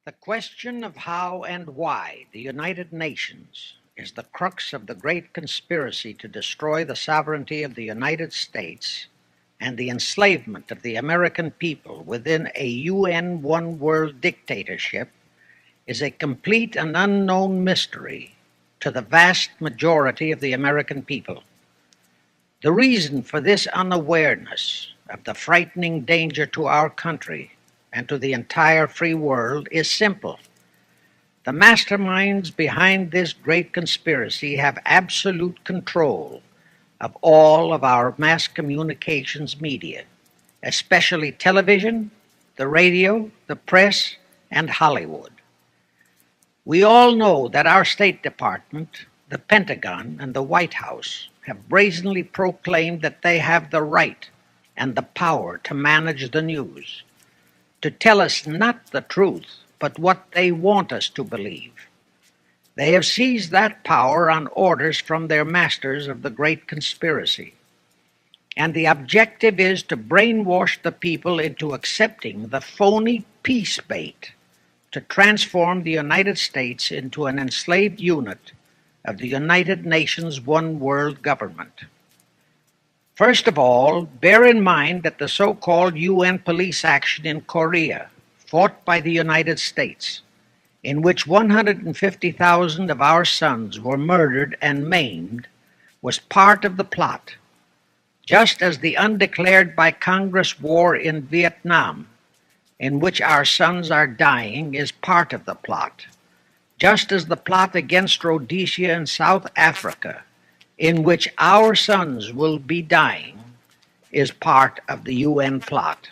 The question of how and why the United Nations is the crux of the great conspiracy to destroy the sovereignty of the United States and the enslavement of the American people within a UN one world dictatorship is a complete and unknown mystery to the vast majority of the American people. The reason for this unawareness of the frightening danger to our country and to the entire free world is simple. The masterminds behind this great conspiracy have absolute control of all of our mass communications media, especially television, the radio, the press, and Hollywood. We all know that our State Department, the Pentagon, and the White House have brazenly proclaimed that they have the right and the power to manage the news, to tell us not the truth, but what they want us to believe. They have seized that power on orders from their masters of the great conspiracy. And the objective is to brainwash the people into accepting the phony peace bait to transform the United States into an enslaved unit of the United Nations one world government. First of all, bear in mind that the so-called UN police action in Korea, fought by the United States, in which 150,000 of our sons were murdered and maimed, was part of the plot, just as the undeclared by Congress war in Vietnam, in which our sons are dying, is part of the plot, just as the plot against Rhodesia and South Africa, in which our sons will be dying, is part of the UN plot.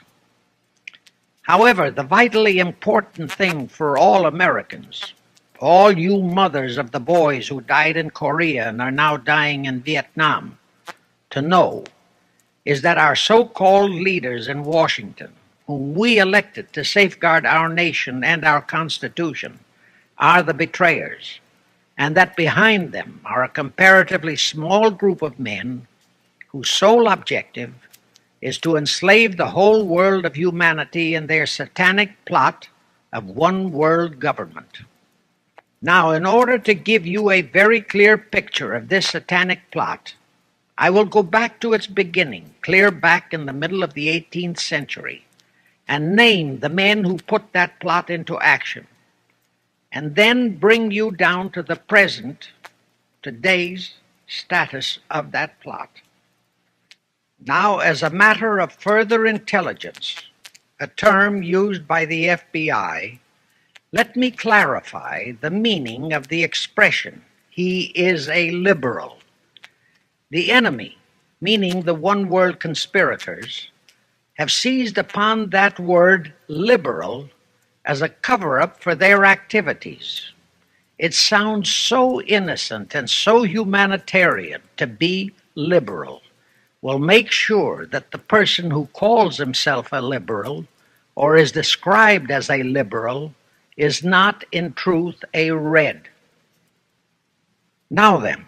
However, the vitally important thing for all Americans, all you mothers of the boys who died in Korea and are now dying in Vietnam, to know is that our so-called leaders in Washington, whom we elected to safeguard our nation and our Constitution, are the betrayers, and that behind them are a comparatively small group of men whose sole objective is to enslave the whole world of humanity in their satanic plot of one world government. Now, in order to give you a very clear picture of this satanic plot, I will go back to its beginning, clear back in the middle of the 18th century, and name the men who put that plot into action, and then bring you down to the present, today's status of that plot. Now, as a matter of further intelligence, a term used by the FBI, let me clarify the meaning of the expression, "he is a liberal." The enemy, meaning the one world conspirators, have seized upon that word liberal as a cover-up for their activities. It sounds so innocent and so humanitarian to be liberal. Will make sure that the person who calls himself a liberal or is described as a liberal is not in truth a red. Now then,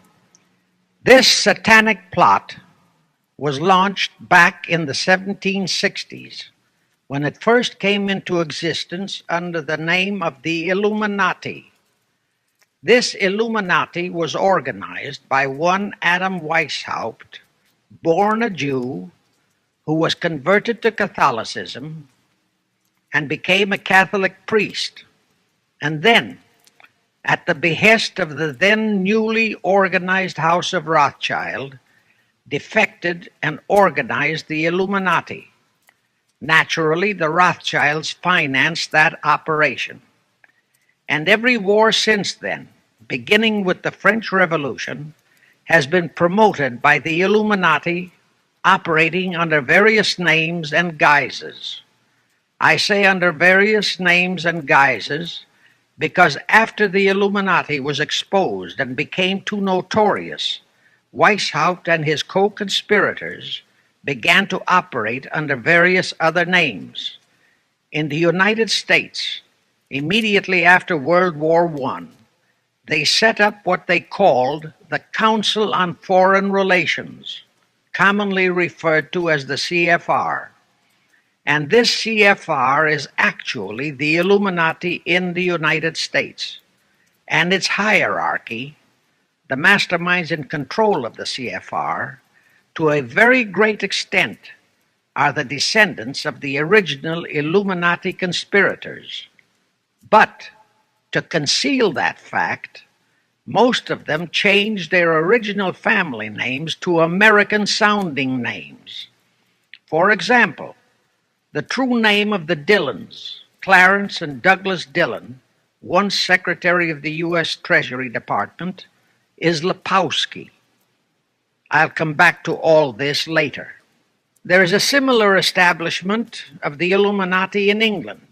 this satanic plot was launched back in the 1760s when it first came into existence under the name of the Illuminati. This Illuminati was organized by one Adam Weishaupt, born a Jew, who was converted to Catholicism and became a Catholic priest, and then, at the behest of the then newly organized House of Rothschild, defected and organized the Illuminati. Naturally, the Rothschilds financed that operation. And every war since then, beginning with the French Revolution, has been promoted by the Illuminati, operating under various names and guises. I say under various names and guises because after the Illuminati was exposed and became too notorious, Weishaupt and his co-conspirators began to operate under various other names. In the United States, immediately after World War I, they set up what they called the Council on Foreign Relations, commonly referred to as the CFR. And this CFR is actually the Illuminati in the United States. And its hierarchy, the masterminds in control of the CFR, to a very great extent, are the descendants of the original Illuminati conspirators. But to conceal that fact, most of them changed their original family names to American-sounding names. For example, the true name of the Dillons, Clarence and Douglas Dillon, once Secretary of the U.S. Treasury Department, is Lepowski. I'll come back to all this later. There is a similar establishment of the Illuminati in England,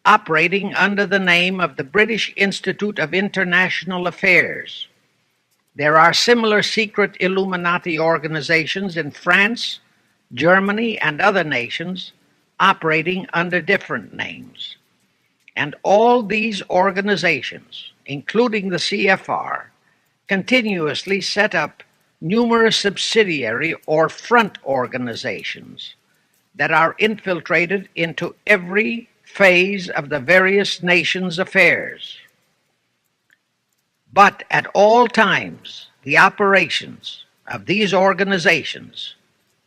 operating under the name of the British Institute of International Affairs. There are similar secret Illuminati organizations in France, Germany, and other nations operating under different names. And all these organizations, including the CFR, continuously set up numerous subsidiary or front organizations that are infiltrated into every phase of the various nations' affairs. But at all times, the operations of these organizations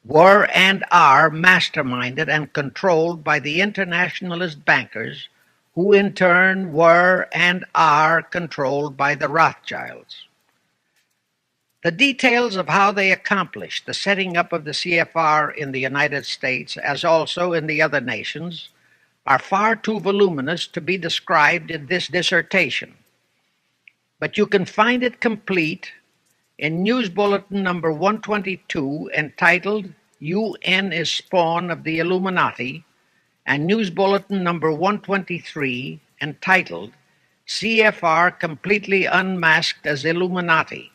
were and are masterminded and controlled by the internationalist bankers, who in turn were and are controlled by the Rothschilds. The details of how they accomplished the setting up of the CFR in the United States, as also in the other nations, are far too voluminous to be described in this dissertation. But you can find it complete in News Bulletin number 122, entitled UN is Spawn of the Illuminati, and News Bulletin number 123, entitled CFR Completely Unmasked as Illuminati.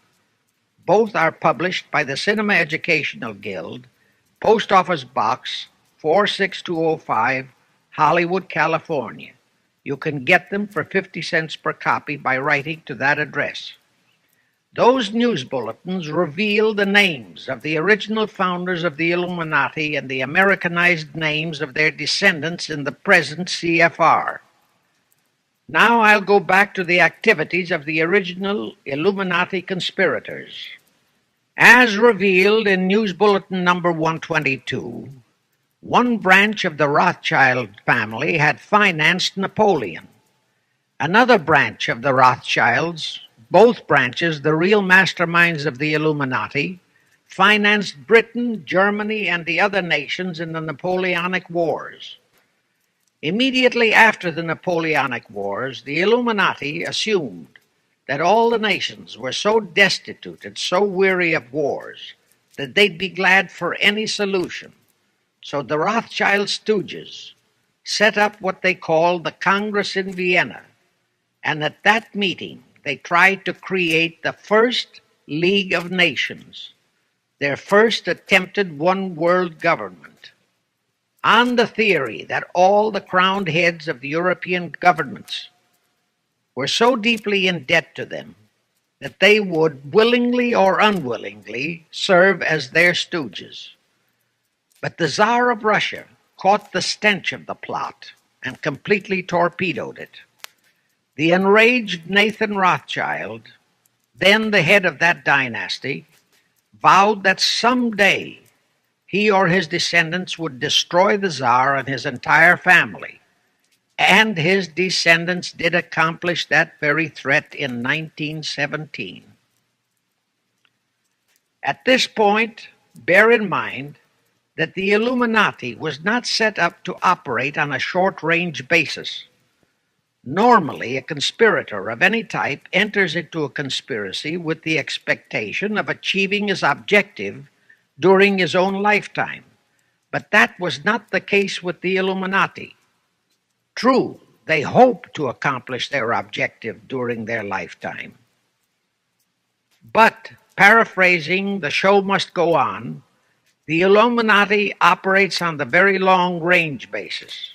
Both are published by the Cinema Educational Guild, Post Office Box 46205, Hollywood, California. You can get them for 50 cents per copy by writing to that address. Those news bulletins reveal the names of the original founders of the Illuminati and the Americanized names of their descendants in the present CFR. Now I'll go back to the activities of the original Illuminati conspirators. As revealed in News Bulletin number 122, one branch of the Rothschild family had financed Napoleon. Another branch of the Rothschilds, both branches the real masterminds of the Illuminati, financed Britain, Germany, and the other nations in the Napoleonic Wars. Immediately after the Napoleonic Wars, the Illuminati assumed that all the nations were so destitute and so weary of wars that they'd be glad for any solution. So the Rothschild stooges set up what they called the Congress in Vienna, and at that meeting they tried to create the first League of Nations, their first attempted one world government, on the theory that all the crowned heads of the European governments were so deeply in debt to them that they would willingly or unwillingly serve as their stooges. But the Tsar of Russia caught the stench of the plot and completely torpedoed it. The enraged Nathan Rothschild, then the head of that dynasty, vowed that someday he or his descendants would destroy the Tsar and his entire family. And his descendants did accomplish that very threat in 1917. At this point, bear in mind that the Illuminati was not set up to operate on a short-range basis. Normally, a conspirator of any type enters into a conspiracy with the expectation of achieving his objective during his own lifetime, but that was not the case with the Illuminati. True, they hoped to accomplish their objective during their lifetime. But, paraphrasing The Show Must Go On, the Illuminati operates on the very long-range basis.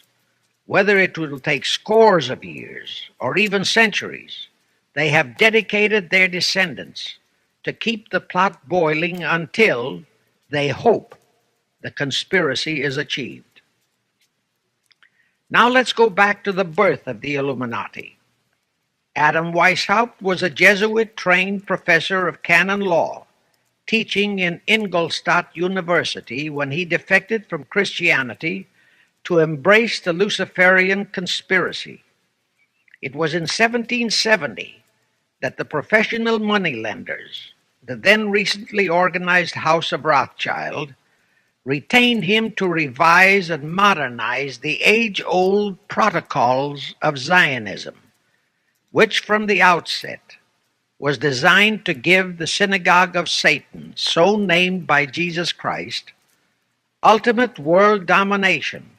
Whether it will take scores of years or even centuries, they have dedicated their descendants to keep the plot boiling until they hope the conspiracy is achieved. Now let's go back to the birth of the Illuminati. Adam Weishaupt was a Jesuit-trained professor of canon law, teaching in Ingolstadt University when he defected from Christianity to embrace the Luciferian conspiracy. It was in 1770 that the professional moneylenders, the then recently organized House of Rothschild, retained him to revise and modernize the age-old protocols of Zionism, which from the outset was designed to give the synagogue of Satan, so named by Jesus Christ, ultimate world domination,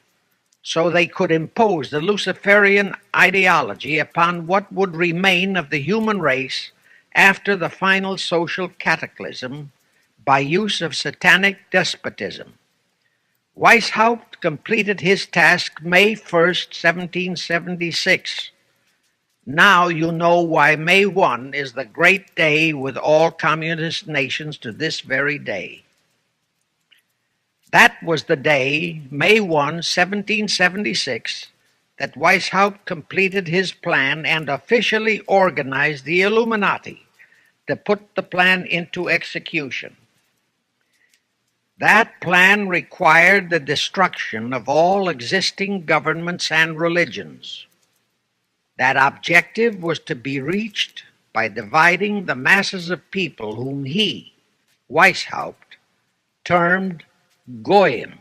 so they could impose the Luciferian ideology upon what would remain of the human race after the final social cataclysm by use of satanic despotism. Weishaupt completed his task May 1st, 1776. Now you know why May 1 is the great day with all communist nations to this very day. That was the day, May 1, 1776, that Weishaupt completed his plan and officially organized the Illuminati to put the plan into execution. That plan required the destruction of all existing governments and religions. That objective was to be reached by dividing the masses of people whom he, Weishaupt, termed Goyim,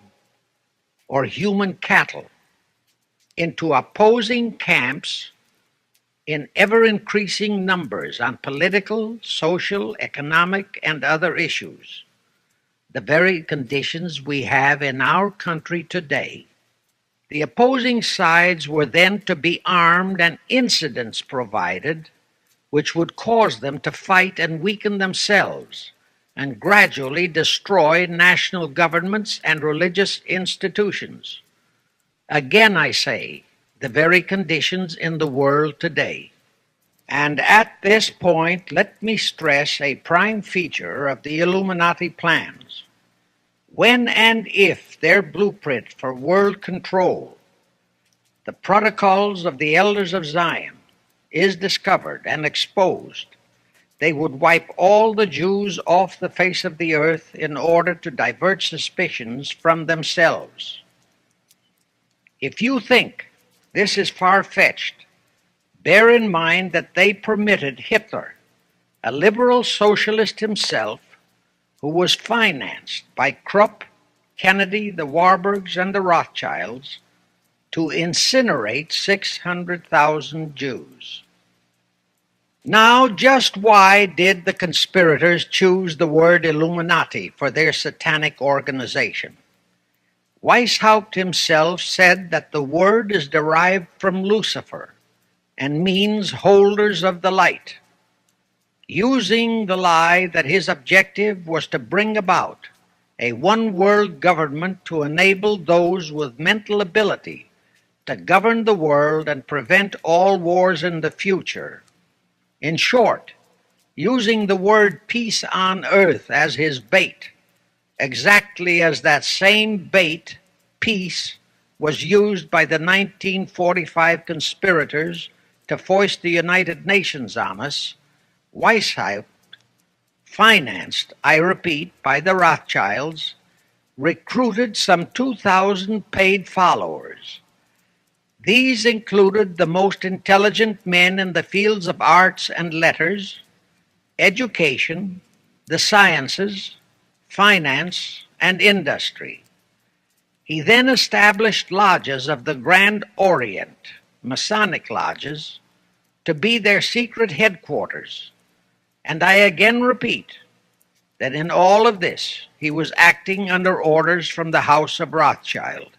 or human cattle, into opposing camps in ever-increasing numbers on political, social, economic, and other issues, the very conditions we have in our country today. The opposing sides were then to be armed and incidents provided which would cause them to fight and weaken themselves and gradually destroy national governments and religious institutions. Again, I say, the very conditions in the world today. And at this point, let me stress a prime feature of the Illuminati plans. When and if their blueprint for world control, the protocols of the elders of Zion, is discovered and exposed, they would wipe all the Jews off the face of the earth in order to divert suspicions from themselves. If you think this is far-fetched, bear in mind that they permitted Hitler, a liberal socialist himself, who was financed by Krupp, Kennedy, the Warburgs, and the Rothschilds, to incinerate 600,000 Jews. Now, just why did the conspirators choose the word Illuminati for their satanic organization? Weishaupt himself said that the word is derived from Lucifer and means holders of the light, using the lie that his objective was to bring about a one-world government to enable those with mental ability to govern the world and prevent all wars in the future. In short, using the word peace on earth as his bait, exactly as that same bait, peace, was used by the 1945 conspirators to foist the United Nations on us. Weishaupt, financed, I repeat, by the Rothschilds, recruited some 2,000 paid followers. These included the most intelligent men in the fields of arts and letters, education, the sciences, finance, and industry. He then established lodges of the Grand Orient, Masonic lodges, to be their secret headquarters. And I again repeat that in all of this, he was acting under orders from the House of Rothschild.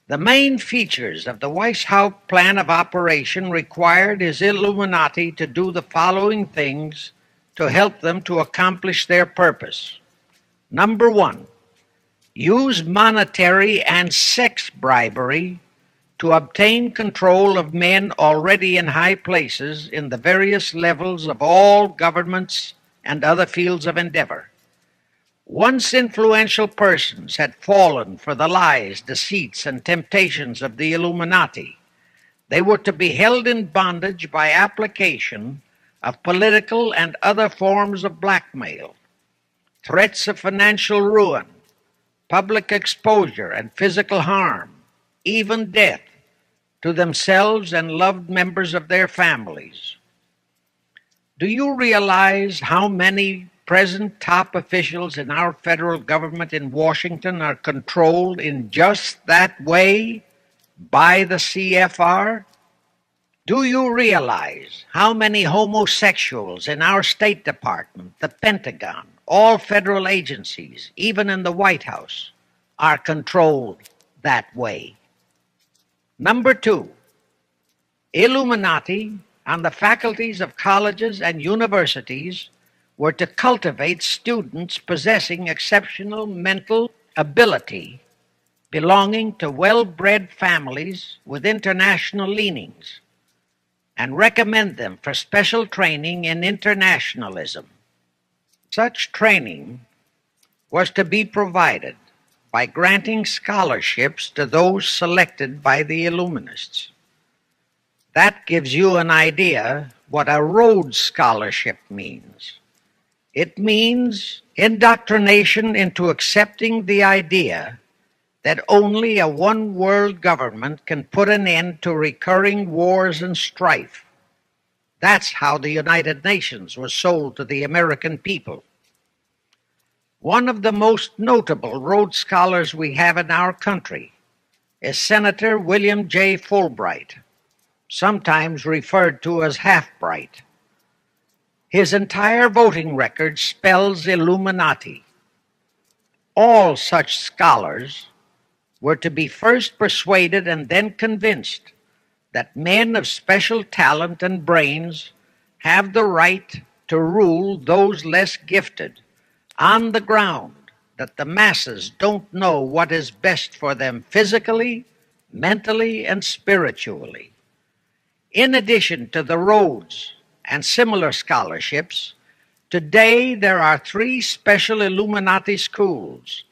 The main features of the Weishaupt plan of operation required his Illuminati to do the following things to help them to accomplish their purpose. Number one, use monetary and sex bribery to obtain control of men already in high places in the various levels of all governments and other fields of endeavor. Once influential persons had fallen for the lies, deceits, and temptations of the Illuminati, they were to be held in bondage by application of political and other forms of blackmail, threats of financial ruin, public exposure, and physical harm, even death, to themselves and loved members of their families. Do you realize how many present top officials in our federal government in Washington are controlled in just that way by the CFR? Do you realize how many homosexuals in our State Department, the Pentagon, all federal agencies, even in the White House, are controlled that way? Number two, Illuminati and the faculties of colleges and universities were to cultivate students possessing exceptional mental ability, belonging to well-bred families with international leanings, and recommend them for special training in internationalism. Such training was to be provided by granting scholarships to those selected by the Illuminists. That gives you an idea what a Rhodes Scholarship means. It means indoctrination into accepting the idea that only a one-world government can put an end to recurring wars and strife. That's how the United Nations was sold to the American people. One of the most notable Rhodes Scholars we have in our country is Senator William J. Fulbright, sometimes referred to as Half-Bright. His entire voting record spells Illuminati. All such scholars were to be first persuaded and then convinced that men of special talent and brains have the right to rule those less gifted, on the ground that the masses don't know what is best for them physically, mentally, and spiritually. In addition to the Rhodes and similar scholarships, today there are 3 special Illuminati schools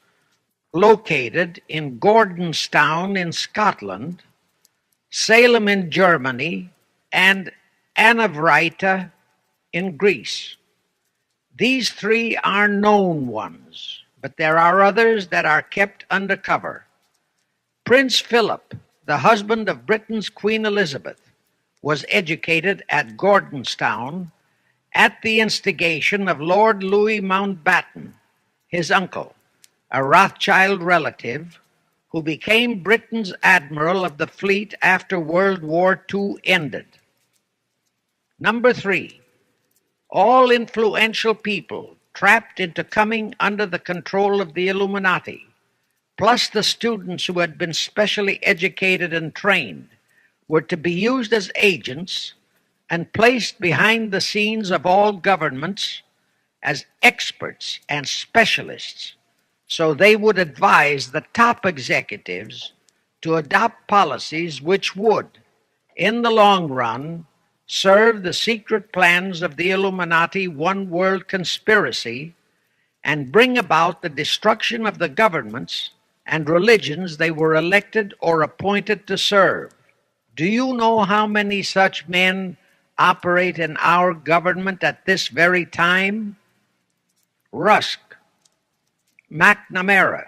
located in Gordonstown in Scotland, Salem in Germany, and Anavrita in Greece. These 3 are known ones, but there are others that are kept undercover. Prince Philip, the husband of Britain's Queen Elizabeth, was educated at Gordonstown at the instigation of Lord Louis Mountbatten, his uncle, a Rothschild relative who became Britain's admiral of the fleet after World War II ended. Number 3, all influential people trapped into coming under the control of the Illuminati, plus the students who had been specially educated and trained, were to be used as agents and placed behind the scenes of all governments as experts and specialists, so they would advise the top executives to adopt policies which would, in the long run, serve the secret plans of the Illuminati one world conspiracy and bring about the destruction of the governments and religions they were elected or appointed to serve. Do you know how many such men operate in our government at this very time? Rusk, McNamara,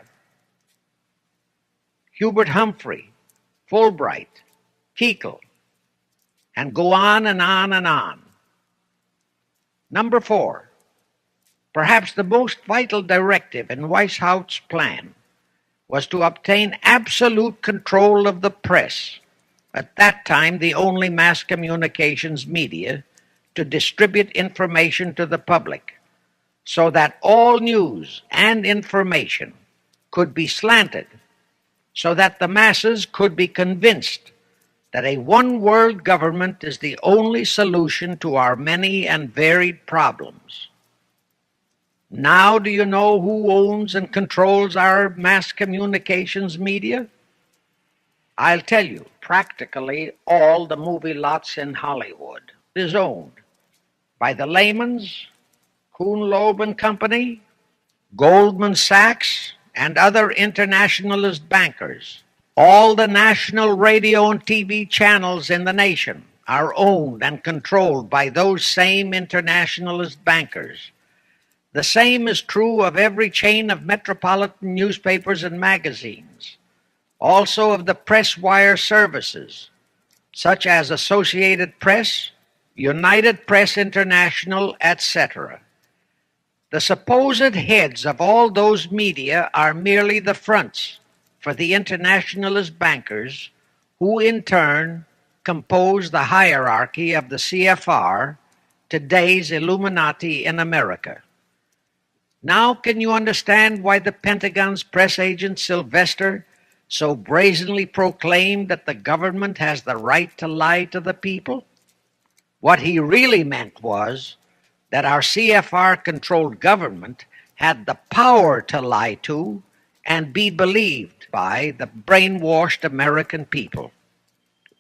Hubert Humphrey, Fulbright, Kuchel, and go on and on and on. Number 4, perhaps the most vital directive in Weishaupt's plan was to obtain absolute control of the press, at that time the only mass communications media, to distribute information to the public, so that all news and information could be slanted, so that the masses could be convinced that a one-world government is the only solution to our many and varied problems. Now do you know who owns and controls our mass communications media? I'll tell you, practically all the movie lots in Hollywood is owned by the Lamans, Kuhn Loeb and Company, Goldman Sachs, and other internationalist bankers. All the national radio and TV channels in the nation are owned and controlled by those same internationalist bankers. The same is true of every chain of metropolitan newspapers and magazines, also of the press wire services, such as Associated Press, United Press International, etc. The supposed heads of all those media are merely the fronts for the internationalist bankers, who in turn compose the hierarchy of the CFR, today's Illuminati in America. Now can you understand why the Pentagon's press agent Sylvester so brazenly proclaimed that the government has the right to lie to the people? What he really meant was that our CFR-controlled government had the power to lie to and be believed by the brainwashed American people.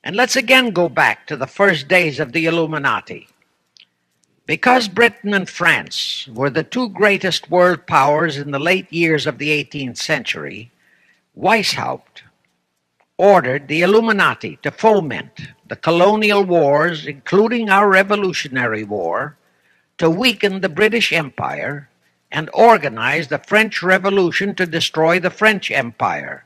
And let's again go back to the first days of the Illuminati. Because Britain and France were the two greatest world powers in the late years of the 18th century, Weishaupt ordered the Illuminati to foment the colonial wars, including our Revolutionary War, to weaken the British Empire and organize the French Revolution to destroy the French Empire.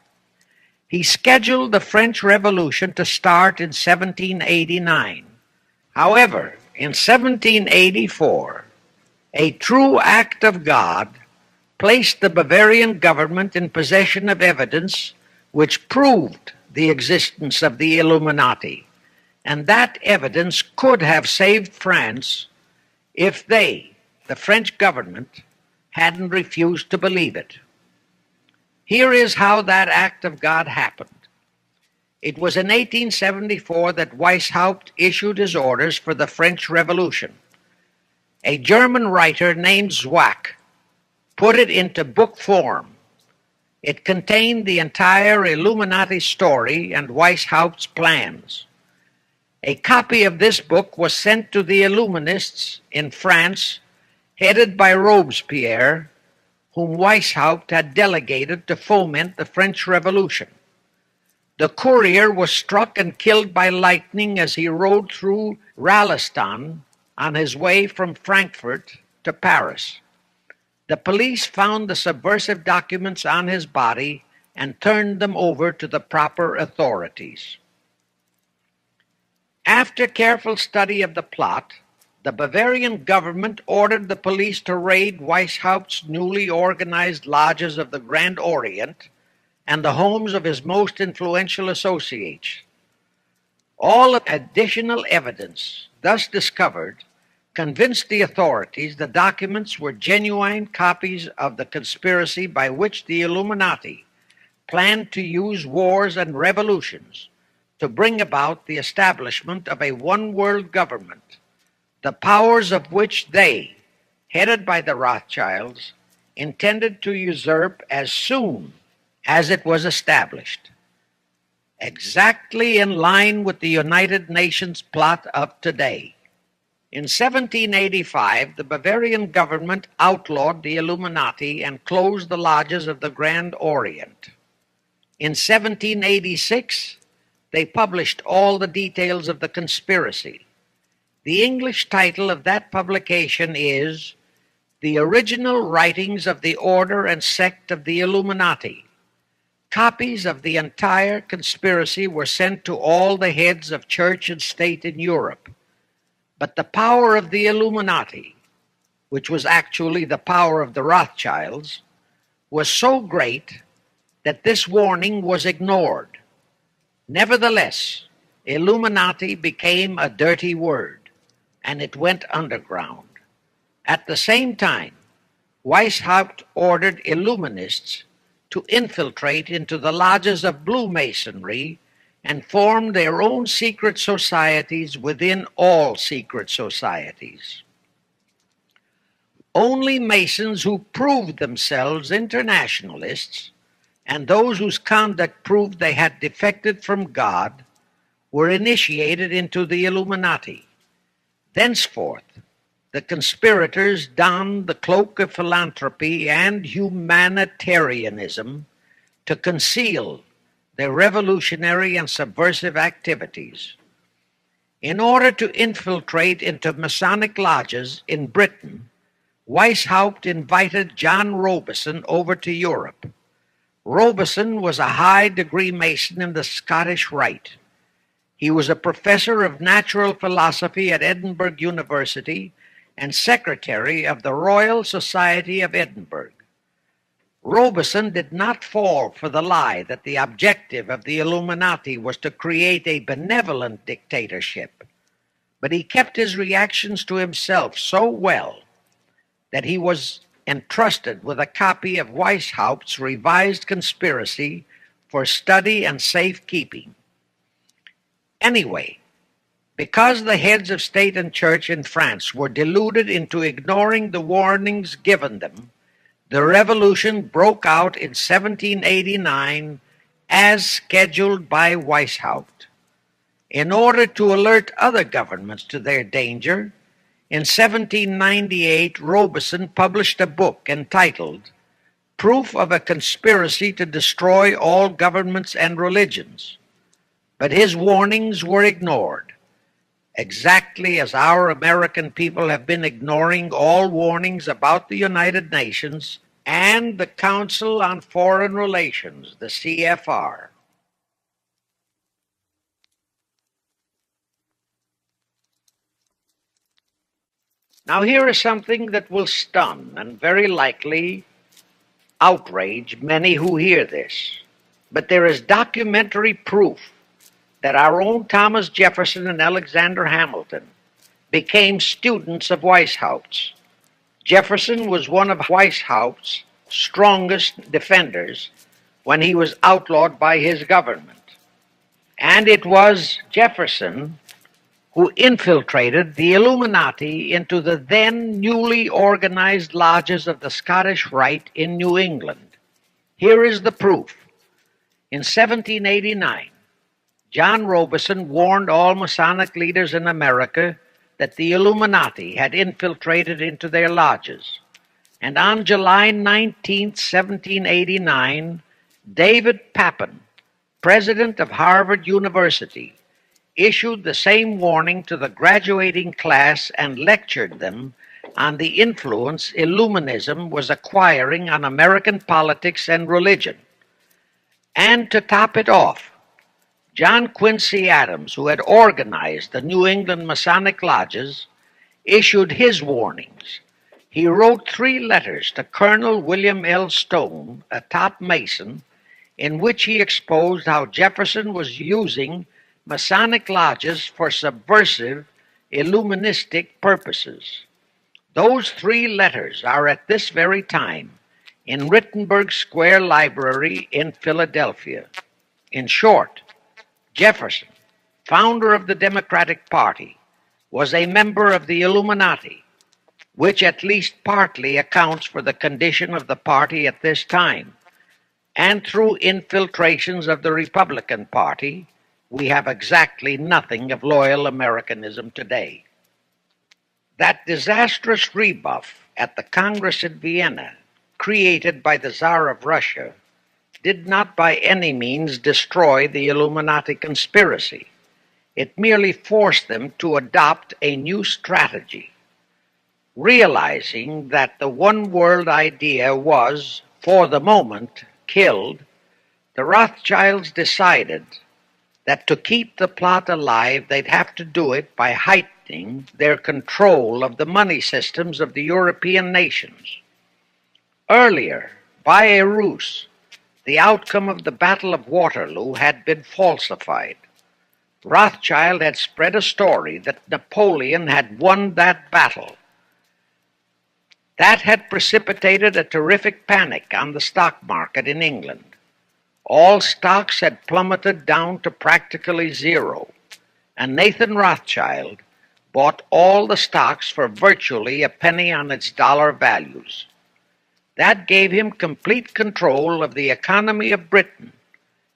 He scheduled the French Revolution to start in 1789. However, in 1784, a true act of God placed the Bavarian government in possession of evidence which proved the existence of the Illuminati, and that evidence could have saved France if they, the French government, hadn't refused to believe it. Here is how that act of God happened. It was in 1874 that Weishaupt issued his orders for the French Revolution. A German writer named Zwack put it into book form. It contained the entire Illuminati story and Weishaupt's plans. A copy of this book was sent to the Illuminists in France, headed by Robespierre, whom Weishaupt had delegated to foment the French Revolution. The courier was struck and killed by lightning as he rode through Ralston on his way from Frankfurt to Paris. The police found the subversive documents on his body and turned them over to the proper authorities. After careful study of the plot, the Bavarian government ordered the police to raid Weishaupt's newly organized lodges of the Grand Orient and the homes of his most influential associates. All additional evidence thus discovered convinced the authorities the documents were genuine copies of the conspiracy by which the Illuminati planned to use wars and revolutions to bring about the establishment of a one-world government, the powers of which they, headed by the Rothschilds, intended to usurp as soon as it was established, exactly in line with the United Nations plot of today. In 1785, the Bavarian government outlawed the Illuminati and closed the lodges of the Grand Orient. In 1786, they published all the details of the conspiracy. The English title of that publication is The Original Writings of the Order and Sect of the Illuminati. Copies of the entire conspiracy were sent to all the heads of church and state in Europe. But the power of the Illuminati, which was actually the power of the Rothschilds, was so great that this warning was ignored. Nevertheless, Illuminati became a dirty word, and it went underground. At the same time, Weishaupt ordered Illuminists to infiltrate into the lodges of Blue Masonry and form their own secret societies within all secret societies. Only Masons who proved themselves internationalists and those whose conduct proved they had defected from God were initiated into the Illuminati. Thenceforth, the conspirators donned the cloak of philanthropy and humanitarianism to conceal their revolutionary and subversive activities. In order to infiltrate into Masonic lodges in Britain, Weishaupt invited John Robison over to Europe. Robison was a high-degree Mason in the Scottish Rite. He was a professor of natural philosophy at Edinburgh University and secretary of the Royal Society of Edinburgh. Robison did not fall for the lie that the objective of the Illuminati was to create a benevolent dictatorship, but he kept his reactions to himself so well that he was entrusted with a copy of Weishaupt's revised conspiracy for study and safekeeping. Anyway, because the heads of state and church in France were deluded into ignoring the warnings given them, the revolution broke out in 1789 as scheduled by Weishaupt. In order to alert other governments to their danger, in 1798 Robison published a book entitled Proof of a Conspiracy to Destroy All Governments and Religions. But his warnings were ignored, exactly as our American people have been ignoring all warnings about the United Nations and the Council on Foreign Relations, the CFR. Now here is something that will stun and very likely outrage many who hear this, but there is documentary proof that our own Thomas Jefferson and Alexander Hamilton became students of Weishaupt's. Jefferson was one of Weishaupt's strongest defenders when he was outlawed by his government. And it was Jefferson who infiltrated the Illuminati into the then newly organized lodges of the Scottish Rite in New England. Here is the proof. In 1789, John Robison warned all Masonic leaders in America that the Illuminati had infiltrated into their lodges. And on July 19, 1789, David Papin, president of Harvard University, issued the same warning to the graduating class and lectured them on the influence Illuminism was acquiring on American politics and religion. And to top it off, John Quincy Adams, who had organized the New England Masonic lodges, issued his warnings. He wrote 3 letters to Colonel William L. Stone, a top Mason, in which he exposed how Jefferson was using Masonic lodges for subversive, Illuministic purposes. Those 3 letters are at this very time in Rittenberg Square Library in Philadelphia. In short, Jefferson, founder of the Democratic Party, was a member of the Illuminati, which at least partly accounts for the condition of the party at this time. And through infiltrations of the Republican Party, we have exactly nothing of loyal Americanism today. That disastrous rebuff at the Congress in Vienna, created by the Tsar of Russia, did not by any means destroy the Illuminati conspiracy. It merely forced them to adopt a new strategy. Realizing that the one world idea was, for the moment, killed, the Rothschilds decided that to keep the plot alive, they'd have to do it by heightening their control of the money systems of the European nations. Earlier, by a ruse, the outcome of the Battle of Waterloo had been falsified. Rothschild had spread a story that Napoleon had won that battle. That had precipitated a terrific panic on the stock market in England. All stocks had plummeted down to practically zero, and Nathan Rothschild bought all the stocks for virtually a penny on its dollar values. That gave him complete control of the economy of Britain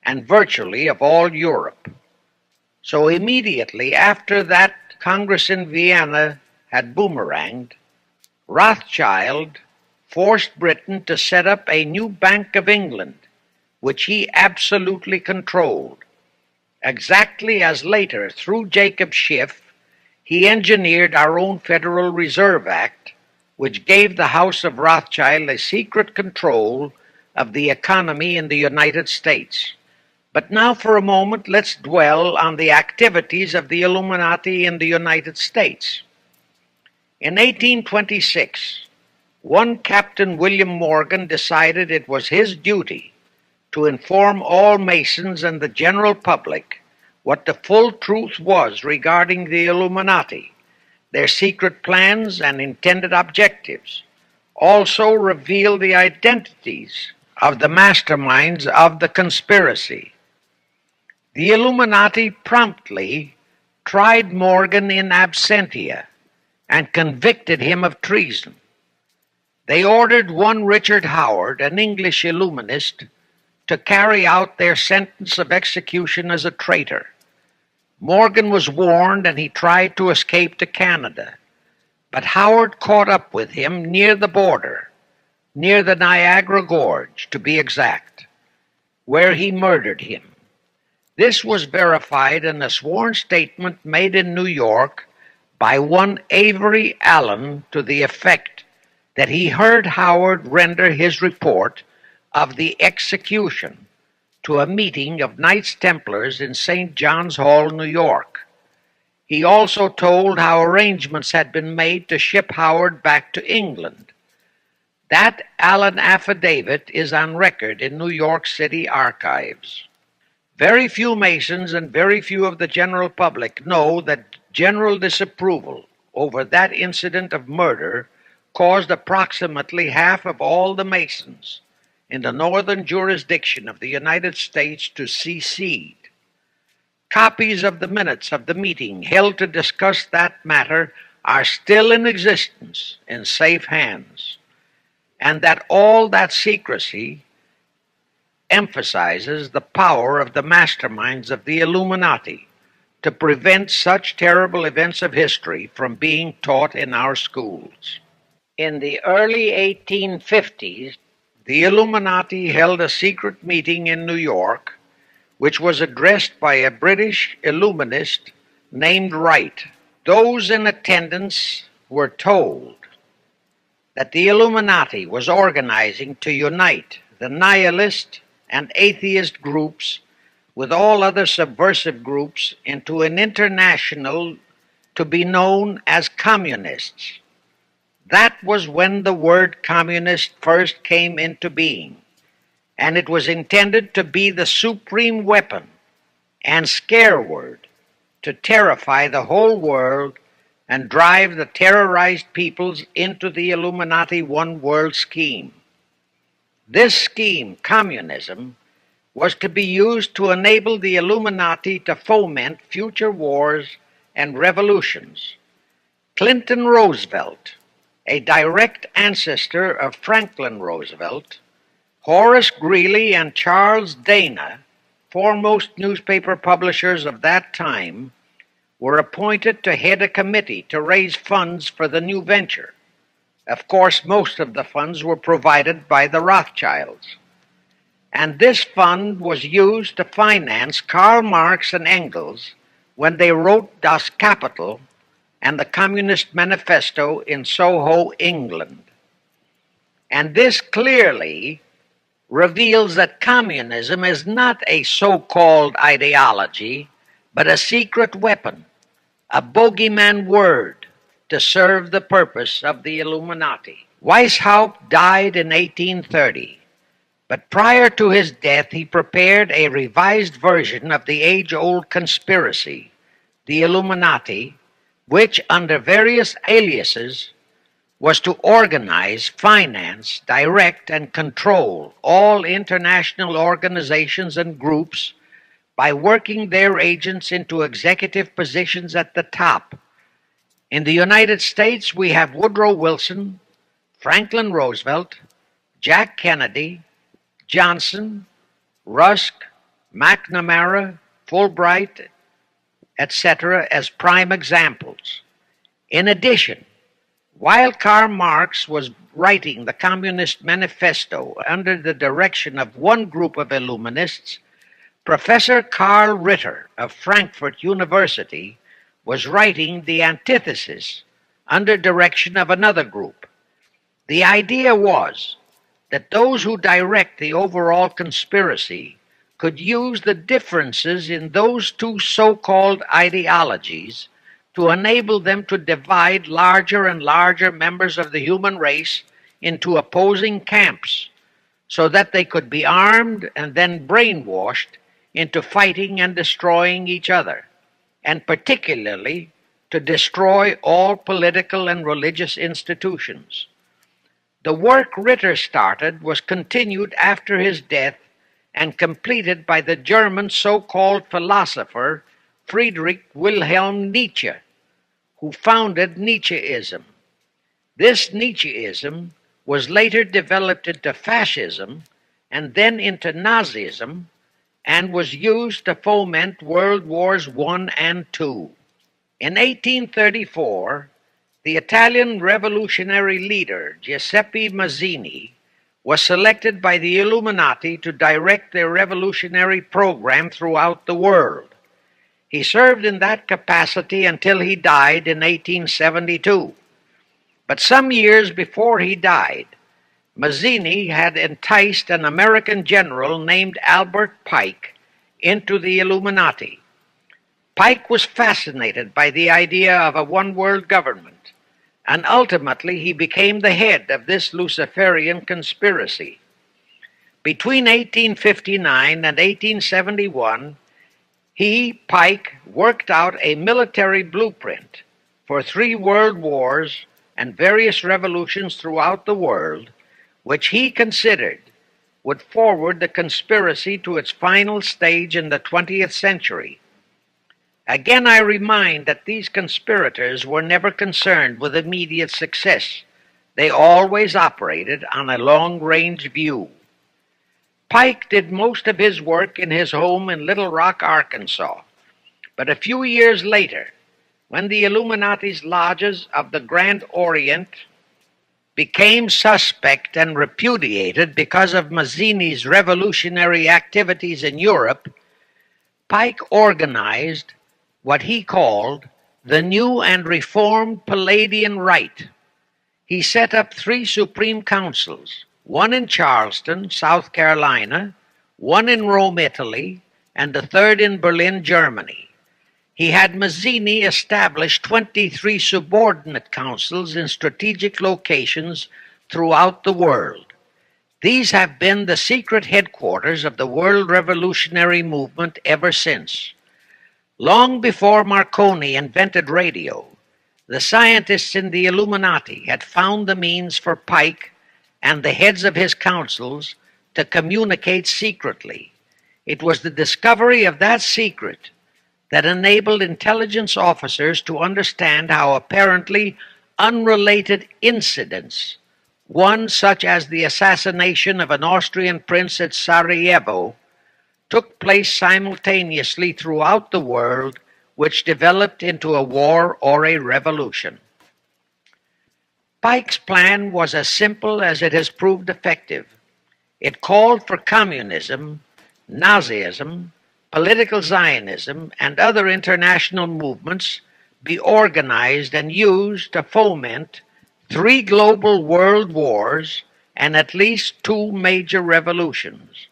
and virtually of all Europe. So immediately after that Congress in Vienna had boomeranged, Rothschild forced Britain to set up a new Bank of England, which he absolutely controlled, exactly as later, through Jacob Schiff, he engineered our own Federal Reserve Act, which gave the House of Rothschild a secret control of the economy in the United States. But now for a moment, let's dwell on the activities of the Illuminati in the United States. In 1826, one Captain William Morgan decided it was his duty to inform all Masons and the general public what the full truth was regarding the Illuminati, their secret plans and intended objectives, also reveal the identities of the masterminds of the conspiracy. The Illuminati promptly tried Morgan in absentia and convicted him of treason. They ordered one Richard Howard, an English Illuminist, to carry out their sentence of execution as a traitor. Morgan was warned and he tried to escape to Canada, but Howard caught up with him near the border, near the Niagara Gorge to be exact, where he murdered him. This was verified in a sworn statement made in New York by one Avery Allen to the effect that he heard Howard render his report of the execution to a meeting of Knights Templars in St. John's Hall, New York. He also told how arrangements had been made to ship Howard back to England. That Allen affidavit is on record in New York City archives. Very few Masons and very few of the general public know that general disapproval over that incident of murder caused approximately half of all the Masons in the northern jurisdiction of the United States to secede. Copies of the minutes of the meeting held to discuss that matter are still in existence in safe hands, and that all that secrecy emphasizes the power of the masterminds of the Illuminati to prevent such terrible events of history from being taught in our schools. In the early 1850s, the Illuminati held a secret meeting in New York, which was addressed by a British Illuminist named Wright. Those in attendance were told that the Illuminati was organizing to unite the nihilist and atheist groups with all other subversive groups into an international to be known as communists. That was when the word communist first came into being, and it was intended to be the supreme weapon and scare word to terrify the whole world and drive the terrorized peoples into the Illuminati one world scheme. This scheme, communism, was to be used to enable the Illuminati to foment future wars and revolutions. Clinton Roosevelt, a direct ancestor of Franklin Roosevelt, Horace Greeley and Charles Dana, foremost newspaper publishers of that time, were appointed to head a committee to raise funds for the new venture. Of course, most of the funds were provided by the Rothschilds. And this fund was used to finance Karl Marx and Engels when they wrote Das Kapital and the Communist Manifesto in Soho, England. And this clearly reveals that communism is not a so-called ideology, but a secret weapon, a bogeyman word to serve the purpose of the Illuminati. Weishaupt died in 1830, but prior to his death he prepared a revised version of the age-old conspiracy, the Illuminati, which, under various aliases, was to organize, finance, direct, and control all international organizations and groups by working their agents into executive positions at the top. In the United States, we have Woodrow Wilson, Franklin Roosevelt, Jack Kennedy, Johnson, Rusk, McNamara, Fulbright, etc., as prime examples. In addition, While Karl Marx was writing the Communist Manifesto under the direction of one group of Illuminists, Professor Karl Ritter of Frankfurt University was writing the antithesis under direction of another group. The idea was that those who direct the overall conspiracy could use the differences in those two so-called ideologies to enable them to divide larger and larger members of the human race into opposing camps so that they could be armed and then brainwashed into fighting and destroying each other, and particularly to destroy all political and religious institutions. The work Ritter started was continued after his death and completed by the German so-called philosopher Friedrich Wilhelm Nietzsche, who founded Nietzscheism. This Nietzscheism was later developed into fascism and then into Nazism and was used to foment World Wars I and II. In 1834, the Italian revolutionary leader Giuseppe Mazzini was selected by the Illuminati to direct their revolutionary program throughout the world. He served in that capacity until he died in 1872. But some years before he died, Mazzini had enticed an American general named Albert Pike into the Illuminati. Pike was fascinated by the idea of a one-world government, and ultimately he became the head of this Luciferian conspiracy. Between 1859 and 1871, Pike, worked out a military blueprint for 3 world wars and various revolutions throughout the world, which he considered would forward the conspiracy to its final stage in the 20th century. Again, I remind that these conspirators were never concerned with immediate success. They always operated on a long-range view. Pike did most of his work in his home in Little Rock, Arkansas. But a few years later, when the Illuminati's lodges of the Grand Orient became suspect and repudiated because of Mazzini's revolutionary activities in Europe, Pike organized what he called the New and Reformed Palladian Rite. He set up 3 Supreme Councils, one in Charleston, South Carolina, one in Rome, Italy, and the third in Berlin, Germany. He had Mazzini establish 23 subordinate councils in strategic locations throughout the world. These have been the secret headquarters of the world revolutionary movement ever since. Long before Marconi invented radio, the scientists in the Illuminati had found the means for Pike and the heads of his councils to communicate secretly. It was the discovery of that secret that enabled intelligence officers to understand how apparently unrelated incidents, one such as the assassination of an Austrian prince at Sarajevo, took place simultaneously throughout the world, which developed into a war or a revolution. Pike's plan was as simple as it has proved effective. It called for communism, Nazism, political Zionism, and other international movements be organized and used to foment 3 global world wars and at least 2 major revolutions.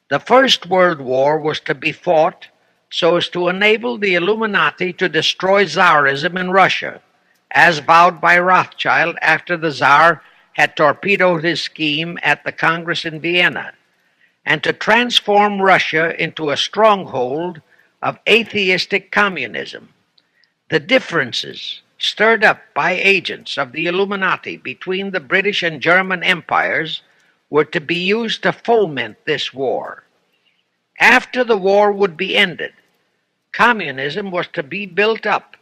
The First World War was to be fought so as to enable the Illuminati to destroy Tsarism in Russia, as vowed by Rothschild after the Tsar had torpedoed his scheme at the Congress in Vienna, and to transform Russia into a stronghold of atheistic communism. The differences stirred up by agents of the Illuminati between the British and German empires were to be used to foment this war. After the war would be ended, communism was to be built up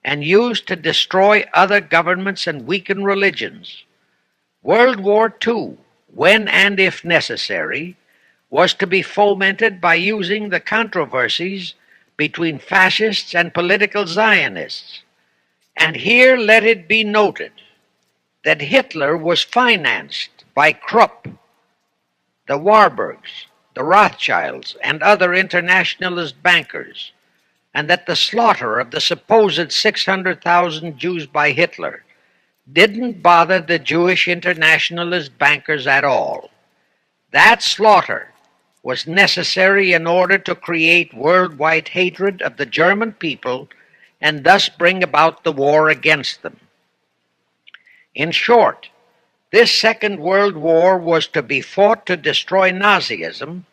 and used to destroy other governments and weaken religions. World War II, when and if necessary, was to be fomented by using the controversies between fascists and political Zionists. And here let it be noted that Hitler was financed by Krupp, the Warburgs, the Rothschilds, and other internationalist bankers, and that the slaughter of the supposed 600,000 Jews by Hitler didn't bother the Jewish internationalist bankers at all. That slaughter was necessary in order to create worldwide hatred of the German people and thus bring about the war against them. In short, this Second World War was to be fought to destroy Nazism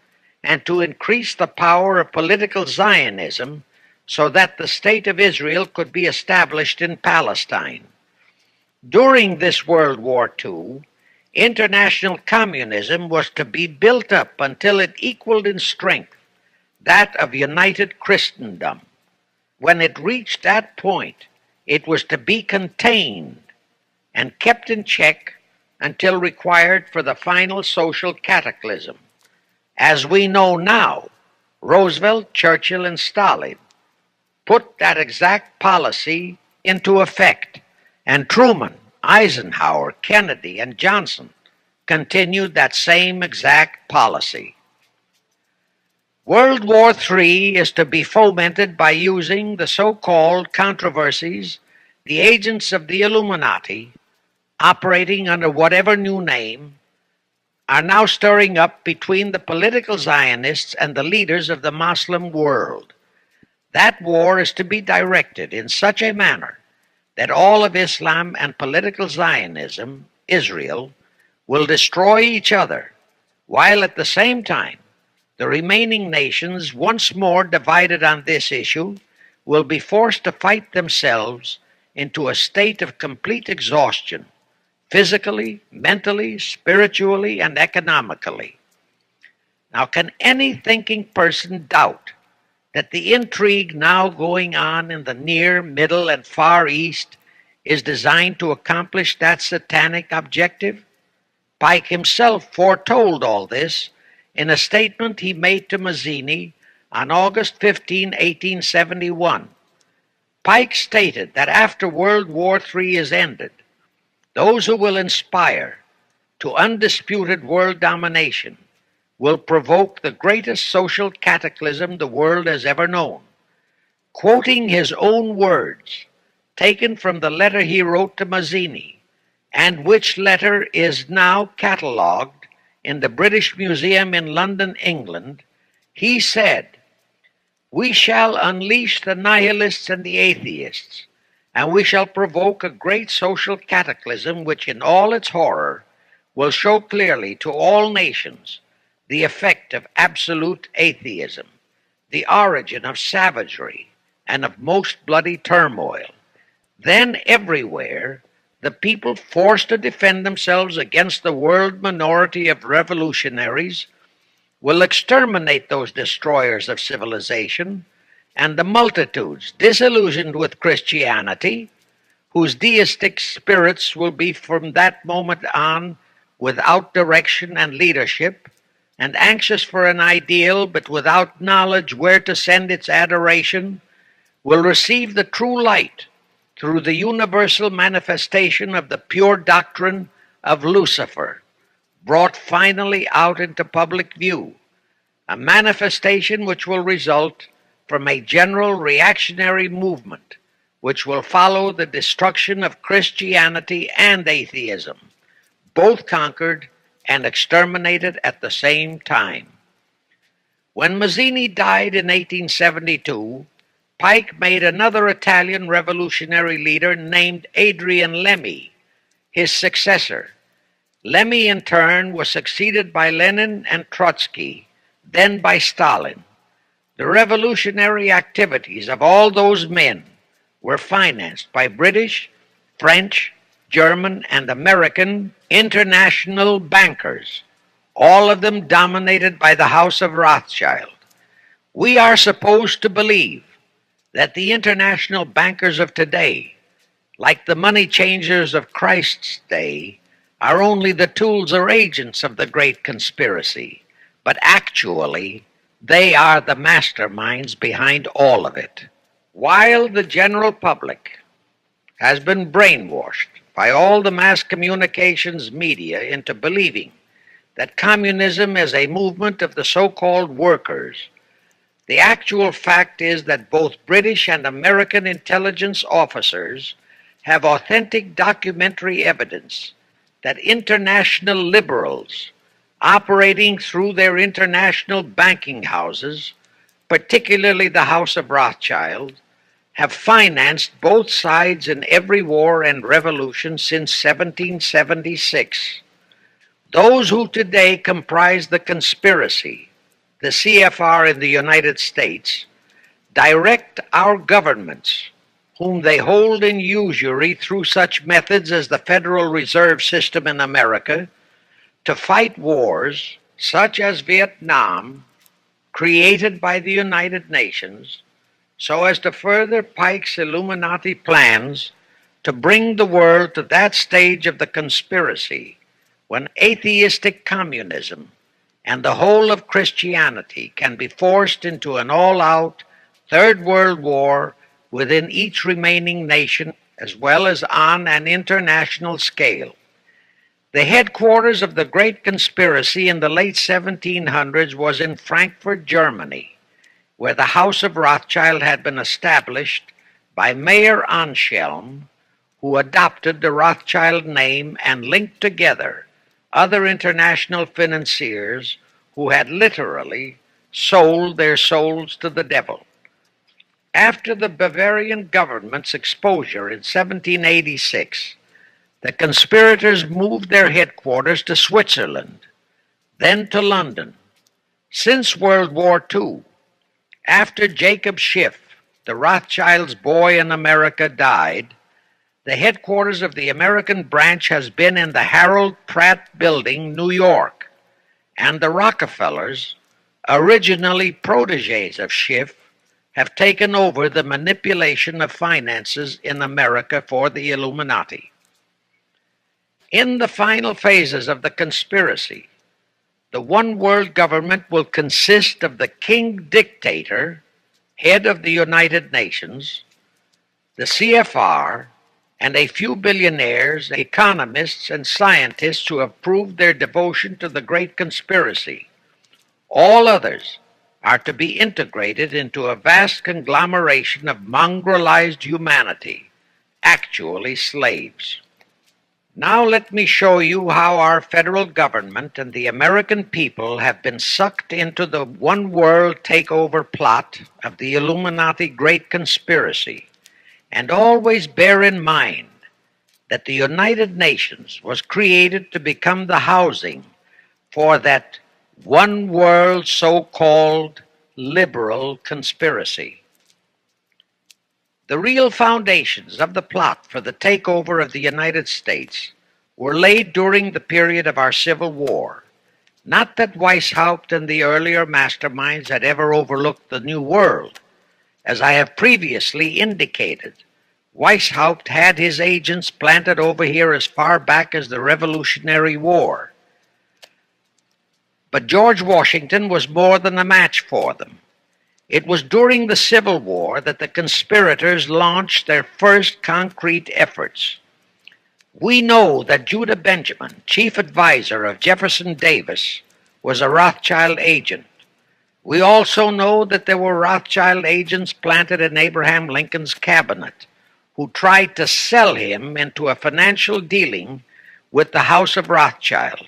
and to increase the power of political Zionism so that the State of Israel could be established in Palestine. During this World War II, international communism was to be built up until it equaled in strength that of united Christendom. When it reached that point, it was to be contained and kept in check until required for the final social cataclysm. As we know now, Roosevelt, Churchill, and Stalin put that exact policy into effect, and Truman, Eisenhower, Kennedy, and Johnson continued that same exact policy. World War III is to be fomented by using the so-called controversies the agents of the Illuminati, operating under whatever new name, are now stirring up between the political Zionists and the leaders of the Muslim world. That war is to be directed in such a manner that all of Islam and political Zionism, Israel, will destroy each other, while at the same time the remaining nations, once more divided on this issue, will be forced to fight themselves into a state of complete exhaustion, physically, mentally, spiritually, and economically. Now, can any thinking person doubt that the intrigue now going on in the Near, Middle, and Far East is designed to accomplish that satanic objective? Pike himself foretold all this in a statement he made to Mazzini on August 15, 1871. Pike stated that after World War III is ended, those who will inspire to undisputed world domination will provoke the greatest social cataclysm the world has ever known. Quoting his own words, taken from the letter he wrote to Mazzini, and which letter is now catalogued in the British Museum in London, England, he said, "We shall unleash the nihilists and the atheists, and we shall provoke a great social cataclysm which in all its horror will show clearly to all nations the effect of absolute atheism, the origin of savagery and of most bloody turmoil. Then everywhere the people forced to defend themselves against the world minority of revolutionaries will exterminate those destroyers of civilization, and the multitudes disillusioned with Christianity, whose deistic spirits will be from that moment on without direction and leadership, and anxious for an ideal but without knowledge where to send its adoration, will receive the true light through the universal manifestation of the pure doctrine of Lucifer, brought finally out into public view, a manifestation which will result from a general reactionary movement which will follow the destruction of Christianity and atheism, both conquered and exterminated at the same time." When Mazzini died in 1872, Pike made another Italian revolutionary leader named Adrian Lemmy his successor. Lemmy, in turn, was succeeded by Lenin and Trotsky, then by Stalin. The revolutionary activities of all those men were financed by British, French, German, and American international bankers, all of them dominated by the House of Rothschild. We are supposed to believe that the international bankers of today, like the money changers of Christ's day, are only the tools or agents of the great conspiracy, but actually they are the masterminds behind all of it. While the general public has been brainwashed by all the mass communications media into believing that communism is a movement of the so-called workers, the actual fact is that both British and American intelligence officers have authentic documentary evidence that international liberals operating through their international banking houses, particularly the House of Rothschild, have financed both sides in every war and revolution since 1776. Those who today comprise the conspiracy, the CFR in the United States, direct our governments, whom they hold in usury through such methods as the Federal Reserve System in America, to fight wars such as Vietnam, created by the United Nations, so as to further Pike's Illuminati plans to bring the world to that stage of the conspiracy when atheistic communism and the whole of Christianity can be forced into an all-out Third World War within each remaining nation as well as on an international scale. The headquarters of the great conspiracy in the late 1700s was in Frankfurt, Germany, where the House of Rothschild had been established by Mayer Anschelm, who adopted the Rothschild name and linked together other international financiers who had literally sold their souls to the devil. After the Bavarian government's exposure in 1786, the conspirators moved their headquarters to Switzerland, then to London. Since World War II, after Jacob Schiff, the Rothschilds' boy in America, died, the headquarters of the American branch has been in the Harold Pratt Building, New York, and the Rockefellers, originally protégés of Schiff, have taken over the manipulation of finances in America for the Illuminati. In the final phases of the conspiracy, the one world government will consist of the king dictator, head of the United Nations, the CFR, and a few billionaires, economists, and scientists who have proved their devotion to the great conspiracy. All others are to be integrated into a vast conglomeration of mongrelized humanity, actually slaves. Now let me show you how our federal government and the American people have been sucked into the one world takeover plot of the Illuminati great conspiracy. And always bear in mind that the United Nations was created to become the housing for that one world so-called liberal conspiracy. The real foundations of the plot for the takeover of the United States were laid during the period of our Civil War. Not that Weishaupt and the earlier masterminds had ever overlooked the New World. As I have previously indicated, Weishaupt had his agents planted over here as far back as the Revolutionary War. But George Washington was more than a match for them. It was during the Civil War that the conspirators launched their first concrete efforts. We know that Judah Benjamin, chief advisor of Jefferson Davis, was a Rothschild agent. We also know that there were Rothschild agents planted in Abraham Lincoln's cabinet who tried to sell him into a financial dealing with the House of Rothschild.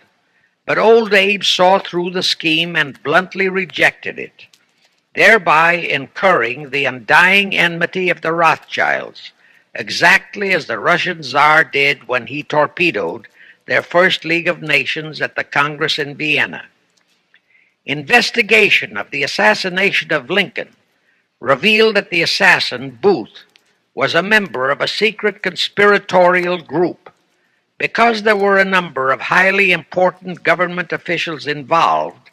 But old Abe saw through the scheme and bluntly rejected it, thereby incurring the undying enmity of the Rothschilds, exactly as the Russian Tsar did when he torpedoed their first League of Nations at the Congress in Vienna. Investigation of the assassination of Lincoln revealed that the assassin, Booth, was a member of a secret conspiratorial group. Because there were a number of highly important government officials involved,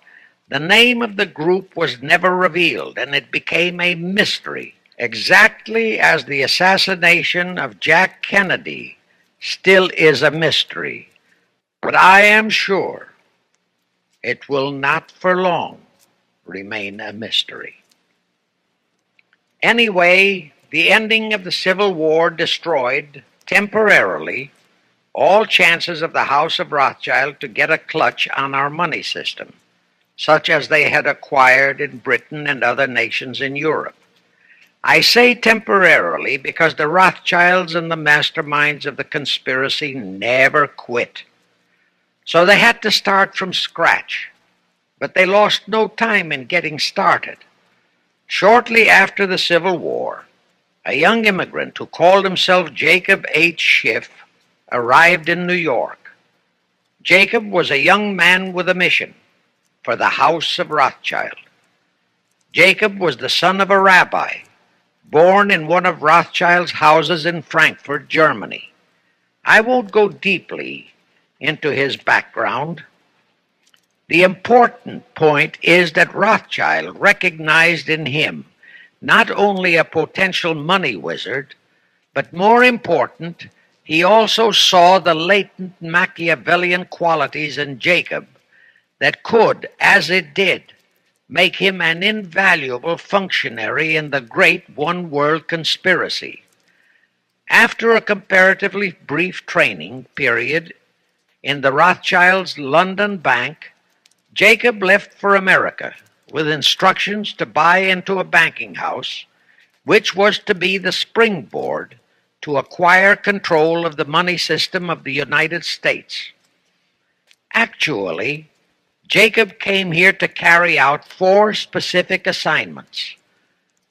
the name of the group was never revealed, and it became a mystery, exactly as the assassination of Jack Kennedy still is a mystery. But I am sure it will not for long remain a mystery. Anyway, the ending of the Civil War destroyed, temporarily, all chances of the House of Rothschild to get a clutch on our money system, such as they had acquired in Britain and other nations in Europe. I say temporarily because the Rothschilds and the masterminds of the conspiracy never quit. So they had to start from scratch, but they lost no time in getting started. Shortly after the Civil War, a young immigrant who called himself Jacob H. Schiff arrived in New York. Jacob was a young man with a mission for the House of Rothschild. Jacob was the son of a rabbi, born in one of Rothschild's houses in Frankfurt, Germany. I won't go deeply into his background. The important point is that Rothschild recognized in him not only a potential money wizard, but more important, he also saw the latent Machiavellian qualities in Jacob that could, as it did, make him an invaluable functionary in the great one-world conspiracy. After a comparatively brief training period in the Rothschilds' London bank, Jacob left for America with instructions to buy into a banking house, which was to be the springboard to acquire control of the money system of the United States. Actually, Jacob came here to carry out 4 specific assignments.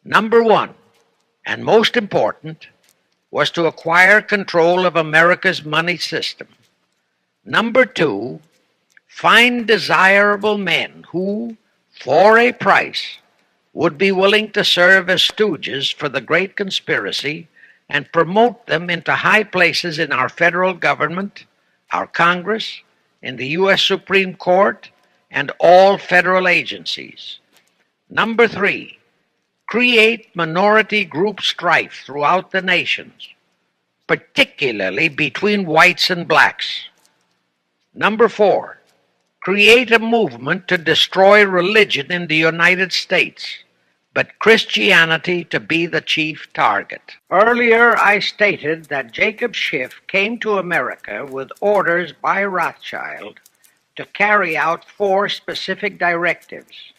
Number 1, and most important, was to acquire control of America's money system. Number 2, find desirable men who, for a price, would be willing to serve as stooges for the great conspiracy and promote them into high places in our federal government, our Congress, in the U.S. Supreme Court, and all federal agencies. Number 3, create minority group strife throughout the nations, particularly between whites and blacks. Number 4, create a movement to destroy religion in the United States, but Christianity to be the chief target. Earlier, I stated that Jacob Schiff came to America with orders by Rothschild to carry out 4 specific directives.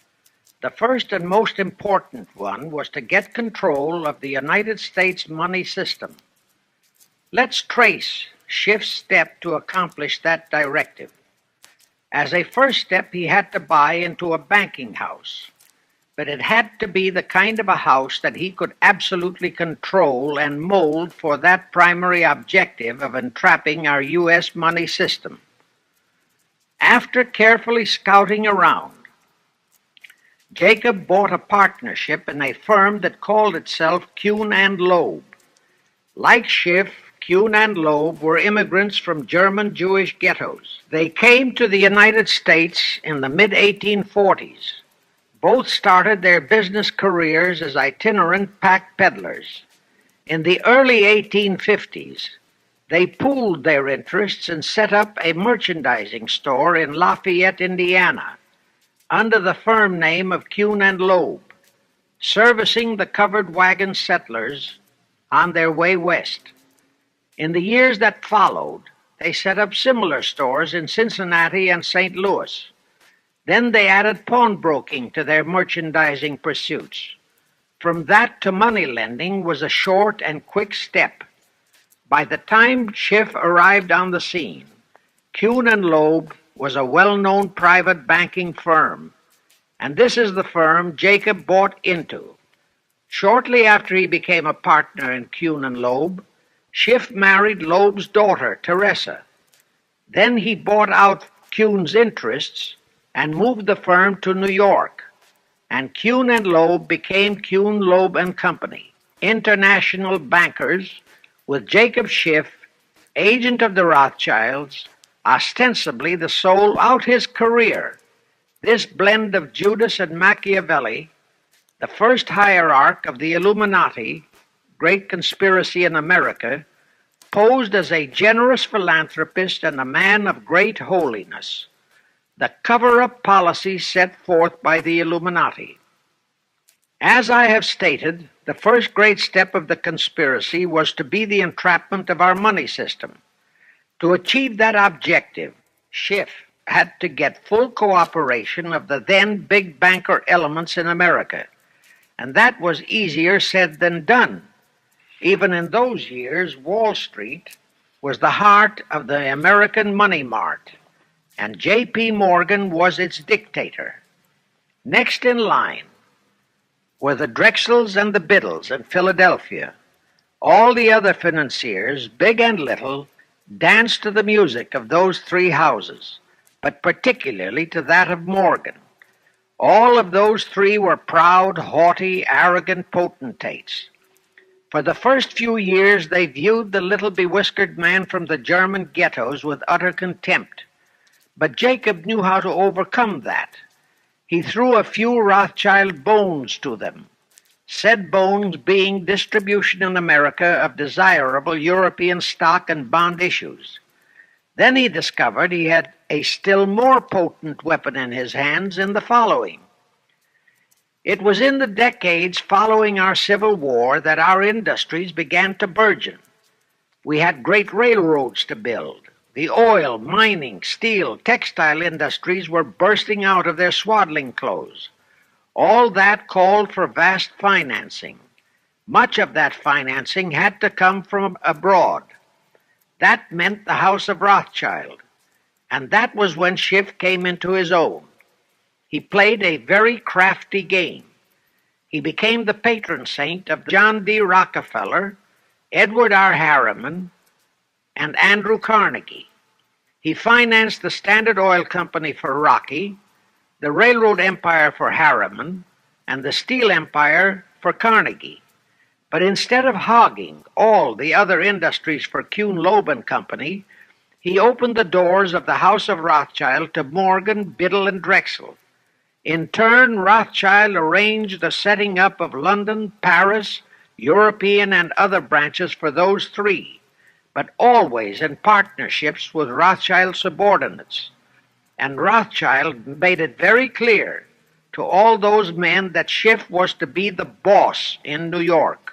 The first and most important one was to get control of the United States money system. Let's trace Schiff's step to accomplish that directive. As a first step, he had to buy into a banking house, but it had to be the kind of a house that he could absolutely control and mold for that primary objective of entrapping our U.S. money system. After carefully scouting around, Jacob bought a partnership in a firm that called itself Kuhn and Loeb. Like Schiff, Kuhn and Loeb were immigrants from German Jewish ghettos. They came to the United States in the mid-1840s. Both started their business careers as itinerant pack peddlers. In the early 1850s, they pooled their interests and set up a merchandising store in Lafayette, Indiana, under the firm name of Kuhn and Loeb, servicing the covered wagon settlers on their way west. In the years that followed, they set up similar stores in Cincinnati and St. Louis. Then they added pawnbroking to their merchandising pursuits. From that to money lending was a short and quick step. By the time Schiff arrived on the scene, Kuhn and Loeb was a well-known private banking firm, and this is the firm Jacob bought into. Shortly after he became a partner in Kuhn and Loeb, Schiff married Loeb's daughter, Teresa. Then he bought out Kuhn's interests and moved the firm to New York, and Kuhn and Loeb became Kuhn, Loeb and Company, international bankers, with Jacob Schiff, agent of the Rothschilds, ostensibly the soul out his career. This blend of Judas and Machiavelli, the first hierarch of the Illuminati, great conspiracy in America, posed as a generous philanthropist and a man of great holiness, the cover-up policy set forth by the Illuminati. As I have stated, the first great step of the conspiracy was to be the entrapment of our money system. To achieve that objective, Schiff had to get full cooperation of the then big banker elements in America, and that was easier said than done. Even in those years, Wall Street was the heart of the American money mart, and J.P. Morgan was its dictator. Next in line were the Drexels and the Biddles in Philadelphia. All the other financiers, big and little, danced to the music of those three houses, but particularly to that of Morgan. All of those three were proud, haughty, arrogant potentates. For the first few years they viewed the little bewhiskered man from the German ghettos with utter contempt. But Jacob knew how to overcome that. He threw a few Rothschild bones to them, said bones being distribution in America of desirable European stock and bond issues. Then he discovered he had a still more potent weapon in his hands in the following. It was in the decades following our Civil War that our industries began to burgeon. We had great railroads to build. The oil, mining, steel, textile industries were bursting out of their swaddling clothes. All that called for vast financing. Much of that financing had to come from abroad. That meant the House of Rothschild, and that was when Schiff came into his own. He played a very crafty game. He became the patron saint of John D. Rockefeller, Edward R. Harriman, and Andrew Carnegie. He financed the Standard Oil Company for Rocky, the railroad empire for Harriman, and the steel empire for Carnegie. But instead of hogging all the other industries for Kuhn Loeb and Company, he opened the doors of the House of Rothschild to Morgan, Biddle, and Drexel. In turn, Rothschild arranged the setting up of London, Paris, European, and other branches for those three, but always in partnerships with Rothschild subordinates. And Rothschild made it very clear to all those men that Schiff was to be the boss in New York.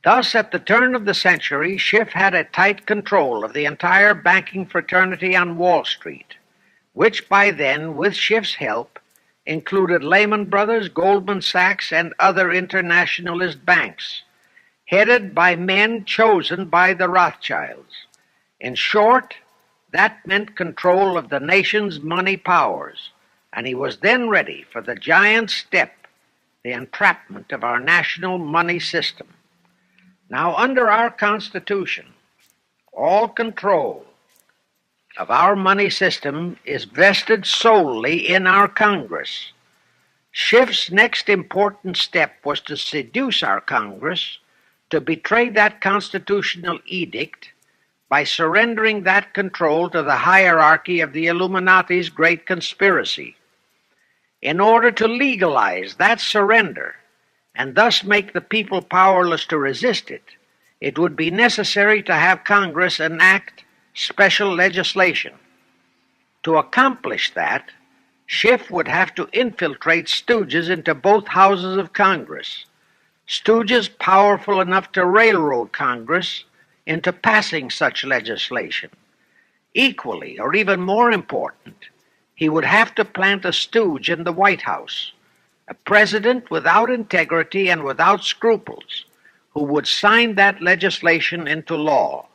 Thus, at the turn of the century, Schiff had a tight control of the entire banking fraternity on Wall Street, which by then, with Schiff's help, included Lehman Brothers, Goldman Sachs, and other internationalist banks, headed by men chosen by the Rothschilds. In short, that meant control of the nation's money powers, and he was then ready for the giant step, the entrapment of our national money system. Now, under our Constitution, all control of our money system is vested solely in our Congress. Schiff's next important step was to seduce our Congress to betray that constitutional edict by surrendering that control to the hierarchy of the Illuminati's great conspiracy. In order to legalize that surrender and thus make the people powerless to resist it, it would be necessary to have Congress enact special legislation. To accomplish that, Schiff would have to infiltrate stooges into both houses of Congress, stooges powerful enough to railroad Congress into passing such legislation. Equally, or even more important, he would have to plant a stooge in the White House, a president without integrity and without scruples, who would sign that legislation into law.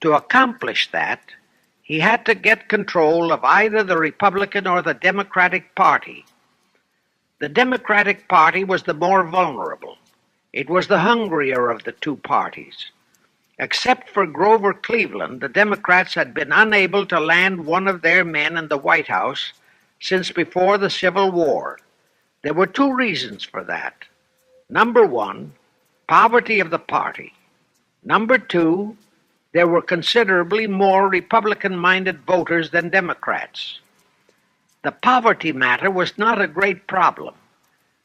To accomplish that, he had to get control of either the Republican or the Democratic Party. The Democratic Party was the more vulnerable. It was the hungrier of the two parties. Except for Grover Cleveland, the Democrats had been unable to land one of their men in the White House since before the Civil War. There were two reasons for that. Number one, poverty of the party. Number two, there were considerably more Republican-minded voters than Democrats. The poverty matter was not a great problem,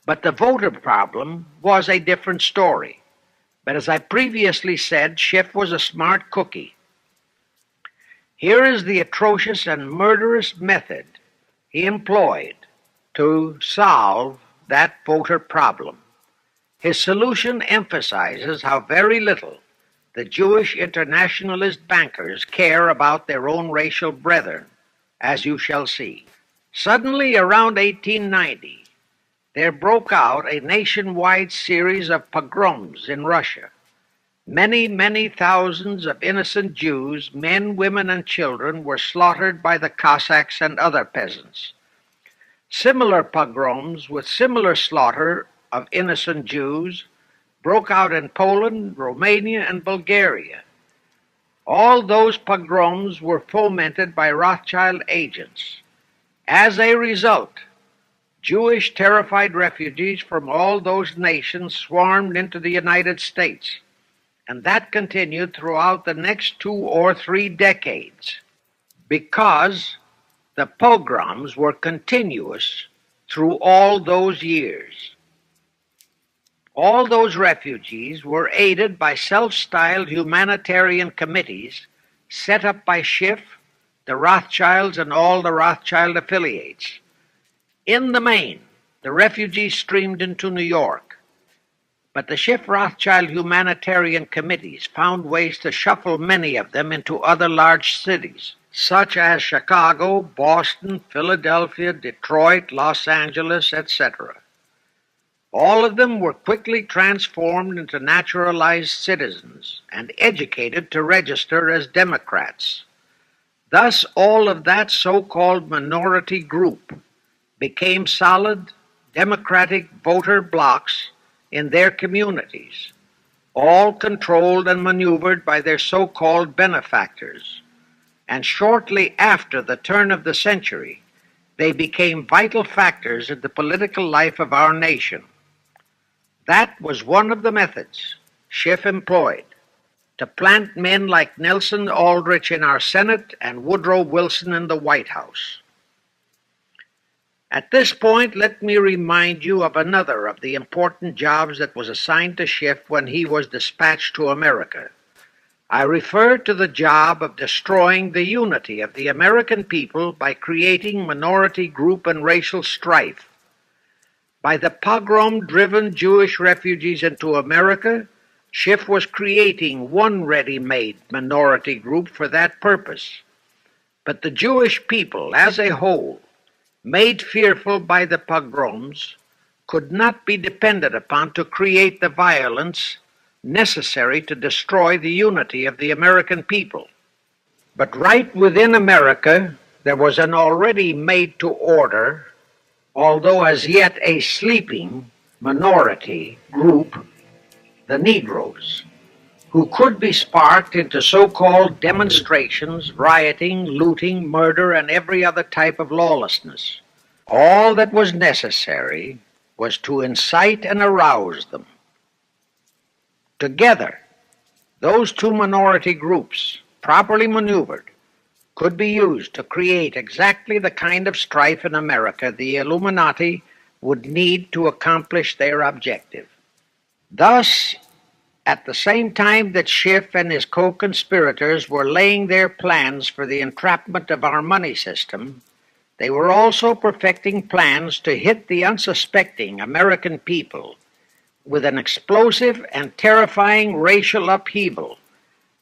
but the voter problem was a different story. But as I previously said, Schiff was a smart cookie. Here is the atrocious and murderous method he employed to solve that voter problem. His solution emphasizes how very little the Jewish internationalist bankers care about their own racial brethren, as you shall see. Suddenly, around 1890, there broke out a nationwide series of pogroms in Russia. Many, many thousands of innocent Jews, men, women, and children, were slaughtered by the Cossacks and other peasants. Similar pogroms with similar slaughter of innocent Jews broke out in Poland, Romania, and Bulgaria. All those pogroms were fomented by Rothschild agents. As a result, Jewish terrified refugees from all those nations swarmed into the United States, and that continued throughout the next 2 or 3 decades, because the pogroms were continuous through all those years. All those refugees were aided by self-styled humanitarian committees set up by Schiff, the Rothschilds, and all the Rothschild affiliates. In the main, the refugees streamed into New York, but the Schiff-Rothschild humanitarian committees found ways to shuffle many of them into other large cities, such as Chicago, Boston, Philadelphia, Detroit, Los Angeles, etc. All of them were quickly transformed into naturalized citizens and educated to register as Democrats. Thus, all of that so-called minority group became solid Democratic voter blocs in their communities, all controlled and maneuvered by their so-called benefactors. And shortly after the turn of the century, they became vital factors in the political life of our nation. That was one of the methods Schiff employed to plant men like Nelson Aldrich in our Senate and Woodrow Wilson in the White House. At this point, let me remind you of another of the important jobs that was assigned to Schiff when he was dispatched to America. I refer to the job of destroying the unity of the American people by creating minority group and racial strife. By the pogrom-driven Jewish refugees into America, Schiff was creating one ready-made minority group for that purpose. But the Jewish people as a whole, made fearful by the pogroms, could not be depended upon to create the violence necessary to destroy the unity of the American people. But right within America, there was an already made-to-order, although as yet a sleeping, minority group, the Negroes, who could be sparked into so-called demonstrations, rioting, looting, murder, and every other type of lawlessness. All that was necessary was to incite and arouse them. Together, those two minority groups, properly maneuvered, could be used to create exactly the kind of strife in America the Illuminati would need to accomplish their objective. Thus, at the same time that Schiff and his co-conspirators were laying their plans for the entrapment of our money system, they were also perfecting plans to hit the unsuspecting American people with an explosive and terrifying racial upheaval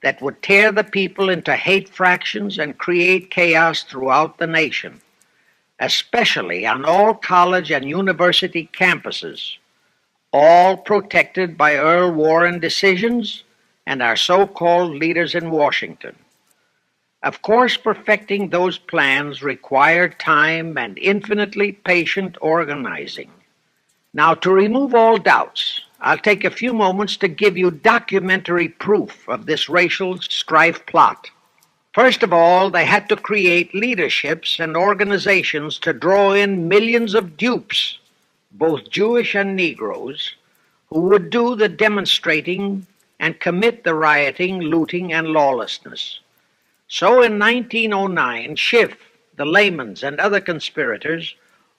that would tear the people into hate fractions and create chaos throughout the nation, especially on all college and university campuses, all protected by Earl Warren decisions and our so-called leaders in Washington. Of course, perfecting those plans required time and infinitely patient organizing. Now, to remove all doubts, I'll take a few moments to give you documentary proof of this racial strife plot. First of all, they had to create leaderships and organizations to draw in millions of dupes, both Jewish and Negroes, who would do the demonstrating and commit the rioting, looting, and lawlessness. So in 1909, Schiff, the Lamans, and other conspirators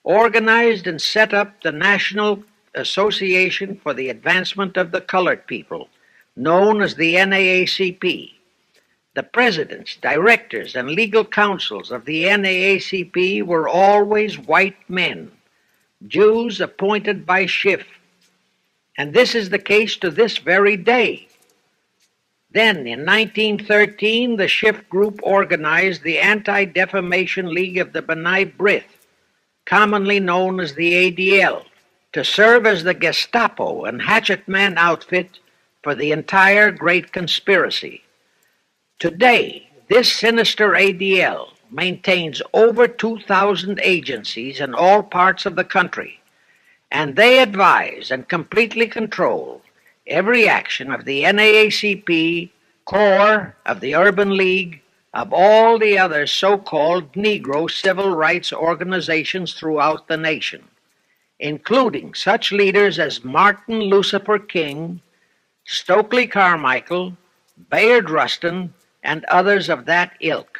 organized and set up the National Association for the Advancement of the Colored People, known as the NAACP. The presidents, directors, and legal counsels of the NAACP were always white men, Jews appointed by Schiff. And this is the case to this very day. Then, in 1913, the Schiff Group organized the Anti-Defamation League of the B'nai B'rith, commonly known as the ADL, to serve as the Gestapo and hatchetman outfit for the entire Great Conspiracy. Today, this sinister ADL maintains over 2,000 agencies in all parts of the country, and they advise and completely control every action of the NAACP, CORE, of the Urban League, of all the other so-called Negro civil rights organizations throughout the nation, including such leaders as Martin Lucifer King, Stokely Carmichael, Bayard Rustin, and others of that ilk.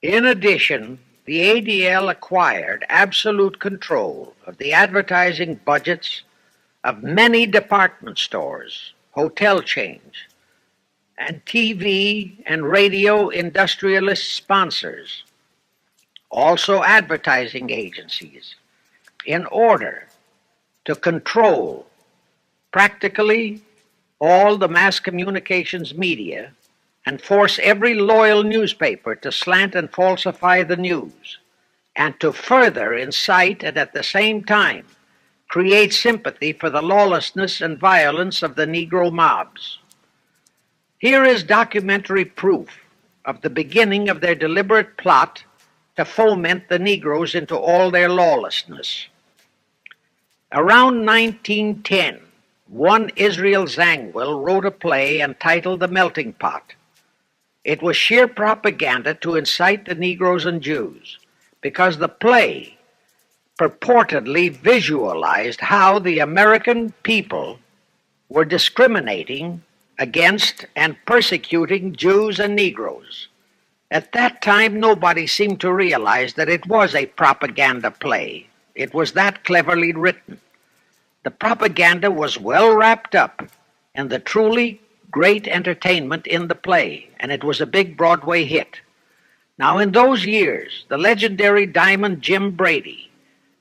In addition, the ADL acquired absolute control of the advertising budgets of many department stores, hotel chains, and TV and radio industrialist sponsors, also advertising agencies, in order to control practically all the mass communications media and force every loyal newspaper to slant and falsify the news, and to further incite and at the same time create sympathy for the lawlessness and violence of the Negro mobs. Here is documentary proof of the beginning of their deliberate plot to foment the Negroes into all their lawlessness. Around 1910, one Israel Zangwill wrote a play entitled The Melting Pot. It was sheer propaganda to incite the Negroes and Jews, because the play purportedly visualized how the American people were discriminating against and persecuting Jews and Negroes. At that time, nobody seemed to realize that it was a propaganda play. It was that cleverly written. The propaganda was well wrapped up in the truly great entertainment in the play, and it was a big Broadway hit. Now, in those years, the legendary Diamond Jim Brady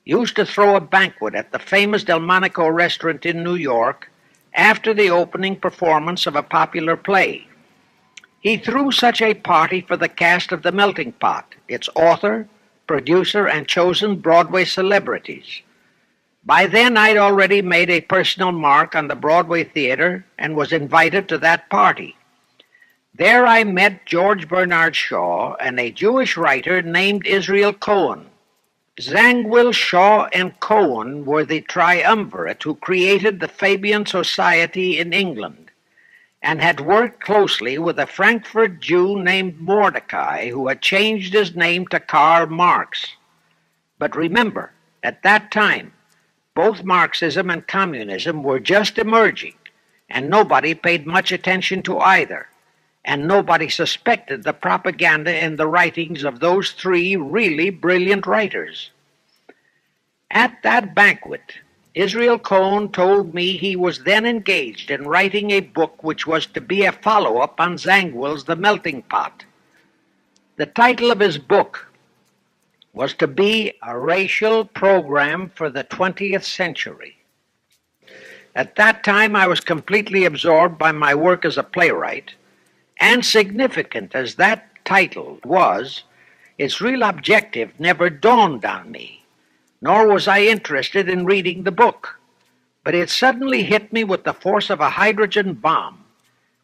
used to throw a banquet at the famous Delmonico restaurant in New York after the opening performance of a popular play. He threw such a party for the cast of The Melting Pot, its author, producer, and chosen Broadway celebrities. By then, I'd already made a personal mark on the Broadway theater and was invited to that party. There I met George Bernard Shaw and a Jewish writer named Israel Cohen. Zangwill, Shaw, and Cohen were the triumvirate who created the Fabian Society in England and had worked closely with a Frankfurt Jew named Mordecai, who had changed his name to Karl Marx. But remember, at that time, both Marxism and communism were just emerging, and nobody paid much attention to either, and nobody suspected the propaganda in the writings of those three really brilliant writers. At that banquet, Israel Cohen told me he was then engaged in writing a book which was to be a follow-up on Zangwill's The Melting Pot. The title of his book was to be A Racial Program for the 20th Century. At that time, I was completely absorbed by my work as a playwright, and significant as that title was, its real objective never dawned on me, nor was I interested in reading the book. But it suddenly hit me with the force of a hydrogen bomb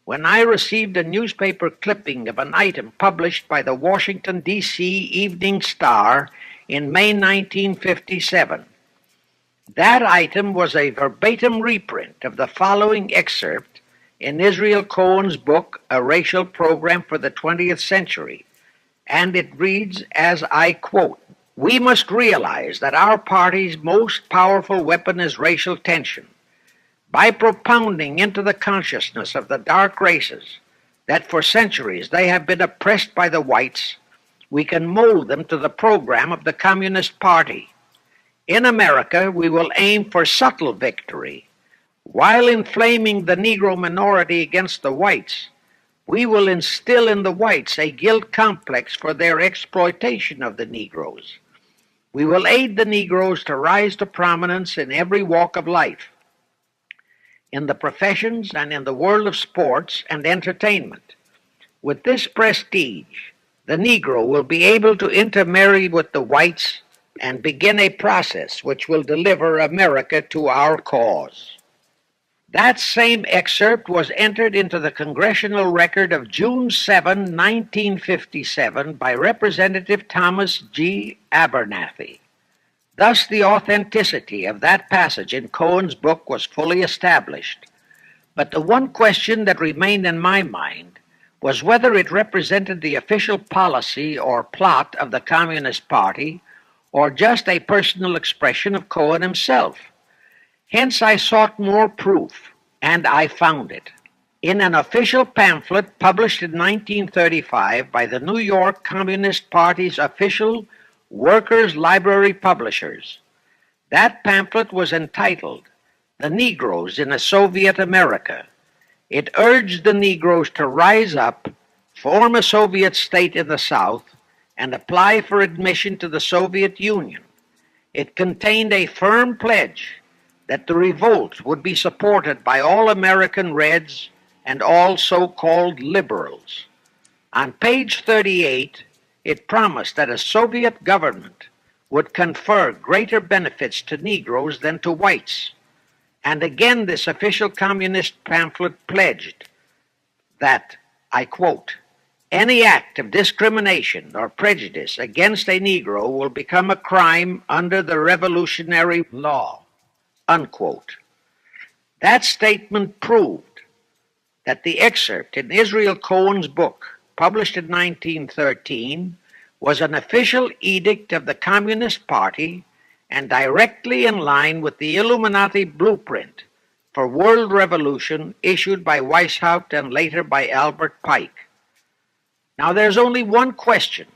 when I received a newspaper clipping of an item published by the Washington, D.C. Evening Star in May 1957. That item was a verbatim reprint of the following excerpt in Israel Cohen's book, A Racial Program for the 20th Century, and it reads as I quote, "We must realize that our party's most powerful weapon is racial tension. By propounding into the consciousness of the dark races that for centuries they have been oppressed by the whites, we can mold them to the program of the Communist Party. In America, we will aim for subtle victory. While inflaming the Negro minority against the whites, we will instill in the whites a guilt complex for their exploitation of the Negroes. We will aid the Negroes to rise to prominence in every walk of life. in the professions and in the world of sports and entertainment. With this prestige, the Negro will be able to intermarry with the whites and begin a process which will deliver America to our cause. That same excerpt was entered into the congressional record of June 7, 1957, by Representative Thomas G. Abernathy. Thus, the authenticity of that passage in Cohen's book was fully established. But the one question that remained in my mind was whether it represented the official policy or plot of the Communist Party or just a personal expression of Cohen himself. Hence I sought more proof, and I found it. In an official pamphlet published in 1935 by the New York Communist Party's official Workers' Library Publishers. That pamphlet was entitled The Negroes in a Soviet America. It urged the Negroes to rise up, form a Soviet state in the South, and apply for admission to the Soviet Union. It contained a firm pledge that the revolt would be supported by all American Reds and all so-called liberals. On page 38, it promised that a Soviet government would confer greater benefits to Negroes than to whites. And again, this official communist pamphlet pledged that, I quote, any act of discrimination or prejudice against a Negro will become a crime under the revolutionary law, unquote. That statement proved that the excerpt in Israel Cohen's book, published in 1913, was an official edict of the Communist Party and directly in line with the Illuminati blueprint for world revolution issued by Weishaupt and later by Albert Pike. Now there's only one question,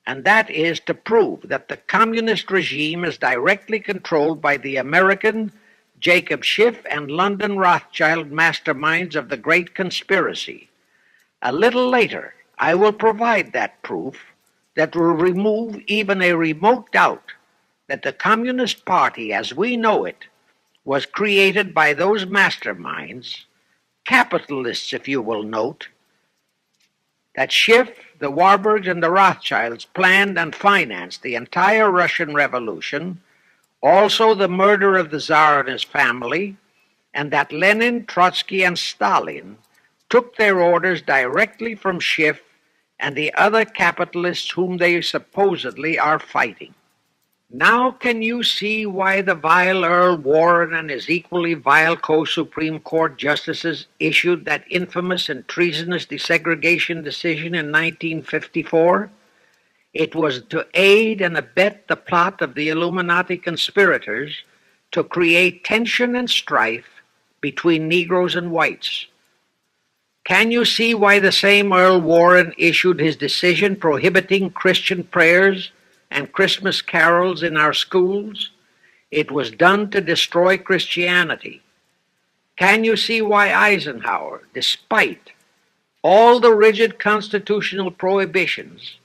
and that is to prove that the communist regime is directly controlled by the American Jacob Schiff and London Rothschild masterminds of the Great Conspiracy. A little later, I will provide that proof that will remove even a remote doubt that the Communist Party as we know it was created by those masterminds, capitalists if you will note, that Schiff, the Warburgs, and the Rothschilds planned and financed the entire Russian Revolution, also the murder of the Tsar and his family, and that Lenin, Trotsky, and Stalin took their orders directly from Schiff and the other capitalists whom they supposedly are fighting. Now can you see why the vile Earl Warren and his equally vile co-Supreme Court justices issued that infamous and treasonous desegregation decision in 1954? It was to aid and abet the plot of the Illuminati conspirators to create tension and strife between Negroes and whites. Can you see why the same Earl Warren issued his decision prohibiting Christian prayers and Christmas carols in our schools? It was done to destroy Christianity. Can you see why Eisenhower, despite all the rigid constitutional prohibitions,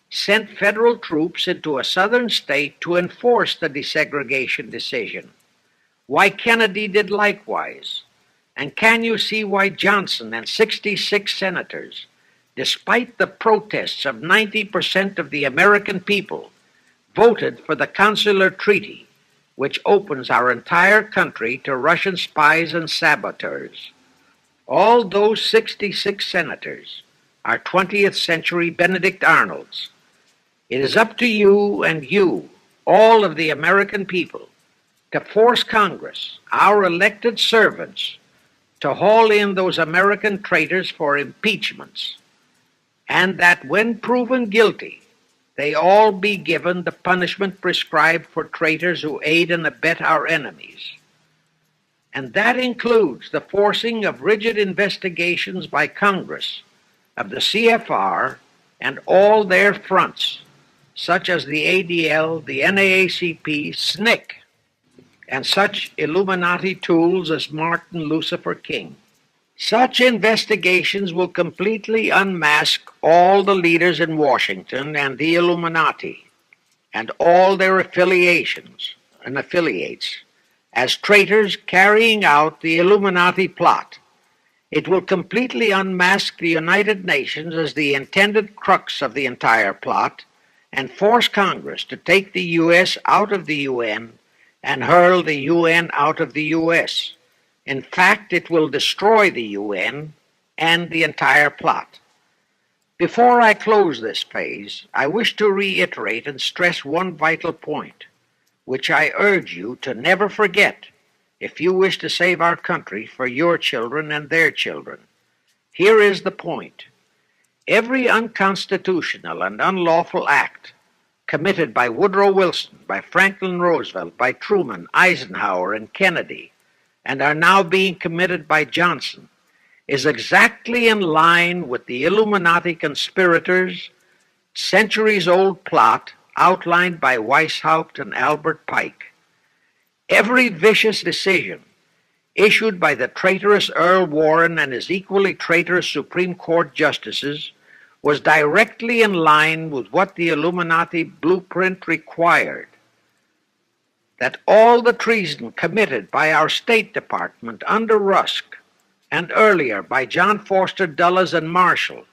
sent federal troops into a southern state to enforce the desegregation decision? Why Kennedy did likewise? And can you see why Johnson and 66 senators, despite the protests of 90% of the American people, voted for the Consular Treaty, which opens our entire country to Russian spies and saboteurs? All those 66 senators are 20th century Benedict Arnolds. It is up to you and you, all of the American people, to force Congress, our elected servants, to haul in those American traitors for impeachments, and that when proven guilty, they all be given the punishment prescribed for traitors who aid and abet our enemies. And that includes the forcing of rigid investigations by Congress of the CFR and all their fronts, such as the ADL, the NAACP, SNCC, and such Illuminati tools as Martin Lucifer King. Such investigations will completely unmask all the leaders in Washington and the Illuminati and all their affiliations and affiliates, as traitors carrying out the Illuminati plot. It will completely unmask the United Nations as the intended crux of the entire plot and force Congress to take the U.S. out of the UN and hurl the UN out of the U.S. In fact, it will destroy the UN and the entire plot. Before I close this phase, I wish to reiterate and stress one vital point, which I urge you to never forget if you wish to save our country for your children and their children. Here is the point. Every unconstitutional and unlawful act committed by Woodrow Wilson, by Franklin Roosevelt, by Truman, Eisenhower, and Kennedy, and are now being committed by Johnson, is exactly in line with the Illuminati conspirators' centuries-old plot outlined by Weishaupt and Albert Pike. Every vicious decision issued by the traitorous Earl Warren and his equally traitorous Supreme Court justices was directly in line with what the Illuminati blueprint required. That all the treason committed by our State Department under Rusk, and earlier by John Foster Dulles and Marshall,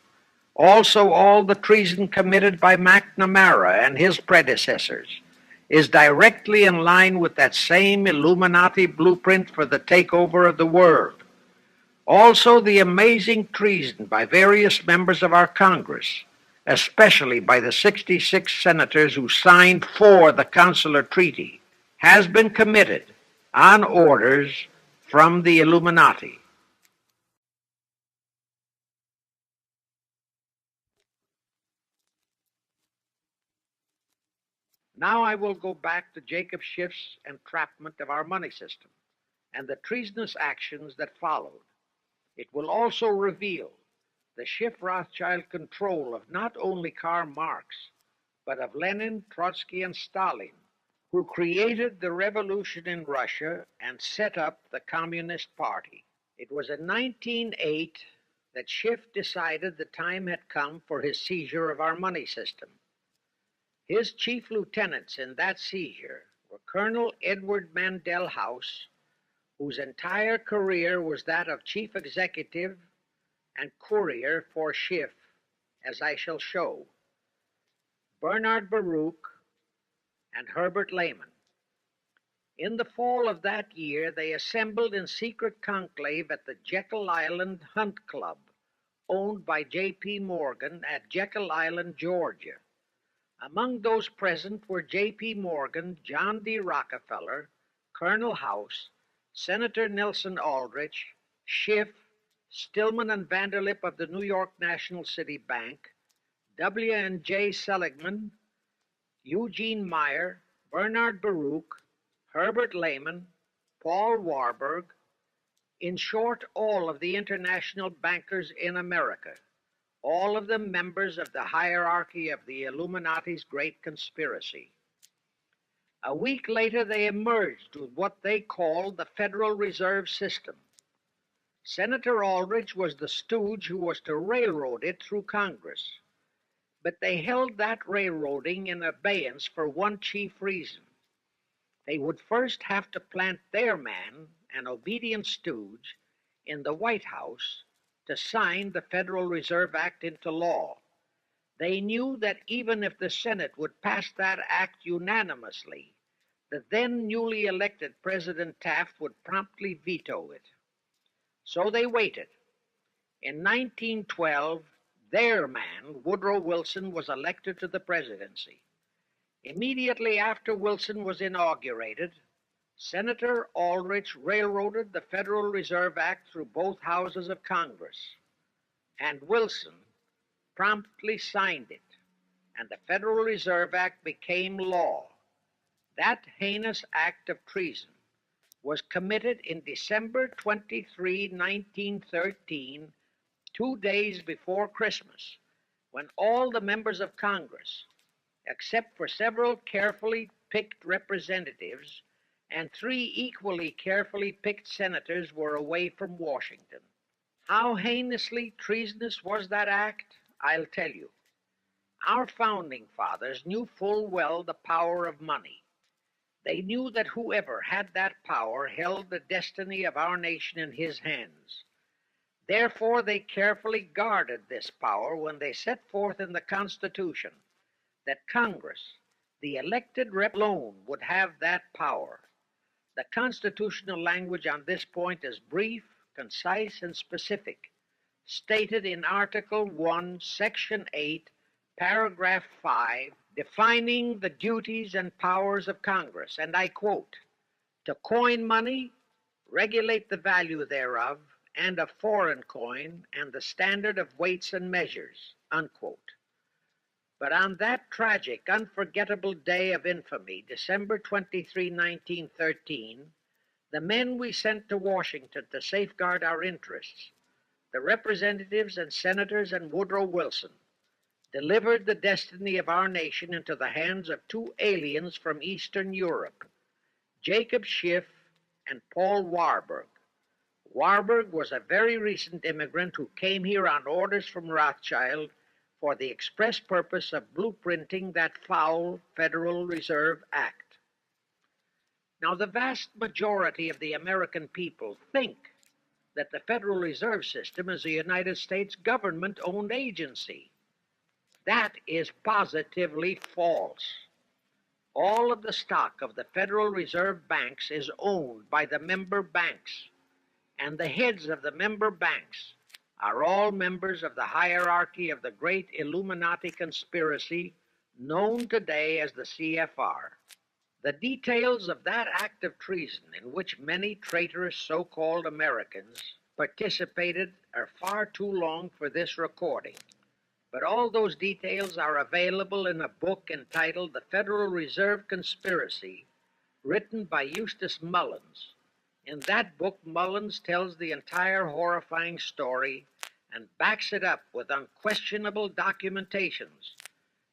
also all the treason committed by McNamara and his predecessors, is directly in line with that same Illuminati blueprint for the takeover of the world. Also the amazing treason by various members of our Congress, especially by the 66 senators who signed for the Consular Treaty, has been committed on orders from the Illuminati. Now I will go back to Jacob Schiff's entrapment of our money system and the treasonous actions that followed. It will also reveal the Schiff-Rothschild control of not only Karl Marx, but of Lenin, Trotsky, and Stalin, who created the revolution in Russia and set up the Communist Party. It was in 1908 that Schiff decided the time had come for his seizure of our money system. His chief lieutenants in that seizure were Colonel Edward Mandell House, whose entire career was that of chief executive and courier for Schiff, as I shall show, Bernard Baruch, and Herbert Lehman. In the fall of that year, they assembled in secret conclave at the Jekyll Island Hunt Club, owned by J.P. Morgan at Jekyll Island, Georgia. Among those present were J.P. Morgan, John D. Rockefeller, Colonel House, Senator Nelson Aldrich, Schiff, Stillman and Vanderlip of the New York National City Bank, W. and J. Seligman, Eugene Meyer, Bernard Baruch, Herbert Lehman, Paul Warburg, in short, all of the international bankers in America, all of them members of the hierarchy of the Illuminati's great conspiracy. A week later, they emerged with what they called the Federal Reserve System. Senator Aldrich was the stooge who was to railroad it through Congress. But they held that railroading in abeyance for one chief reason. They would first have to plant their man, an obedient stooge, in the White House to sign the Federal Reserve Act into law. They knew that even if the Senate would pass that act unanimously, the then newly elected President Taft would promptly veto it. So they waited. In 1912, their man, Woodrow Wilson, was elected to the presidency. Immediately after Wilson was inaugurated, Senator Aldrich railroaded the Federal Reserve Act through both houses of Congress, and Wilson promptly signed it, and the Federal Reserve Act became law. That heinous act of treason was committed in December 23, 1913, 2 days before Christmas, when all the members of Congress, except for several carefully picked representatives and 3 equally carefully picked senators, were away from Washington. How heinously treasonous was that act? I'll tell you. Our founding fathers knew full well the power of money. They knew that whoever had that power held the destiny of our nation in his hands. Therefore, they carefully guarded this power when they set forth in the Constitution that Congress, the elected rep alone, would have that power. The constitutional language on this point is brief, concise, and specific, stated in Article 1, Section 8, Paragraph 5, defining the duties and powers of Congress, and I quote, to coin money, regulate the value thereof, and of foreign coin, and the standard of weights and measures, unquote. But on that tragic, unforgettable day of infamy, December 23, 1913, the men we sent to Washington to safeguard our interests, the representatives and senators and Woodrow Wilson, delivered the destiny of our nation into the hands of two aliens from Eastern Europe, Jacob Schiff and Paul Warburg. Warburg was a very recent immigrant who came here on orders from Rothschild for the express purpose of blueprinting that foul Federal Reserve Act. Now, the vast majority of the American people think that the Federal Reserve System is a United States government-owned agency. That is positively false. All of the stock of the Federal Reserve banks is owned by the member banks, and the heads of the member banks are all members of the hierarchy of the great Illuminati conspiracy known today as the CFR. The details of that act of treason in which many traitorous so-called Americans participated are far too long for this recording, but all those details are available in a book entitled The Federal Reserve Conspiracy, written by Eustace Mullins. In that book, Mullins tells the entire horrifying story and backs it up with unquestionable documentations.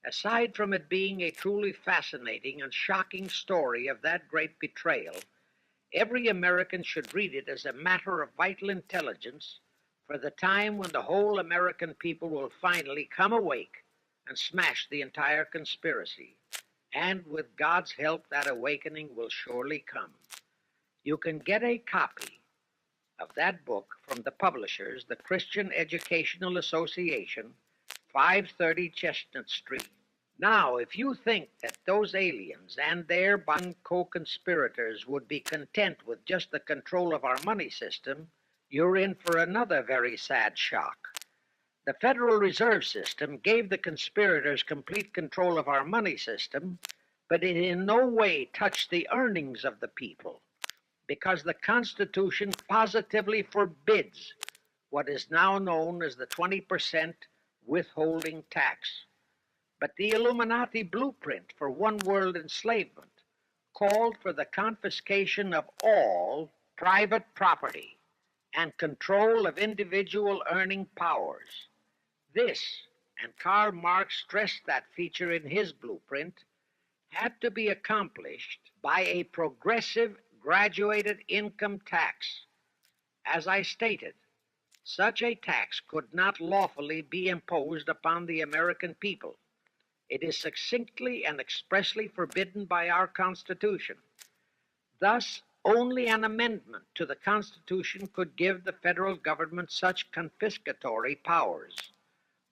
Aside from it being a truly fascinating and shocking story of that great betrayal, every American should read it as a matter of vital intelligence for the time when the whole American people will finally come awake and smash the entire conspiracy. And with God's help, that awakening will surely come. You can get a copy of that book from the publishers, the Christian Educational Association, 530 Chestnut Street. Now, if you think that those aliens and their co-conspirators would be content with just the control of our money system, you're in for another very sad shock. The Federal Reserve System gave the conspirators complete control of our money system, but it in no way touched the earnings of the people, because the Constitution positively forbids what is now known as the 20% withholding tax. But the Illuminati blueprint for one world enslavement called for the confiscation of all private property and control of individual earning powers. This, and Karl Marx stressed that feature in his blueprint, had to be accomplished by a progressive graduated income tax. As I stated, such a tax could not lawfully be imposed upon the American people. It is succinctly and expressly forbidden by our Constitution. Thus, only an amendment to the Constitution could give the federal government such confiscatory powers.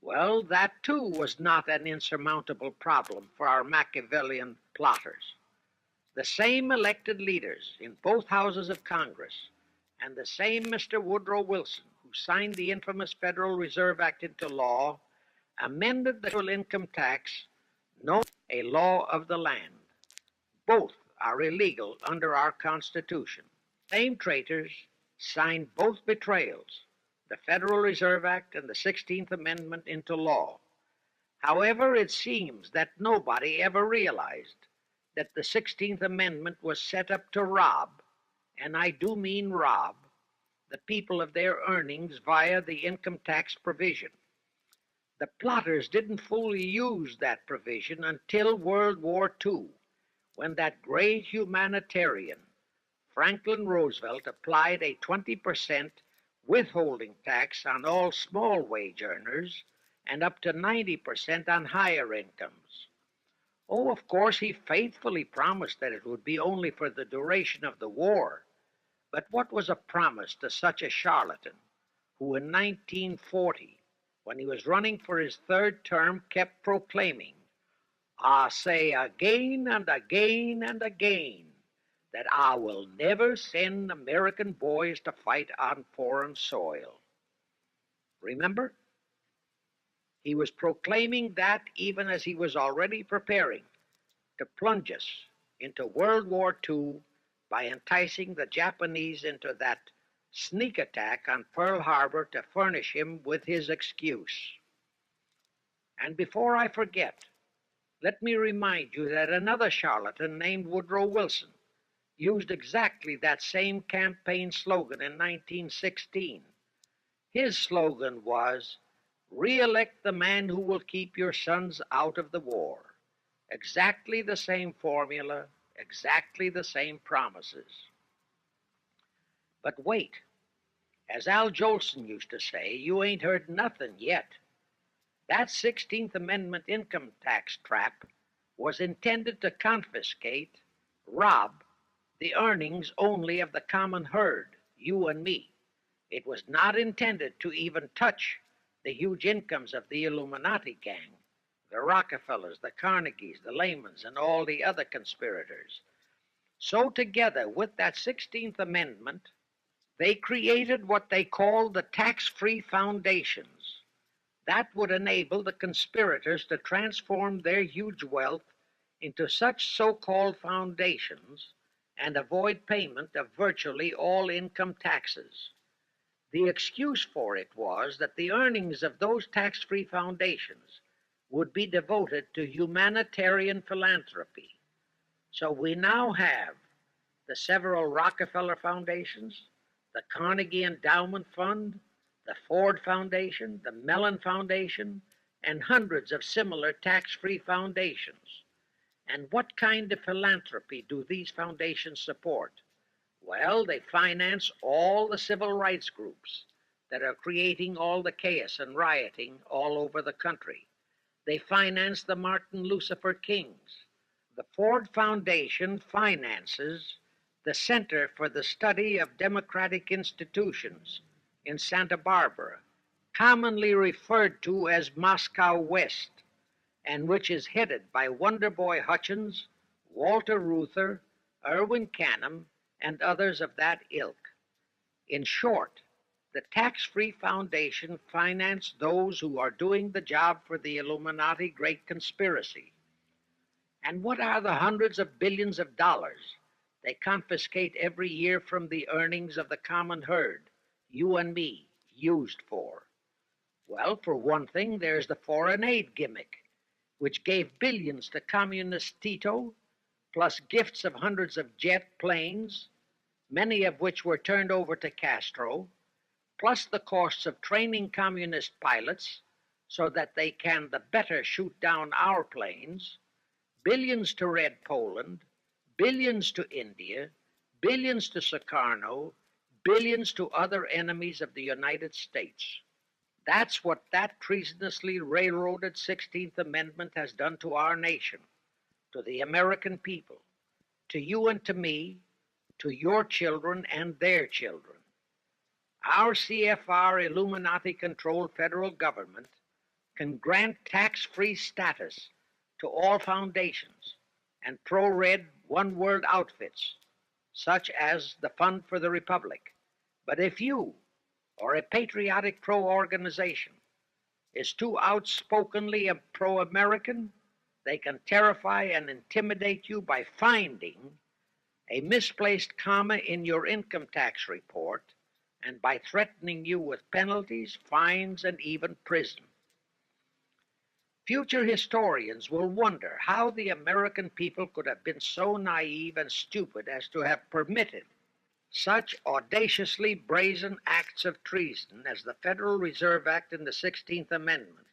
Well, that too was not an insurmountable problem for our Machiavellian plotters. The same elected leaders in both houses of Congress and the same Mr. Woodrow Wilson, who signed the infamous Federal Reserve Act into law, amended the federal income tax, known as a law of the land. Both are illegal under our Constitution. Same traitors signed both betrayals, the Federal Reserve Act and the 16th Amendment, into law. However, it seems that nobody ever realized that the 16th Amendment was set up to rob, and I do mean rob, the people of their earnings via the income tax provision. The plotters didn't fully use that provision until World War II, when that great humanitarian, Franklin Roosevelt, applied a 20% withholding tax on all small wage earners and up to 90% on higher incomes. Oh, of course, he faithfully promised that it would be only for the duration of the war. But what was a promise to such a charlatan who in 1940, when he was running for his third term, kept proclaiming, I say again and again and again that I will never send American boys to fight on foreign soil. Remember? He was proclaiming that even as he was already preparing to plunge us into World War II by enticing the Japanese into that sneak attack on Pearl Harbor to furnish him with his excuse. And before I forget, let me remind you that another charlatan named Woodrow Wilson used exactly that same campaign slogan in 1916. His slogan was, "Re-elect the man who will keep your sons out of the war." Exactly the same formula, exactly the same promises. But wait, as Al Jolson used to say, you ain't heard nothing yet. That 16th Amendment income tax trap was intended to confiscate, rob, the earnings only of the common herd, you and me. It was not intended to even touch the huge incomes of the Illuminati gang, the Rockefellers, the Carnegies, the Lehmans, and all the other conspirators. So, together with that 16th Amendment, they created what they called the tax-free foundations. That would enable the conspirators to transform their huge wealth into such so-called foundations and avoid payment of virtually all income taxes. The excuse for it was that the earnings of those tax-free foundations would be devoted to humanitarian philanthropy. So we now have the several Rockefeller foundations, the Carnegie Endowment Fund, the Ford Foundation, the Mellon Foundation, and hundreds of similar tax-free foundations. And what kind of philanthropy do these foundations support? Well, they finance all the civil rights groups that are creating all the chaos and rioting all over the country. They finance the Martin Lucifer Kings. The Ford Foundation finances the Center for the Study of Democratic Institutions in Santa Barbara, commonly referred to as Moscow West, and which is headed by Wonderboy Hutchins, Walter Reuther, Irwin Canham, and others of that ilk. In short, the tax-free foundation financed those who are doing the job for the Illuminati Great Conspiracy. And what are the hundreds of billions of dollars they confiscate every year from the earnings of the common herd, you and me, used for? Well, for one thing, there's the foreign aid gimmick, which gave billions to communist Tito, plus gifts of hundreds of jet planes, many of which were turned over to Castro, plus the costs of training communist pilots so that they can the better shoot down our planes, billions to Red Poland, billions to India, billions to Sukarno, billions to other enemies of the United States. That's what that treasonously railroaded 16th Amendment has done to our nation, to the American people, to you and to me, to your children and their children. Our CFR Illuminati-controlled federal government can grant tax-free status to all foundations and pro-red one-world outfits, such as the Fund for the Republic. But if you, or a patriotic pro-organization, is too outspokenly pro-American, they can terrify and intimidate you by finding a misplaced comma in your income tax report and by threatening you with penalties, fines, and even prison. Future historians will wonder how the American people could have been so naive and stupid as to have permitted such audaciously brazen acts of treason as the Federal Reserve Act and the 16th Amendment.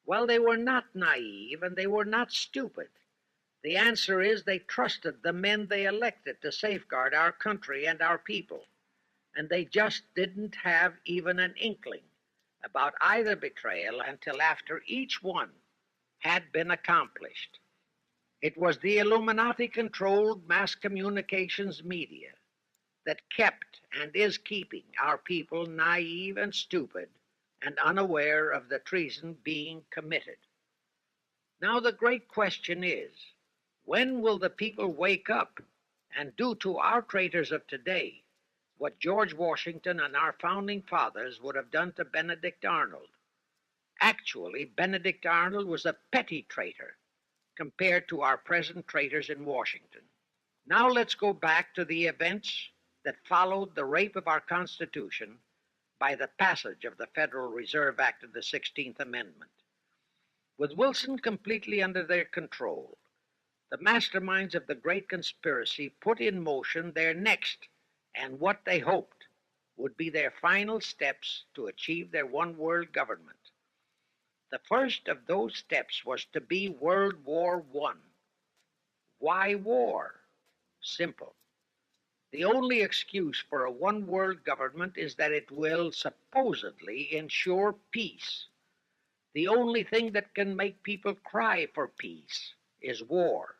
Well, they were not naive and they were not stupid. The answer is they trusted the men they elected to safeguard our country and our people, and they just didn't have even an inkling about either betrayal until after each one had been accomplished. It was the Illuminati-controlled mass communications media that kept and is keeping our people naive and stupid and unaware of the treason being committed. Now the great question is, when will the people wake up and do to our traitors of today what George Washington and our founding fathers would have done to Benedict Arnold? Actually, Benedict Arnold was a petty traitor compared to our present traitors in Washington. Now let's go back to the events that followed the rape of our Constitution by the passage of the Federal Reserve Act of the 16th Amendment. With Wilson completely under their control, the masterminds of the great conspiracy put in motion their next and what they hoped would be their final steps to achieve their one world government. The first of those steps was to be World War I. Why war? Simple. The only excuse for a one world government is that it will supposedly ensure peace. The only thing that can make people cry for peace is war.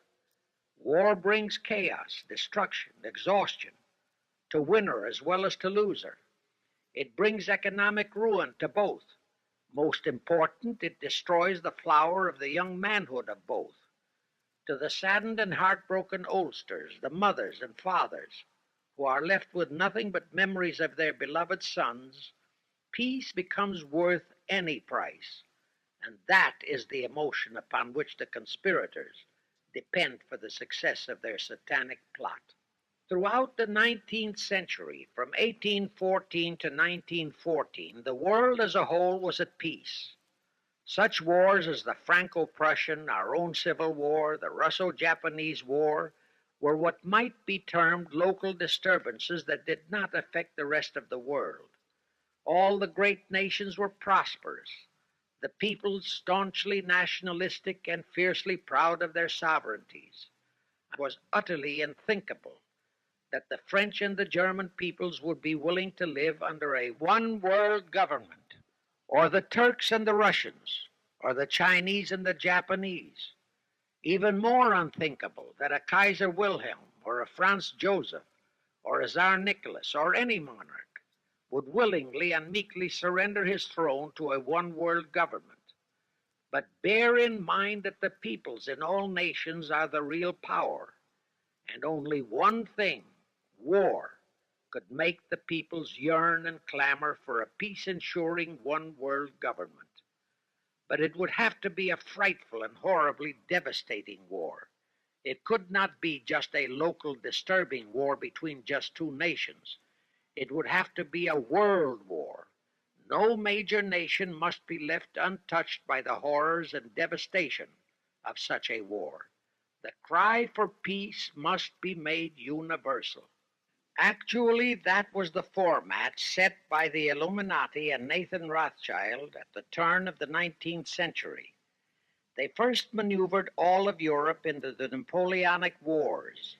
War brings chaos, destruction, exhaustion, to winner as well as to loser. It brings economic ruin to both. Most important, it destroys the flower of the young manhood of both. To the saddened and heartbroken oldsters, the mothers and fathers, who are left with nothing but memories of their beloved sons, peace becomes worth any price. And that is the emotion upon which the conspirators depend for the success of their satanic plot. Throughout the 19th century, from 1814 to 1914, the world as a whole was at peace. Such wars as the Franco-Prussian, our own Civil War, the Russo-Japanese War, were what might be termed local disturbances that did not affect the rest of the world. All the great nations were prosperous, the peoples staunchly nationalistic and fiercely proud of their sovereignties. It was utterly unthinkable that the French and the German peoples would be willing to live under a one-world government, or the Turks and the Russians, or the Chinese and the Japanese. Even more unthinkable that a Kaiser Wilhelm, or a Franz Joseph, or a Tsar Nicholas, or any monarch, would willingly and meekly surrender his throne to a one-world government. But bear in mind that the peoples in all nations are the real power, and only one thing, war, could make the peoples yearn and clamor for a peace-ensuring one-world government. But it would have to be a frightful and horribly devastating war. It could not be just a local disturbing war between just two nations. It would have to be a world war. No major nation must be left untouched by the horrors and devastation of such a war. The cry for peace must be made universal. Actually, that was the format set by the Illuminati and Nathan Rothschild at the turn of the 19th century. They first maneuvered all of Europe into the Napoleonic Wars.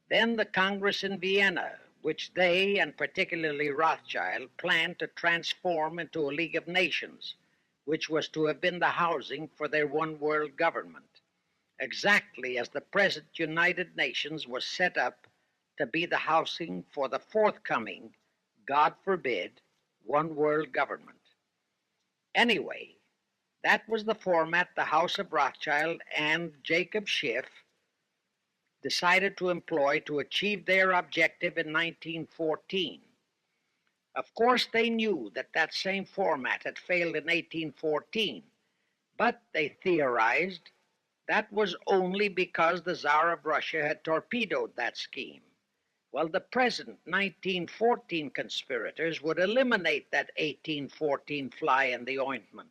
Then the Congress in Vienna, which they, and particularly Rothschild, planned to transform into a League of Nations, which was to have been the housing for their one-world government, exactly as the present United Nations was set up to be the housing for the forthcoming, God forbid, one-world government. Anyway, that was the format the House of Rothschild and Jacob Schiff decided to employ to achieve their objective in 1914. Of course, they knew that that same format had failed in 1814, but they theorized that was only because the Tsar of Russia had torpedoed that scheme. Well, the present 1914 conspirators would eliminate that 1814 fly in the ointment.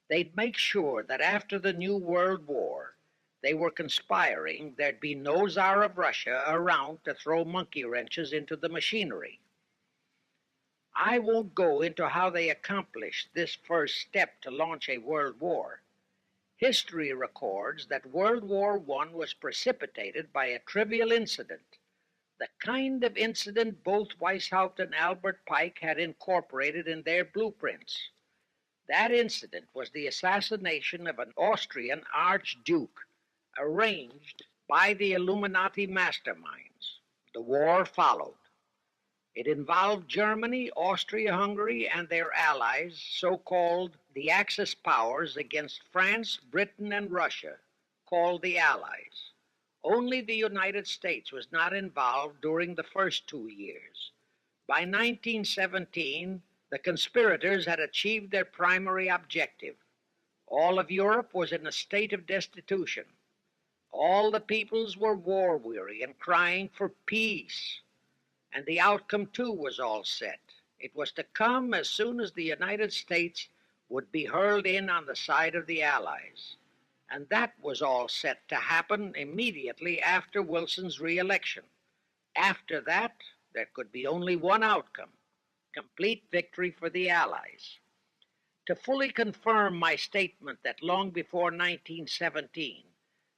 They'd make sure that after the New World War, they were conspiring there'd be no Tsar of Russia around to throw monkey wrenches into the machinery. I won't go into how they accomplished this first step to launch a world war. History records that World War I was precipitated by a trivial incident, the kind of incident both Weishaupt and Albert Pike had incorporated in their blueprints. That incident was the assassination of an Austrian archduke, arranged by the Illuminati masterminds. The war followed. It involved Germany, Austria-Hungary, and their allies, so-called the Axis powers, against France, Britain, and Russia, called the Allies. Only the United States was not involved during the first 2 years. By 1917, the conspirators had achieved their primary objective. All of Europe was in a state of destitution. All the peoples were war-weary and crying for peace. And the outcome, too, was all set. It was to come as soon as the United States would be hurled in on the side of the Allies. And that was all set to happen immediately after Wilson's re-election. After that, there could be only one outcome: complete victory for the Allies. To fully confirm my statement that long before 1917,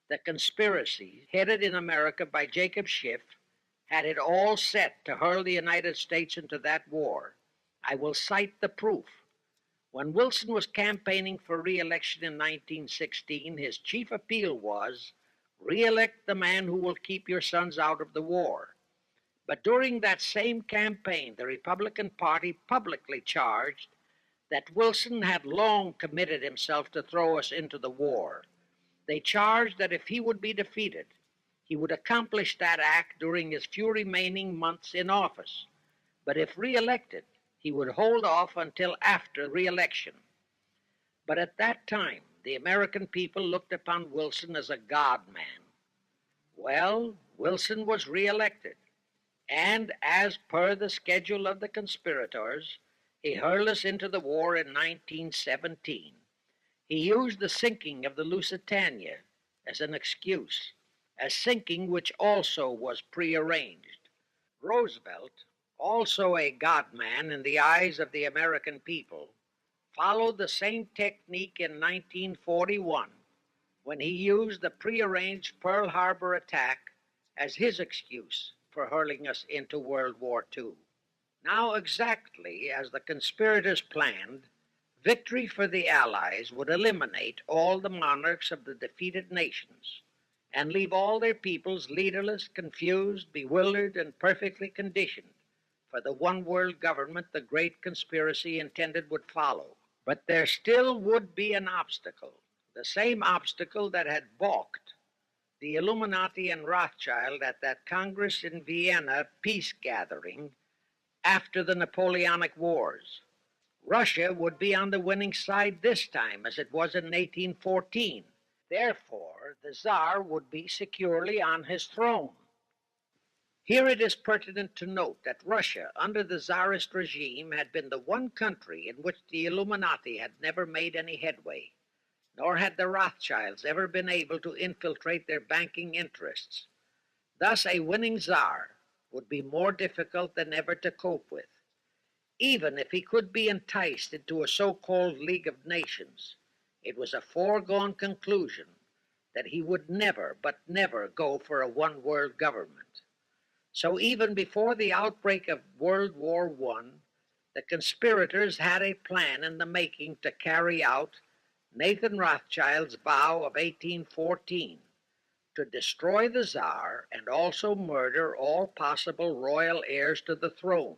the conspiracy headed in America by Jacob Schiff had it all set to hurl the United States into that war, I will cite the proof. When Wilson was campaigning for re-election in 1916, his chief appeal was, "Re-elect the man who will keep your sons out of the war." But during that same campaign, the Republican Party publicly charged that Wilson had long committed himself to throw us into the war. They charged that if he would be defeated, he would accomplish that act during his few remaining months in office. But if re-elected, he would hold off until after re-election. But at that time, the American people looked upon Wilson as a God-man. Well, Wilson was re-elected, and as per the schedule of the conspirators, he hurled us into the war in 1917. He used the sinking of the Lusitania as an excuse, a sinking which also was prearranged. Roosevelt, also a God-man in the eyes of the American people, followed the same technique in 1941 when he used the prearranged Pearl Harbor attack as his excuse for hurling us into World War II. Now, exactly as the conspirators planned, victory for the Allies would eliminate all the monarchs of the defeated nations and leave all their peoples leaderless, confused, bewildered, and perfectly conditioned for the one-world government the great conspiracy intended would follow. But there still would be an obstacle, the same obstacle that had balked the Illuminati and Rothschild at that Congress in Vienna peace gathering after the Napoleonic Wars. Russia would be on the winning side this time, as it was in 1814. Therefore, the Tsar would be securely on his throne. Here it is pertinent to note that Russia, under the Tsarist regime, had been the one country in which the Illuminati had never made any headway, nor had the Rothschilds ever been able to infiltrate their banking interests. Thus, a winning Tsar would be more difficult than ever to cope with. Even if he could be enticed into a so-called League of Nations, it was a foregone conclusion that he would never, but never go for a one-world government. So even before the outbreak of World War I, the conspirators had a plan in the making to carry out Nathan Rothschild's vow of 1814, to destroy the Tsar and also murder all possible royal heirs to the throne.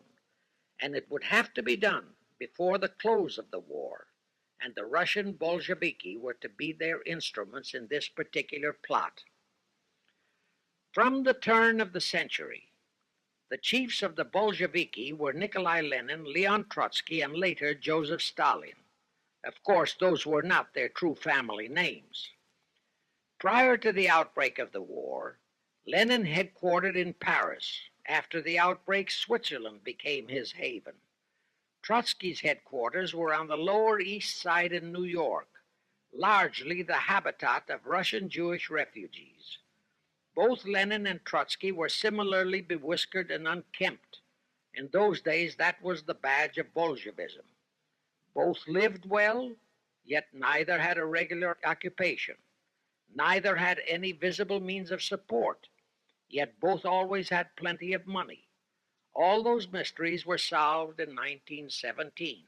And it would have to be done before the close of the war, and the Russian Bolsheviki were to be their instruments in this particular plot. From the turn of the century, the chiefs of the Bolsheviki were Nikolai Lenin, Leon Trotsky, and later Joseph Stalin. Of course, those were not their true family names. Prior to the outbreak of the war, Lenin headquartered in Paris. After the outbreak, Switzerland became his haven. Trotsky's headquarters were on the Lower East Side in New York, largely the habitat of Russian Jewish refugees. Both Lenin and Trotsky were similarly bewhiskered and unkempt. In those days, that was the badge of Bolshevism. Both lived well, yet neither had a regular occupation. Neither had any visible means of support, yet both always had plenty of money. All those mysteries were solved in 1917.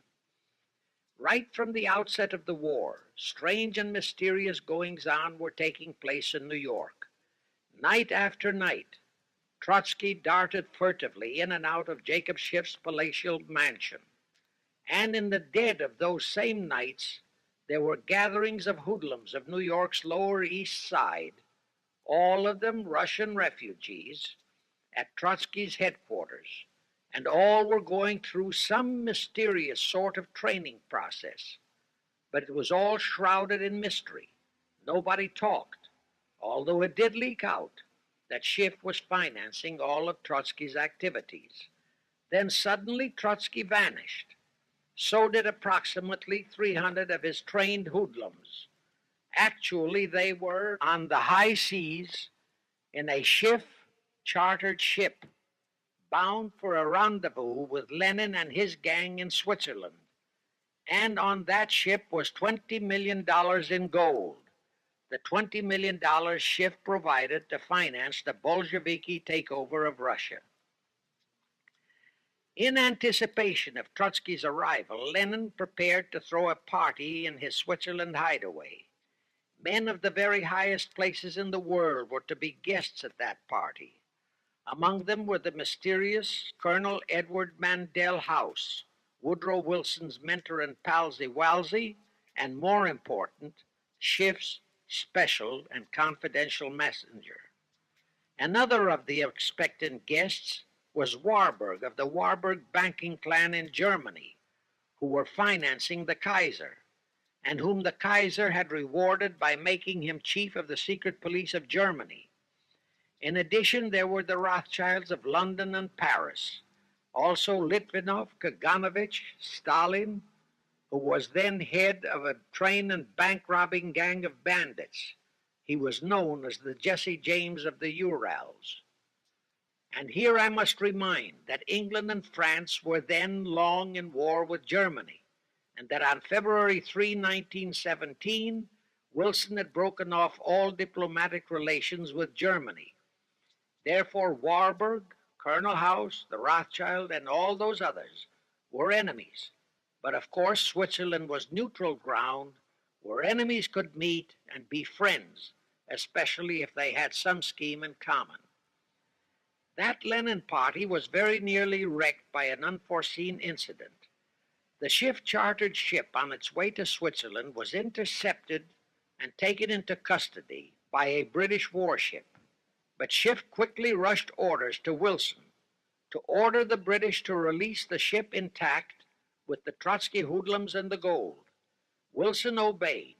Right from the outset of the war, strange and mysterious goings-on were taking place in New York. Night after night, Trotsky darted furtively in and out of Jacob Schiff's palatial mansion. And in the dead of those same nights, there were gatherings of hoodlums of New York's Lower East Side, all of them Russian refugees, at Trotsky's headquarters, and all were going through some mysterious sort of training process. But it was all shrouded in mystery. Nobody talked, although it did leak out that Schiff was financing all of Trotsky's activities. Then suddenly Trotsky vanished. So did approximately 300 of his trained hoodlums. Actually, they were on the high seas in a Schiff-chartered ship bound for a rendezvous with Lenin and his gang in Switzerland. And on that ship was $20 million in gold, the $20 million Schiff provided to finance the Bolsheviki takeover of Russia. In anticipation of Trotsky's arrival, Lenin prepared to throw a party in his Switzerland hideaway. Men of the very highest places in the world were to be guests at that party. Among them were the mysterious Colonel Edward Mandel House, Woodrow Wilson's mentor and palsy-walsy, and more important, Schiff's special and confidential messenger. Another of the expectant guests was Warburg of the Warburg banking clan in Germany, who were financing the Kaiser, and whom the Kaiser had rewarded by making him chief of the secret police of Germany. In addition, there were the Rothschilds of London and Paris, also Litvinov, Kaganovich, Stalin, who was then head of a train and bank-robbing gang of bandits. He was known as the Jesse James of the Urals. And here I must remind that England and France were then long in war with Germany, and that on February 3, 1917, Wilson had broken off all diplomatic relations with Germany. Therefore, Warburg, Colonel House, the Rothschild, and all those others were enemies. But of course, Switzerland was neutral ground where enemies could meet and be friends, especially if they had some scheme in common. That Lenin party was very nearly wrecked by an unforeseen incident. The Schiff-chartered ship on its way to Switzerland was intercepted and taken into custody by a British warship. But Schiff quickly rushed orders to Wilson to order the British to release the ship intact with the Trotsky hoodlums and the gold. Wilson obeyed.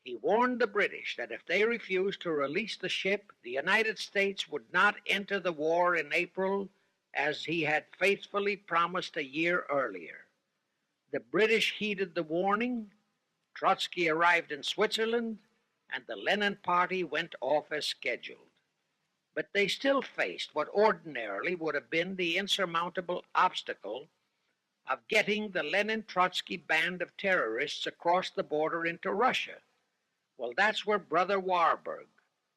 He warned the British that if they refused to release the ship, the United States would not enter the war in April as he had faithfully promised a year earlier. The British heeded the warning. Trotsky arrived in Switzerland, and the Lenin party went off as scheduled. But they still faced what ordinarily would have been the insurmountable obstacle of getting the Lenin-Trotsky band of terrorists across the border into Russia. Well, that's where Brother Warburg,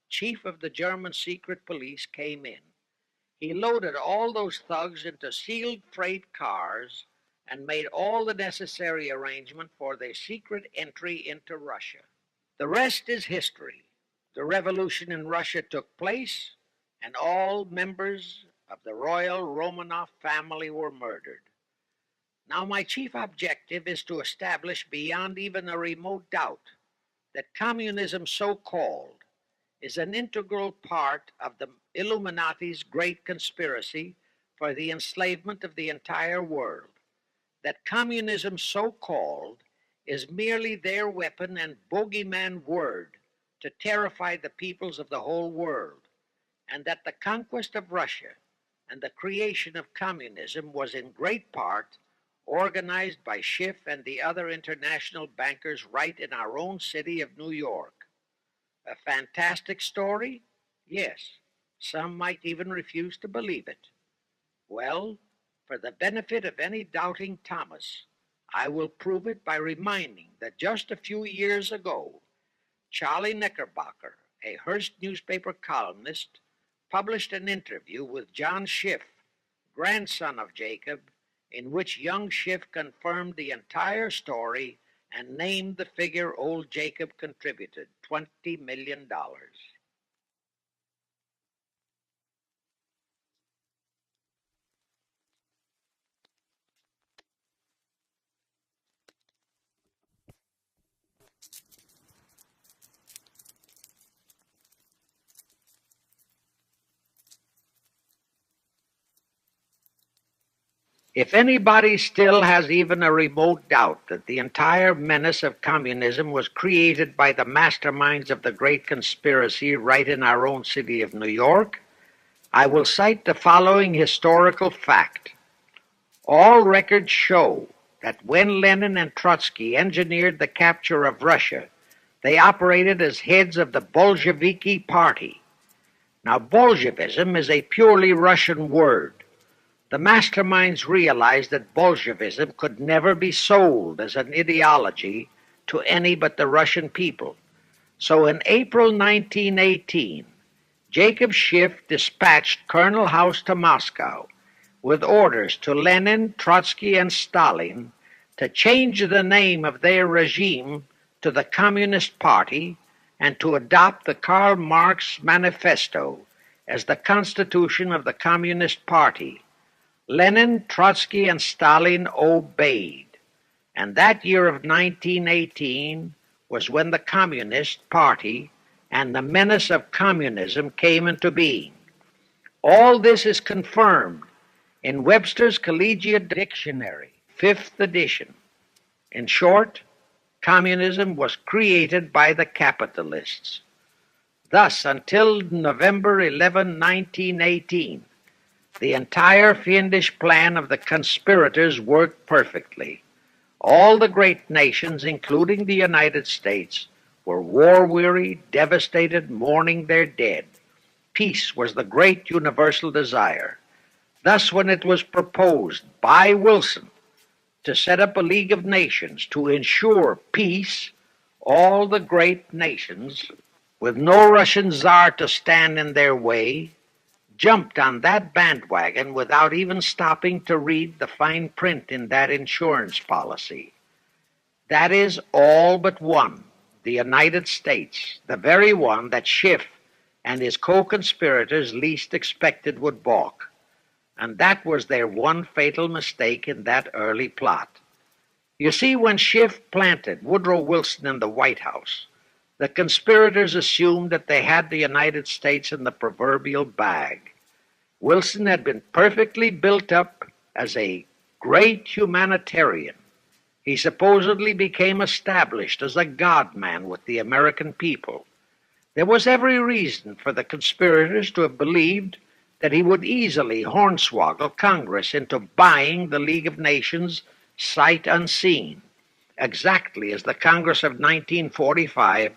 chief of the German secret police, came in. He loaded all those thugs into sealed freight cars and made all the necessary arrangement for their secret entry into Russia. The rest is history. The revolution in Russia took place, and all members of the royal Romanov family were murdered. Now, my chief objective is to establish beyond even a remote doubt that communism, so-called, is an integral part of the Illuminati's great conspiracy for the enslavement of the entire world, that communism, so-called, is merely their weapon and bogeyman word to terrify the peoples of the whole world, and that the conquest of Russia and the creation of communism was in great part organized by Schiff and the other international bankers right in our own city of New York. A fantastic story? Yes, some might even refuse to believe it. Well, for the benefit of any doubting Thomas, I will prove it by reminding that just a few years ago, Charlie Knickerbocker, a Hearst newspaper columnist, published an interview with John Schiff, grandson of Jacob, in which young Schiff confirmed the entire story and named the figure old Jacob contributed, $20 million. If anybody still has even a remote doubt that the entire menace of communism was created by the masterminds of the great conspiracy right in our own city of New York, I will cite the following historical fact. All records show that when Lenin and Trotsky engineered the capture of Russia, they operated as heads of the Bolsheviki Party. Now, Bolshevism is a purely Russian word. The masterminds realized that Bolshevism could never be sold as an ideology to any but the Russian people. So in April 1918, Jacob Schiff dispatched Colonel House to Moscow with orders to Lenin, Trotsky, and Stalin to change the name of their regime to the Communist Party and to adopt the Karl Marx Manifesto as the constitution of the Communist Party. Lenin, Trotsky, and Stalin obeyed, and that year of 1918 was when the Communist Party and the menace of communism came into being. All this is confirmed in Webster's Collegiate Dictionary, 5th edition. In short, communism was created by the capitalists. Thus, until November 11, 1918, the entire fiendish plan of the conspirators worked perfectly. All the great nations, including the United States, were war-weary, devastated, mourning their dead. Peace was the great universal desire. Thus, when it was proposed by Wilson to set up a League of Nations to ensure peace, all the great nations, with no Russian czar to stand in their way, jumped on that bandwagon without even stopping to read the fine print in that insurance policy. That is all but one, the United States, the very one that Schiff and his co-conspirators least expected would balk. And that was their one fatal mistake in that early plot. You see, when Schiff planted Woodrow Wilson in the White House, the conspirators assumed that they had the United States in the proverbial bag. Wilson had been perfectly built up as a great humanitarian. He supposedly became established as a God-man with the American people. There was every reason for the conspirators to have believed that he would easily hornswoggle Congress into buying the League of Nations sight unseen, exactly as the Congress of 1945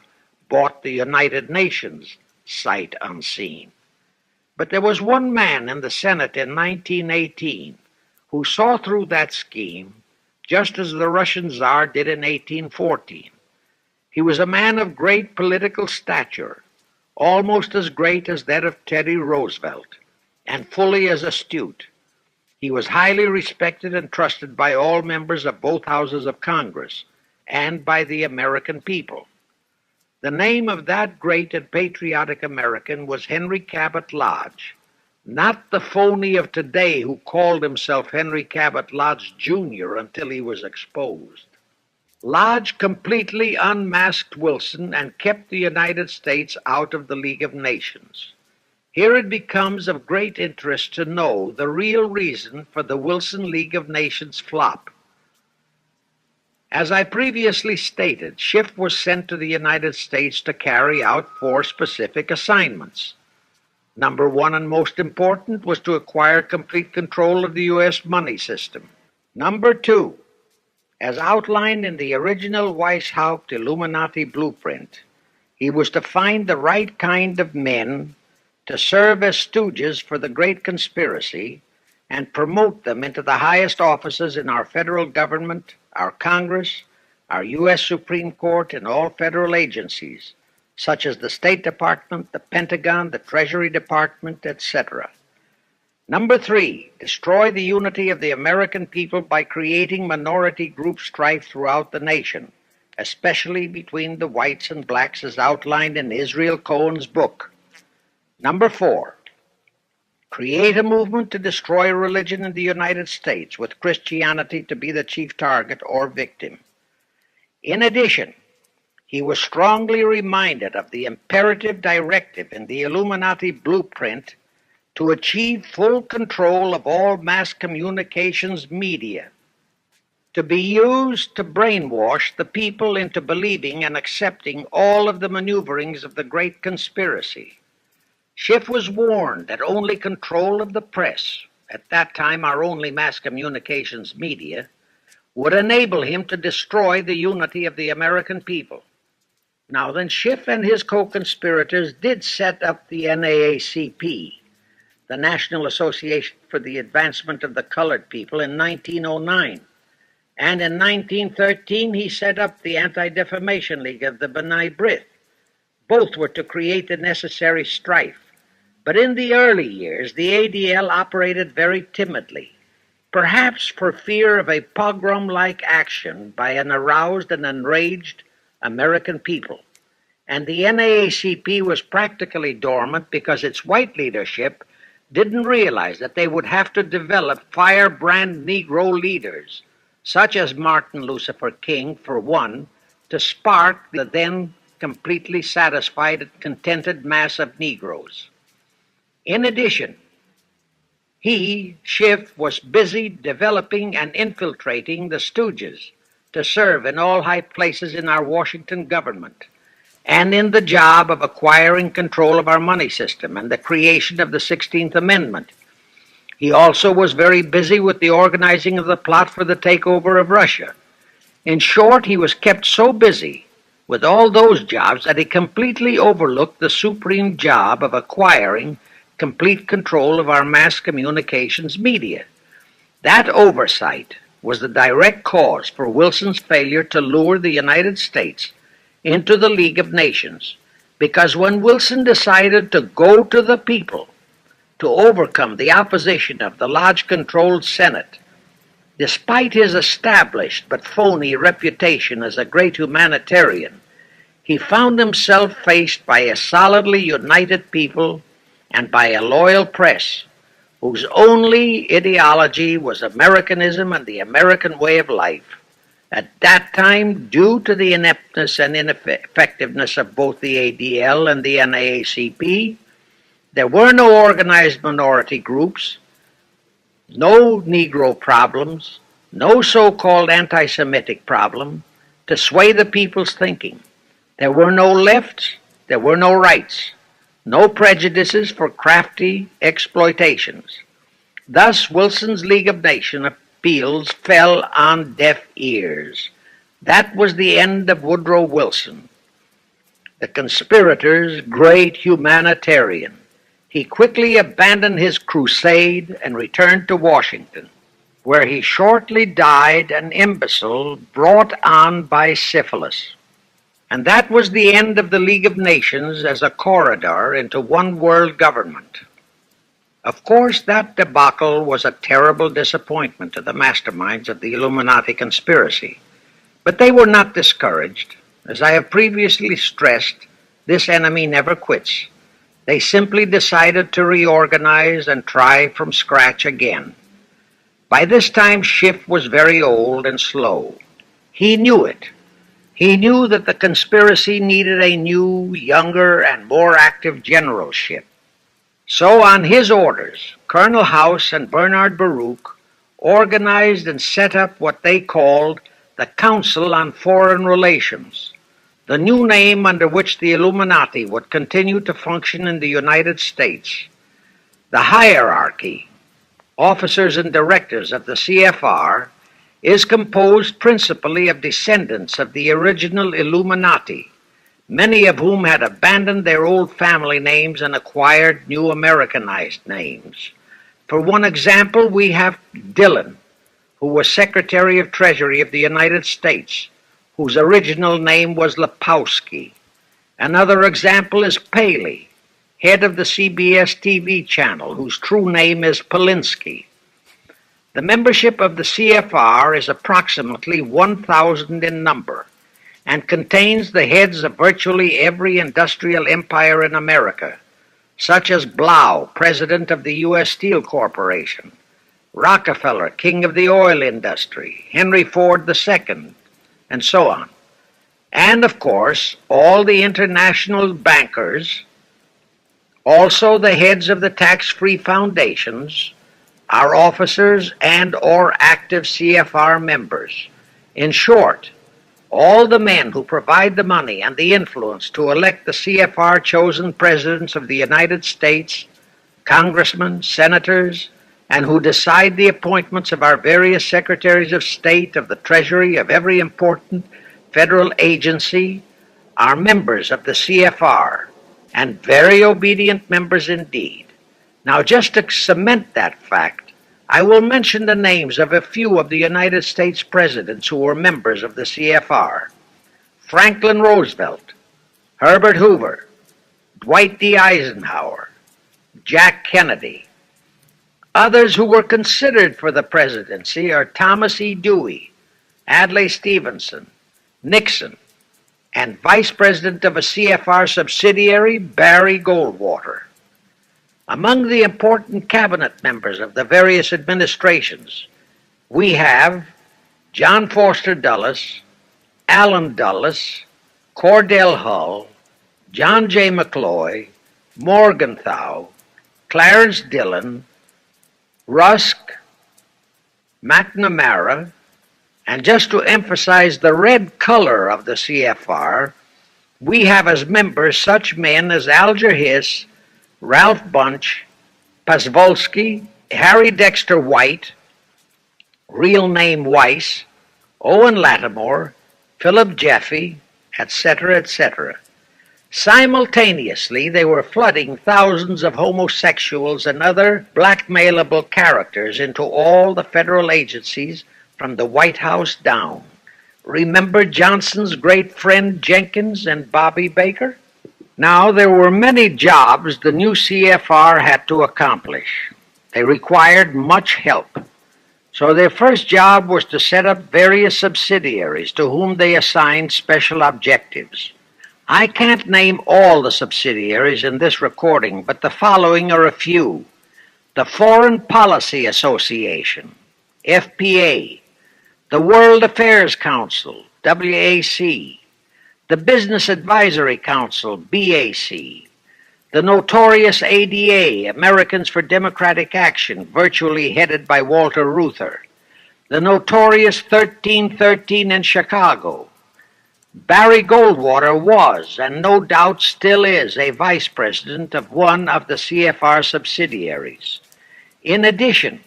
bought the United Nations sight unseen. But there was one man in the Senate in 1918 who saw through that scheme just as the Russian Tsar did in 1814. He was a man of great political stature, almost as great as that of Teddy Roosevelt, and fully as astute. He was highly respected and trusted by all members of both houses of Congress and by the American people. The name of that great and patriotic American was Henry Cabot Lodge, not the phony of today who called himself Henry Cabot Lodge Jr. until he was exposed. Lodge completely unmasked Wilson and kept the United States out of the League of Nations. Here it becomes of great interest to know the real reason for the Wilson League of Nations flop. As I previously stated, Schiff was sent to the United States to carry out 4 specific assignments. Number 1 and most important was to acquire complete control of the U.S. money system. Number 2, as outlined in the original Weishaupt Illuminati blueprint, he was to find the right kind of men to serve as stooges for the great conspiracy and promote them into the highest offices in our federal government, our Congress, our U.S. Supreme Court, and all federal agencies, such as the State Department, the Pentagon, the Treasury Department, etc. Number 3, destroy the unity of the American people by creating minority group strife throughout the nation, especially between the whites and blacks as outlined in Israel Cohen's book. Number 4, create a movement to destroy religion in the United States, with Christianity to be the chief target or victim. In addition, he was strongly reminded of the imperative directive in the Illuminati blueprint to achieve full control of all mass communications media, to be used to brainwash the people into believing and accepting all of the maneuverings of the Great Conspiracy. Schiff was warned that only control of the press, at that time our only mass communications media, would enable him to destroy the unity of the American people. Now then, Schiff and his co-conspirators did set up the NAACP, the National Association for the Advancement of the Colored People, in 1909. And in 1913, he set up the Anti-Defamation League of the B'nai B'rith. Both were to create the necessary strife. But in the early years, the ADL operated very timidly, perhaps for fear of a pogrom-like action by an aroused and enraged American people. And the NAACP was practically dormant because its white leadership didn't realize that they would have to develop firebrand Negro leaders, such as Martin Lucifer King, for one, to spark the then completely satisfied and contented mass of Negroes. In addition, he, Schiff, was busy developing and infiltrating the Stooges to serve in all high places in our Washington government, and in the job of acquiring control of our money system and the creation of the 16th Amendment. He also was very busy with the organizing of the plot for the takeover of Russia. In short, he was kept so busy with all those jobs that he completely overlooked the supreme job of acquiring complete control of our mass communications media. That oversight was the direct cause for Wilson's failure to lure the United States into the League of Nations, because when Wilson decided to go to the people to overcome the opposition of the Lodge-controlled Senate, despite his established but phony reputation as a great humanitarian, he found himself faced by a solidly united people and by a loyal press whose only ideology was Americanism and the American way of life. At that time, due to the ineptness and ineffectiveness of both the ADL and the NAACP, there were no organized minority groups, no Negro problems, no so-called anti-Semitic problem to sway the people's thinking. There were no lefts, there were no rights, no prejudices for crafty exploitations. Thus, Wilson's League of Nations appeals fell on deaf ears. That was the end of Woodrow Wilson, the conspirator's great humanitarian. He quickly abandoned his crusade and returned to Washington, where he shortly died an imbecile brought on by syphilis. And that was the end of the League of Nations as a corridor into one world government. Of course, that debacle was a terrible disappointment to the masterminds of the Illuminati conspiracy. But they were not discouraged. As I have previously stressed, this enemy never quits. They simply decided to reorganize and try from scratch again. By this time, Schiff was very old and slow. He knew it. He knew that the conspiracy needed a new, younger, and more active generalship. So, on his orders, Colonel House and Bernard Baruch organized and set up what they called the Council on Foreign Relations, the new name under which the Illuminati would continue to function in the United States. The hierarchy, officers and directors of the CFR, is composed principally of descendants of the original Illuminati, many of whom had abandoned their old family names and acquired new Americanized names. For one example, we have Dillon, who was Secretary of Treasury of the United States, whose original name was Lepowski. Another example is Paley, head of the CBS TV channel, whose true name is Polinsky. The membership of the CFR is approximately 1,000 in number, and contains the heads of virtually every industrial empire in America, such as Blau, president of the U.S. Steel Corporation, Rockefeller, king of the oil industry, Henry Ford II, and so on. And, of course, all the international bankers, also the heads of the tax-free foundations, are officers and or active CFR members. In short, all the men who provide the money and the influence to elect the CFR chosen presidents of the United States, congressmen, senators, and who decide the appointments of our various secretaries of state, of the Treasury, of every important federal agency, are members of the CFR, and very obedient members indeed. Now, just to cement that fact, I will mention the names of a few of the United States presidents who were members of the CFR: Franklin Roosevelt, Herbert Hoover, Dwight D. Eisenhower, Jack Kennedy. Others who were considered for the presidency are Thomas E. Dewey, Adlai Stevenson, Nixon, and Vice President of a CFR subsidiary, Barry Goldwater. Among the important cabinet members of the various administrations, we have John Foster Dulles, Allen Dulles, Cordell Hull, John J. McCloy, Morgenthau, Clarence Dillon, Rusk, McNamara, and just to emphasize the red color of the CFR, we have as members such men as Alger Hiss, Ralph Bunche, Pasvolsky, Harry Dexter White, real name Weiss, Owen Lattimore, Philip Jeffy, etc., etc. Simultaneously, they were flooding thousands of homosexuals and other blackmailable characters into all the federal agencies from the White House down. Remember Johnson's great friend Jenkins and Bobby Baker? Now, there were many jobs the new CFR had to accomplish. They required much help. So their first job was to set up various subsidiaries to whom they assigned special objectives. I can't name all the subsidiaries in this recording, but the following are a few: the Foreign Policy Association, FPA, the World Affairs Council, WAC, the Business Advisory Council, BAC, the notorious ADA, Americans for Democratic Action, virtually headed by Walter Reuther, the notorious 1313 in Chicago. Barry Goldwater was, and no doubt still is, a vice president of one of the CFR subsidiaries. In addition,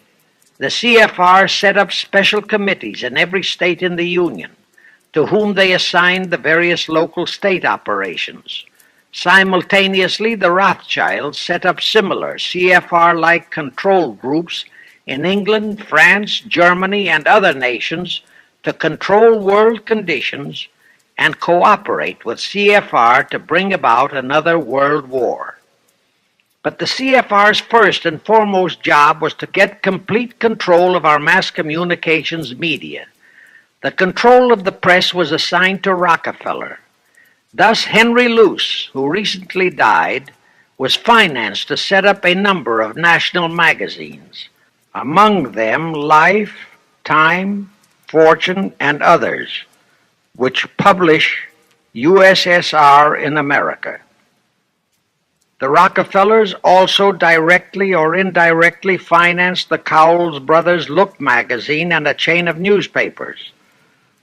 the CFR set up special committees in every state in the Union, to whom they assigned the various local state operations. Simultaneously, the Rothschilds set up similar CFR-like control groups in England, France, Germany, and other nations to control world conditions and cooperate with CFR to bring about another world war. But the CFR's first and foremost job was to get complete control of our mass communications media. The control of the press was assigned to Rockefeller. Thus, Henry Luce, who recently died, was financed to set up a number of national magazines, among them Life, Time, Fortune, and others, which publish USSR in America. The Rockefellers also directly or indirectly financed the Cowles Brothers Look magazine and a chain of newspapers.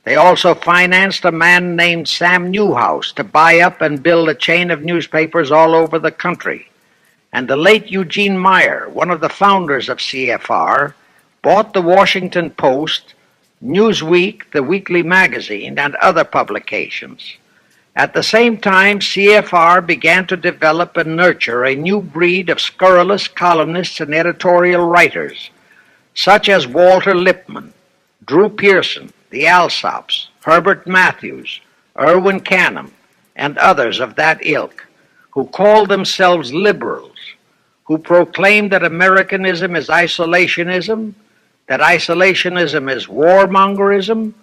They also financed a man named Sam Newhouse to buy up and build a chain of newspapers all over the country. And the late Eugene Meyer, one of the founders of CFR, bought the Washington Post, Newsweek, the weekly magazine, and other publications. At the same time, CFR began to develop and nurture a new breed of scurrilous columnists and editorial writers, such as Walter Lippmann, Drew Pearson, the Alsops, Herbert Matthews, Irwin Canham, and others of that ilk, who called themselves liberals, who proclaimed that Americanism is isolationism, that isolationism is warmongerism,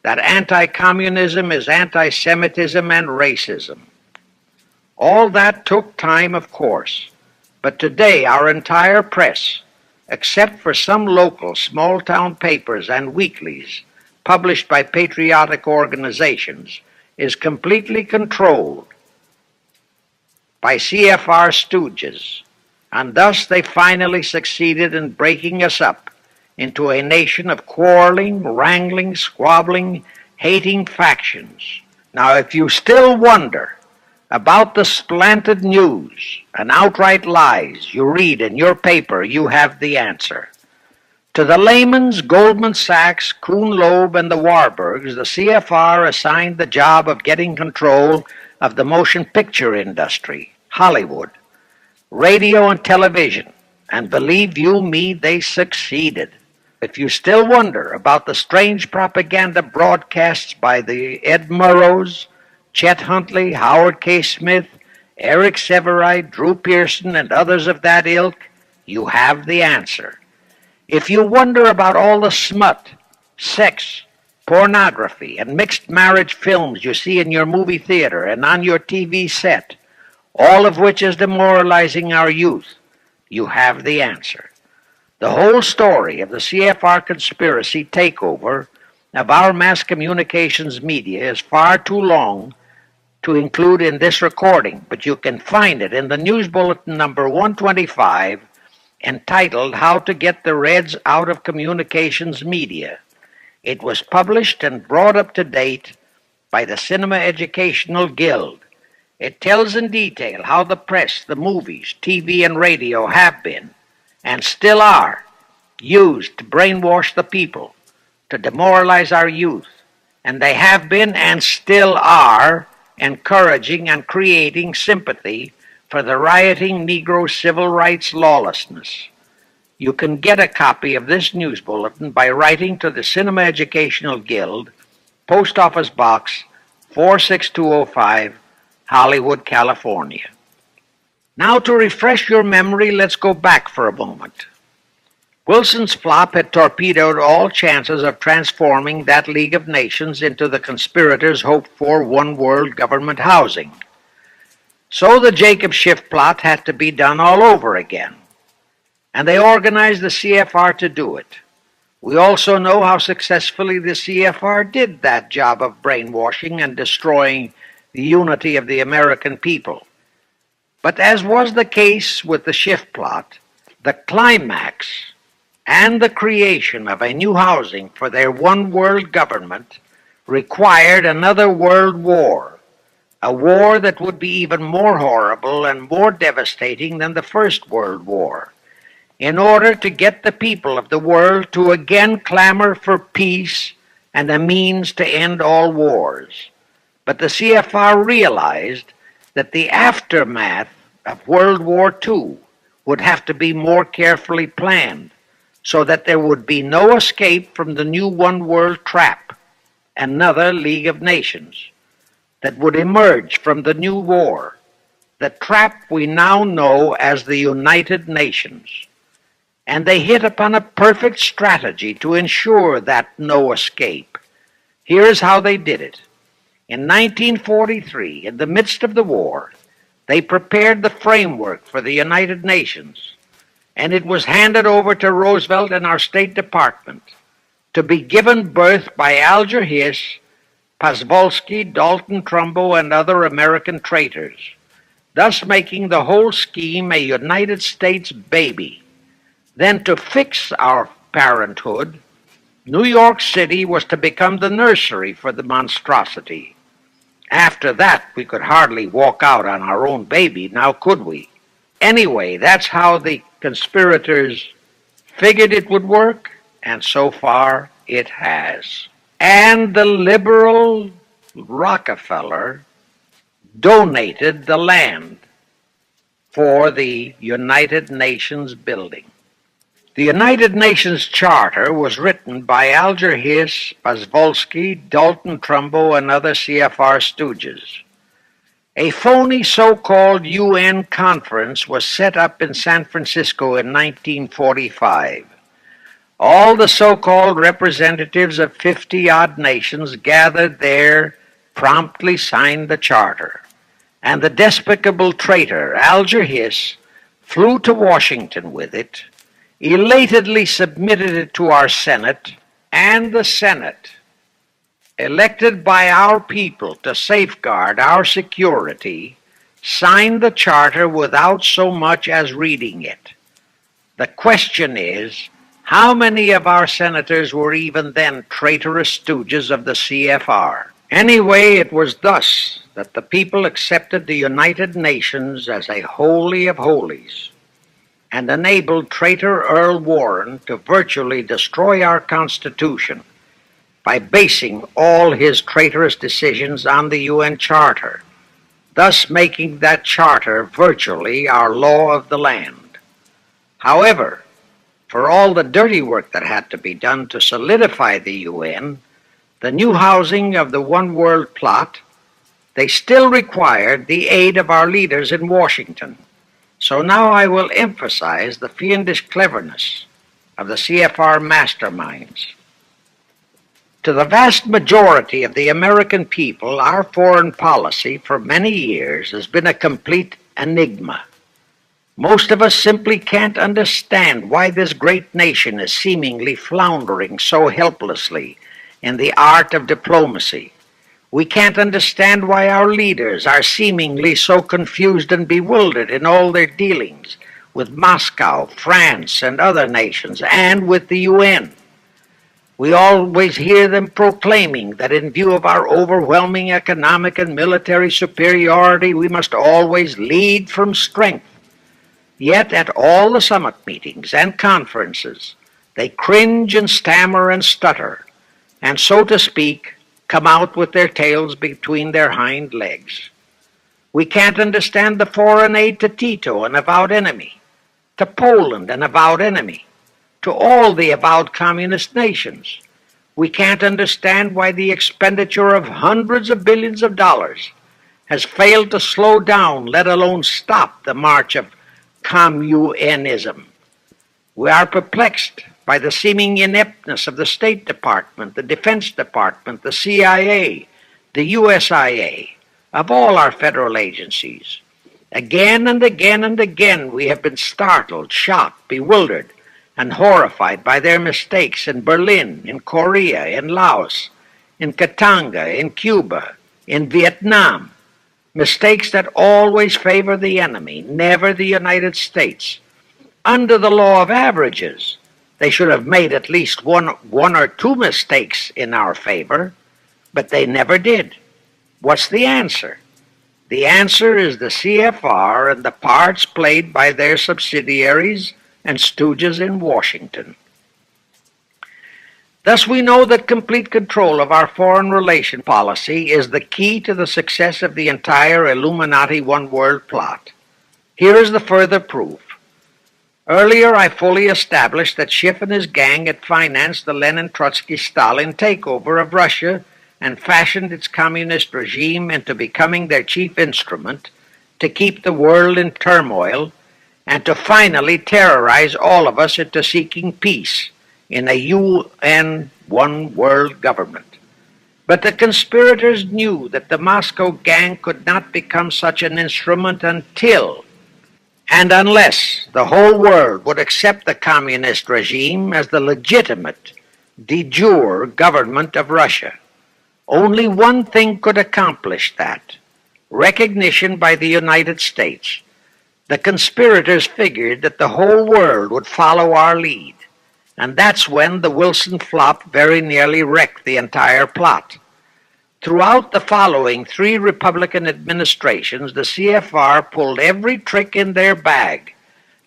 that anti-communism is anti-Semitism and racism. All that took time, of course, but today our entire press, except for some local small-town papers and weeklies published by patriotic organizations, is completely controlled by CFR stooges, and thus they finally succeeded in breaking us up into a nation of quarreling, wrangling, squabbling, hating factions. Now, if you still wonder about the slanted news and outright lies you read in your paper, you have the answer. To the Lehmans, Goldman Sachs, Kuhn Loeb, and the Warburgs, the CFR assigned the job of getting control of the motion picture industry, Hollywood, radio and television, and believe you me, they succeeded. If you still wonder about the strange propaganda broadcasts by the Ed Murrows, Chet Huntley, Howard K. Smith, Eric Sevareid, Drew Pearson, and others of that ilk, you have the answer. If you wonder about all the smut, sex, pornography, and mixed marriage films you see in your movie theater and on your TV set, all of which is demoralizing our youth, you have the answer. The whole story of the CFR conspiracy takeover of our mass communications media is far too long to include in this recording, but you can find it in the News Bulletin number 125, entitled How to Get the Reds Out of Communications Media. It was published and brought up to date by the Cinema Educational Guild. It tells in detail how the press, the movies, TV, and radio have been, and still are, used to brainwash the people, to demoralize our youth, and they have been and still are encouraging and creating sympathy for the rioting Negro civil rights lawlessness. You can get a copy of this news bulletin by writing to the Cinema Educational Guild, Post Office Box 46205, Hollywood, California. Now, to refresh your memory, let's go back for a moment. Wilson's flop had torpedoed all chances of transforming that League of Nations into the conspirators' hoped-for one-world government housing. So the Jacob Schiff plot had to be done all over again, and they organized the CFR to do it. We also know how successfully the CFR did that job of brainwashing and destroying the unity of the American people. But as was the case with the Schiff plot, the climax and the creation of a new housing for their one-world government required another world war, a war that would be even more horrible and more devastating than the First World War, in order to get the people of the world to again clamor for peace and a means to end all wars. But the CFR realized that the aftermath of World War II would have to be more carefully planned, so that there would be no escape from the new one-world trap, another League of Nations, that would emerge from the new war, the trap we now know as the United Nations. And they hit upon a perfect strategy to ensure that no escape. Here's how they did it. In 1943, in the midst of the war, they prepared the framework for the United Nations, and it was handed over to Roosevelt and our State Department to be given birth by Alger Hiss, Pozvolsky, Dalton Trumbo, and other American traitors, thus making the whole scheme a United States baby. Then, to fix our parenthood, New York City was to become the nursery for the monstrosity. After that, we could hardly walk out on our own baby, now could we? Anyway, that's how the conspirators figured it would work, and so far it has. And the liberal Rockefeller donated the land for the United Nations building. The United Nations Charter was written by Alger Hiss, Pozvolsky, Dalton Trumbo, and other CFR stooges. A phony so-called UN conference was set up in San Francisco in 1945. All the so-called representatives of 50-odd nations gathered there promptly signed the charter, and the despicable traitor Alger Hiss flew to Washington with it, elatedly submitted it to our Senate, and the Senate, elected by our people to safeguard our security, signed the charter without so much as reading it. The question is, how many of our senators were even then traitorous stooges of the CFR? Anyway, it was thus that the people accepted the United Nations as a holy of holies and enabled traitor Earl Warren to virtually destroy our Constitution by basing all his traitorous decisions on the UN Charter, thus making that charter virtually our law of the land. However, for all the dirty work that had to be done to solidify the UN, the new housing of the One World plot, they still required the aid of our leaders in Washington. So now I will emphasize the fiendish cleverness of the CFR masterminds. To the vast majority of the American people, our foreign policy for many years has been a complete enigma. Most of us simply can't understand why this great nation is seemingly floundering so helplessly in the art of diplomacy. We can't understand why our leaders are seemingly so confused and bewildered in all their dealings with Moscow, France, and other nations, and with the UN. We always hear them proclaiming that in view of our overwhelming economic and military superiority, we must always lead from strength. Yet at all the summit meetings and conferences, they cringe and stammer and stutter, and so to speak, come out with their tails between their hind legs. We can't understand the foreign aid to Tito, an avowed enemy, to Poland, an avowed enemy, to all the avowed communist nations. We can't understand why the expenditure of hundreds of billions of dollars has failed to slow down, let alone stop, the march of communism. We are perplexed by the seeming ineptness of the State Department, the Defense Department, the CIA, the USIA, of all our federal agencies. Again and again and again we have been startled, shocked, bewildered, and horrified by their mistakes in Berlin, in Korea, in Laos, in Katanga, in Cuba, in Vietnam. Mistakes that always favor the enemy, never the United States. Under the law of averages, they should have made at least one or two mistakes in our favor, but they never did. What's the answer? The answer is the CFR and the parts played by their subsidiaries and stooges in Washington. Thus we know that complete control of our foreign relation policy is the key to the success of the entire Illuminati One World plot. Here is the further proof. Earlier, I fully established that Schiff and his gang had financed the Lenin-Trotsky-Stalin takeover of Russia and fashioned its communist regime into becoming their chief instrument to keep the world in turmoil and to finally terrorize all of us into seeking peace in a UN One World government. But the conspirators knew that the Moscow gang could not become such an instrument until and unless the whole world would accept the communist regime as the legitimate, de jure government of Russia. Only one thing could accomplish that: recognition by the United States. The conspirators figured that the whole world would follow our lead, and that's when the Wilson flop very nearly wrecked the entire plot. Throughout the following 3 Republican administrations, the CFR pulled every trick in their bag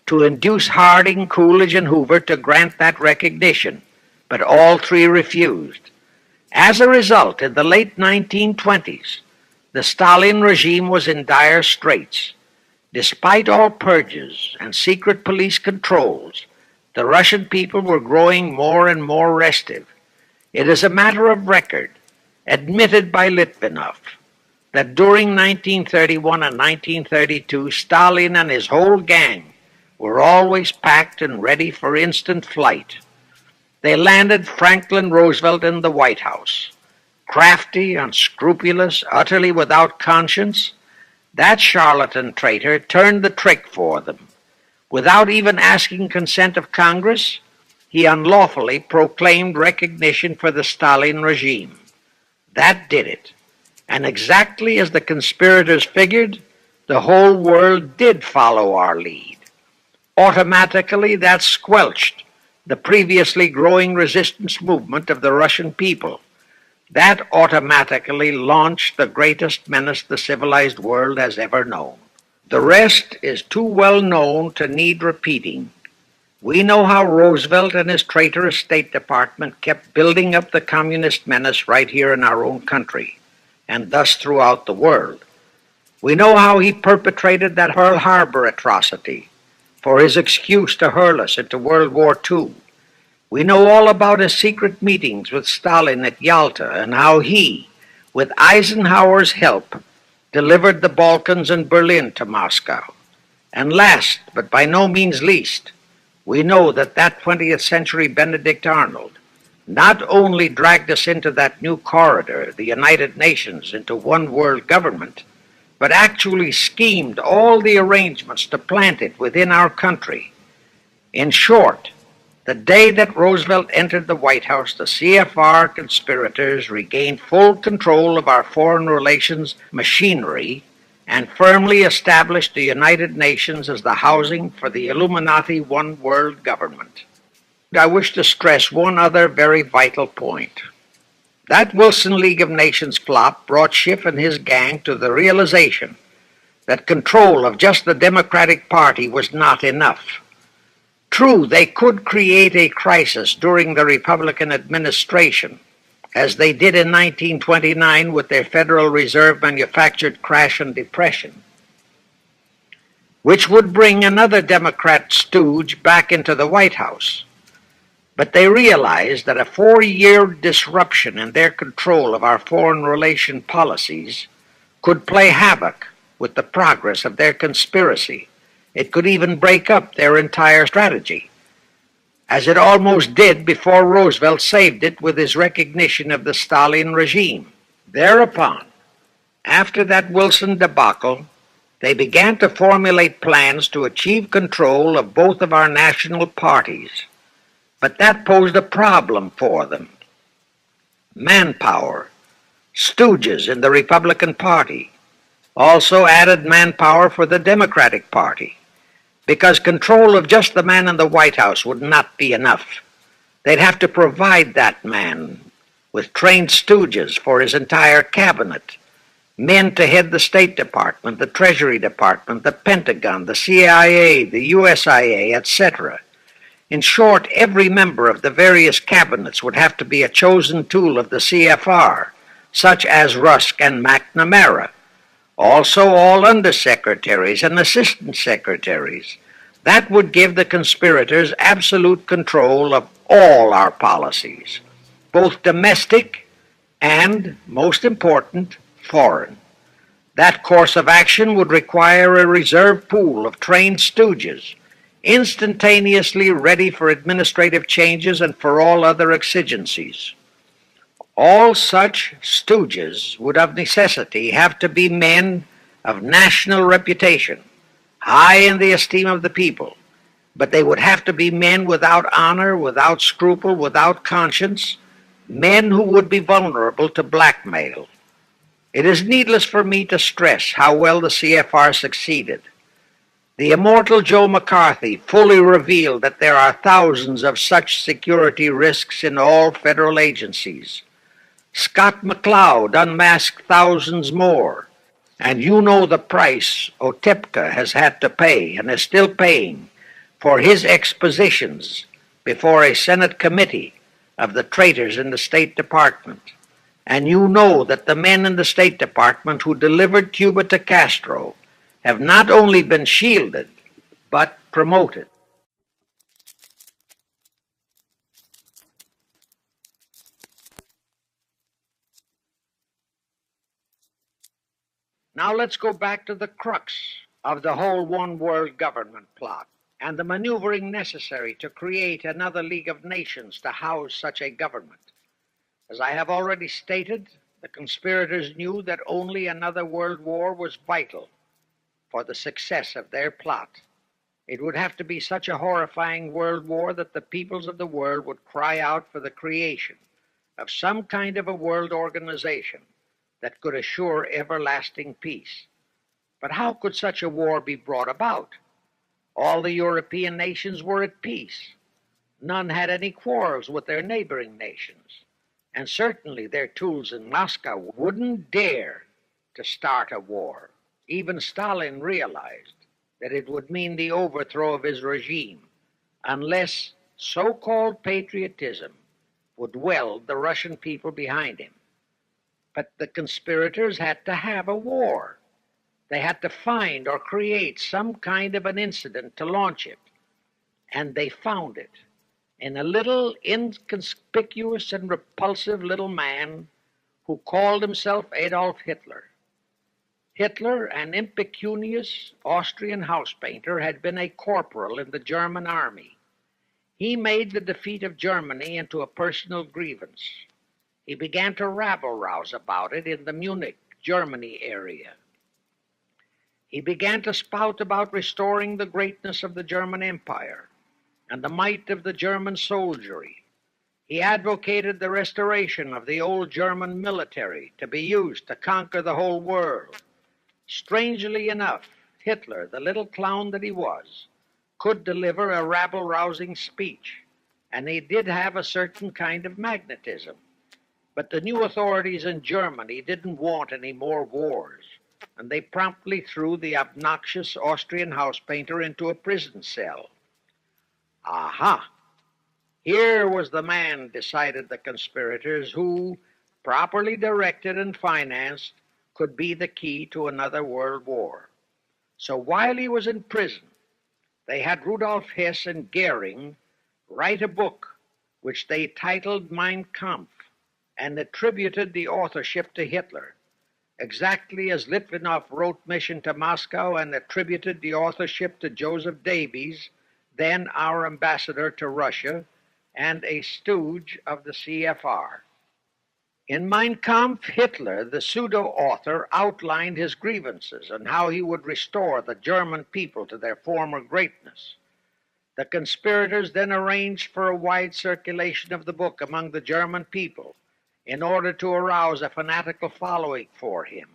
to induce Harding, Coolidge, and Hoover to grant that recognition, but all 3 refused. As a result, in the late 1920s, the Stalin regime was in dire straits. Despite all purges and secret police controls, the Russian people were growing more and more restive. It is a matter of record, admitted by Litvinov, that during 1931 and 1932, Stalin and his whole gang were always packed and ready for instant flight. they landed Franklin Roosevelt in the White House. Crafty, unscrupulous, utterly without conscience, that charlatan traitor turned the trick for them. Without even asking consent of Congress, he unlawfully proclaimed recognition for the Stalin regime. That did it. And exactly as the conspirators figured, the whole world did follow our lead. Automatically, that squelched the previously growing resistance movement of the Russian people. That automatically launched the greatest menace the civilized world has ever known. The rest is too well known to need repeating. We know how Roosevelt and his traitorous State Department kept building up the communist menace right here in our own country, and thus throughout the world. We know how he perpetrated that Pearl Harbor atrocity for his excuse to hurl us into World War II. We know all about his secret meetings with Stalin at Yalta and how he, with Eisenhower's help, delivered the Balkans and Berlin to Moscow. And last, but by no means least, we know that 20th century Benedict Arnold not only dragged us into that new corridor, the United Nations, into one world government, but actually schemed all the arrangements to plant it within our country. In short, the day that Roosevelt entered the White House, the CFR conspirators regained full control of our foreign relations machinery and firmly established the United Nations as the housing for the Illuminati one world government. I wish to stress one other very vital point. That Wilson League of Nations flop brought Schiff and his gang to the realization that control of just the Democratic Party was not enough. True, they could create a crisis during the Republican administration, as they did in 1929 with their Federal Reserve manufactured crash and depression, which would bring another Democrat stooge back into the White House. But they realized that a 4-year disruption in their control of our foreign relation policies could play havoc with the progress of their conspiracy. It could even break up their entire strategy, as it almost did before Roosevelt saved it with his recognition of the Stalin regime. Thereupon, after that Wilson debacle, they began to formulate plans to achieve control of both of our national parties. But that posed a problem for them. Manpower. Stooges in the Republican Party also added manpower for the Democratic Party, because control of just the man in the White House would not be enough. They'd have to provide that man with trained stooges for his entire cabinet, men to head the State Department, the Treasury Department, the Pentagon, the CIA, the USIA, etc. In short, every member of the various cabinets would have to be a chosen tool of the CFR, such as Rusk and McNamara. Also all undersecretaries and assistant secretaries. That would give the conspirators absolute control of all our policies, both domestic and, most important, foreign. That course of action would require a reserve pool of trained stooges, instantaneously ready for administrative changes and for all other exigencies. All such stooges would of necessity have to be men of national reputation, high in the esteem of the people, but they would have to be men without honor, without scruple, without conscience, men who would be vulnerable to blackmail. It is needless for me to stress how well the CFR succeeded. The immortal Joe McCarthy fully revealed that there are thousands of such security risks in all federal agencies. Scott McCloud unmasked thousands more, and you know the price Otepka has had to pay and is still paying for his expositions before a Senate committee of the traitors in the State Department. And you know that the men in the State Department who delivered Cuba to Castro have not only been shielded, but promoted. Now let's go back to the crux of the whole one world government plot. and the maneuvering necessary to create another League of Nations to house such a government. As I have already stated, the conspirators knew that only another world war was vital for the success of their plot. It would have to be such a horrifying world war that the peoples of the world would cry out for the creation of some kind of a world organization that could assure everlasting peace. But how could such a war be brought about? All the European nations were at peace. None had any quarrels with their neighboring nations, and certainly their tools in Moscow wouldn't dare to start a war. Even Stalin realized that it would mean the overthrow of his regime unless so-called patriotism would weld the Russian people behind him. But the conspirators had to have a war. They had to find or create some kind of an incident to launch it. And they found it in a little inconspicuous and repulsive little man who called himself Adolf Hitler. Hitler, an impecunious Austrian house painter, had been a corporal in the German army. He made the defeat of Germany into a personal grievance. He began to rabble-rouse about it in the Munich, Germany area. He began to spout about restoring the greatness of the German Empire and the might of the German soldiery. He advocated the restoration of the old German military to be used to conquer the whole world. Strangely enough, Hitler, the little clown that he was, could deliver a rabble-rousing speech, and he did have a certain kind of magnetism. But the new authorities in Germany didn't want any more wars, and they promptly threw the obnoxious Austrian house painter into a prison cell. Aha! Here was the man, decided the conspirators, who, properly directed and financed, could be the key to another world war. So while he was in prison, they had Rudolf Hess and Goering write a book which they titled Mein Kampf and attributed the authorship to Hitler, exactly as Litvinov wrote Mission to Moscow and attributed the authorship to Joseph Davies, then our ambassador to Russia and a stooge of the CFR. In Mein Kampf, Hitler, the pseudo-author, outlined his grievances and how he would restore the German people to their former greatness. The conspirators then arranged for a wide circulation of the book among the German people in order to arouse a fanatical following for him.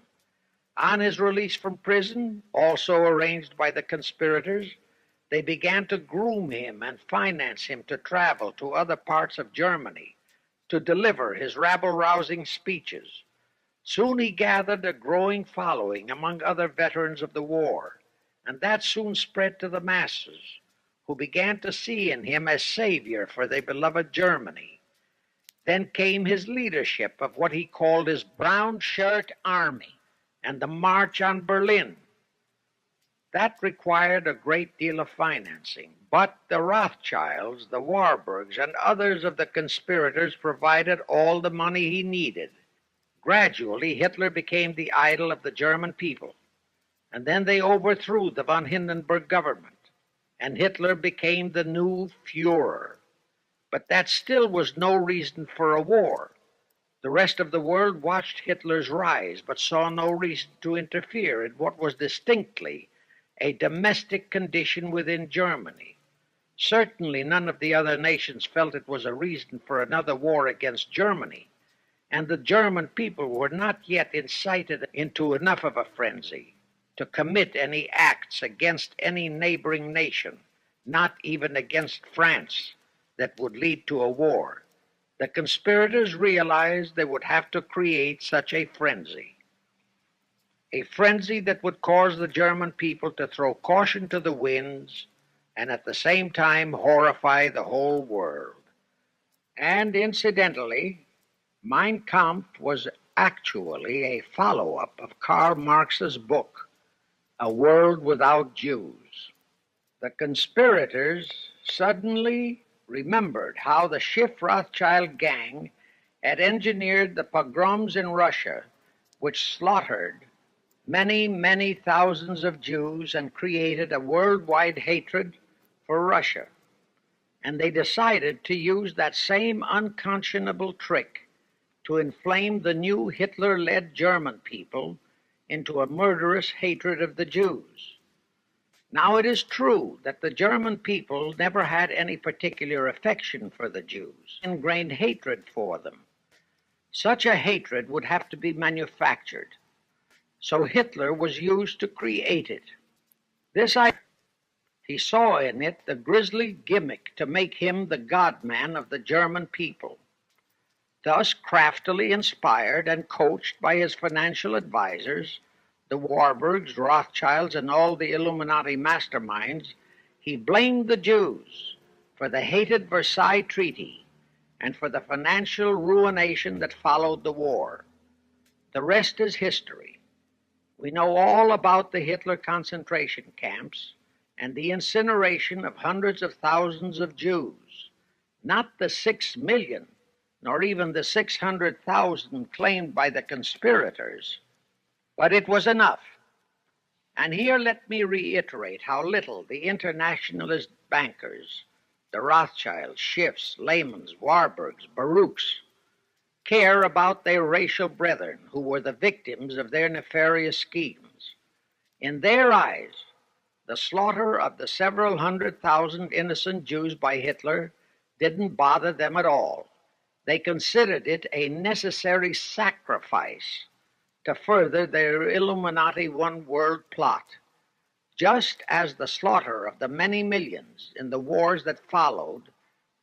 On his release from prison, also arranged by the conspirators, they began to groom him and finance him to travel to other parts of Germany to deliver his rabble-rousing speeches. Soon he gathered a growing following among other veterans of the war, and that soon spread to the masses, who began to see in him a savior for their beloved Germany. Then came his leadership of what he called his Brown Shirt Army and the March on Berlin. That required a great deal of financing, but the Rothschilds, the Warburgs, and others of the conspirators provided all the money he needed. Gradually, Hitler became the idol of the German people, and then they overthrew the von Hindenburg government, and Hitler became the new Führer. But that still was no reason for a war. The rest of the world watched Hitler's rise, but saw no reason to interfere in what was distinctly a domestic condition within Germany. Certainly none of the other nations felt it was a reason for another war against Germany, and the German people were not yet incited into enough of a frenzy to commit any acts against any neighboring nation, not even against France, that would lead to a war. The conspirators realized they would have to create such a frenzy that would cause the German people to throw caution to the winds and at the same time horrify the whole world. And incidentally, Mein Kampf was actually a follow-up of Karl Marx's book, A World Without Jews. The conspirators suddenly remembered how the Schiff Rothschild gang had engineered the pogroms in Russia, which slaughtered many, many thousands of Jews and created a worldwide hatred for Russia, and they decided to use that same unconscionable trick to inflame the new Hitler-led German people into a murderous hatred of the Jews. Now, it is true that the German people never had any particular affection for the Jews, ingrained hatred for them. Such a hatred would have to be manufactured, so Hitler was used to create it. He saw in it the grisly gimmick to make him the God-man of the German people. Thus, craftily inspired and coached by his financial advisors, the Warburgs, Rothschilds, and all the Illuminati masterminds, he blamed the Jews for the hated Versailles Treaty and for the financial ruination that followed the war. The rest is history. We know all about the Hitler concentration camps and the incineration of hundreds of thousands of Jews, not the 6 million, nor even the 600,000 claimed by the conspirators, but it was enough. And here let me reiterate how little the internationalist bankers, the Rothschilds, Schiffs, Lehmans, Warburgs, Baruchs, care about their racial brethren who were the victims of their nefarious schemes. In their eyes, the slaughter of the several 100,000 innocent Jews by Hitler didn't bother them at all. They considered it a necessary sacrifice to further their Illuminati one-world plot, just as the slaughter of the many millions in the wars that followed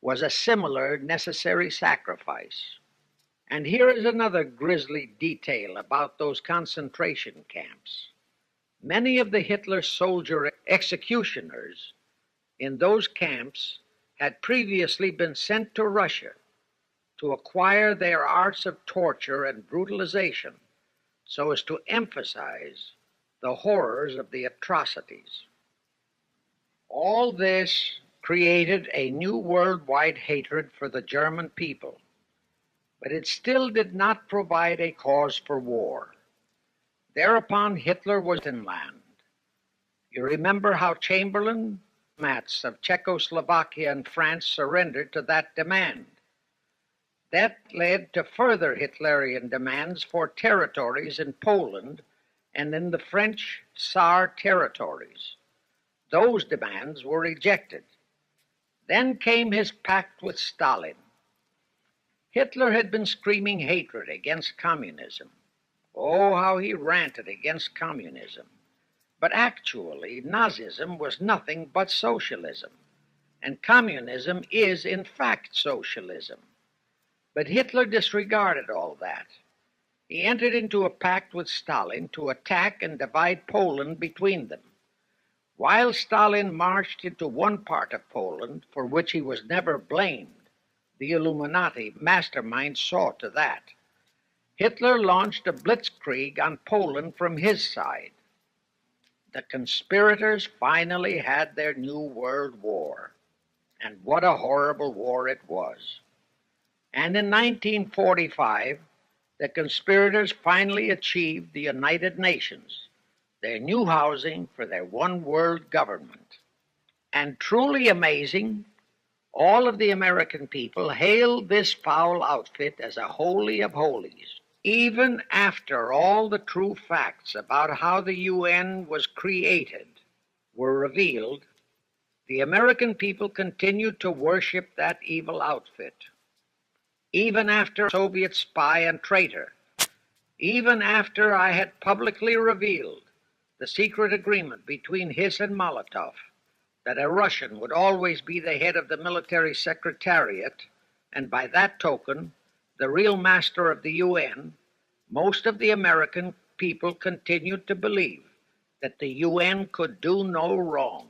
was a similar necessary sacrifice. And here is another grisly detail about those concentration camps. Many of the Hitler soldier executioners in those camps had previously been sent to Russia to acquire their arts of torture and brutalization so as to emphasize the horrors of the atrocities. All this created a new worldwide hatred for the German people, but it still did not provide a cause for war. Thereupon Hitler was in land. You remember how Chamberlain, diplomats of Czechoslovakia and France surrendered to that demand. That led to further Hitlerian demands for territories in Poland and in the French Saar territories. Those demands were rejected. Then came his pact with Stalin. Hitler had been screaming hatred against communism. Oh, how he ranted against communism. But actually, Nazism was nothing but socialism, and communism is, in fact, socialism. But Hitler disregarded all that. He entered into a pact with Stalin to attack and divide Poland between them. While Stalin marched into one part of Poland, for which he was never blamed, the Illuminati mastermind saw to that. Hitler launched a blitzkrieg on Poland from his side. The conspirators finally had their new world war, and what a horrible war it was. And in 1945, the conspirators finally achieved the United Nations, their new housing for their one world government. And truly amazing, all of the American people hailed this foul outfit as a holy of holies. Even after all the true facts about how the UN was created were revealed, the American people continued to worship that evil outfit. Even after a Soviet spy and traitor, even after I had publicly revealed the secret agreement between Hiss and Molotov that a Russian would always be the head of the military secretariat, and by that token, the real master of the UN, most of the American people continued to believe that the UN could do no wrong.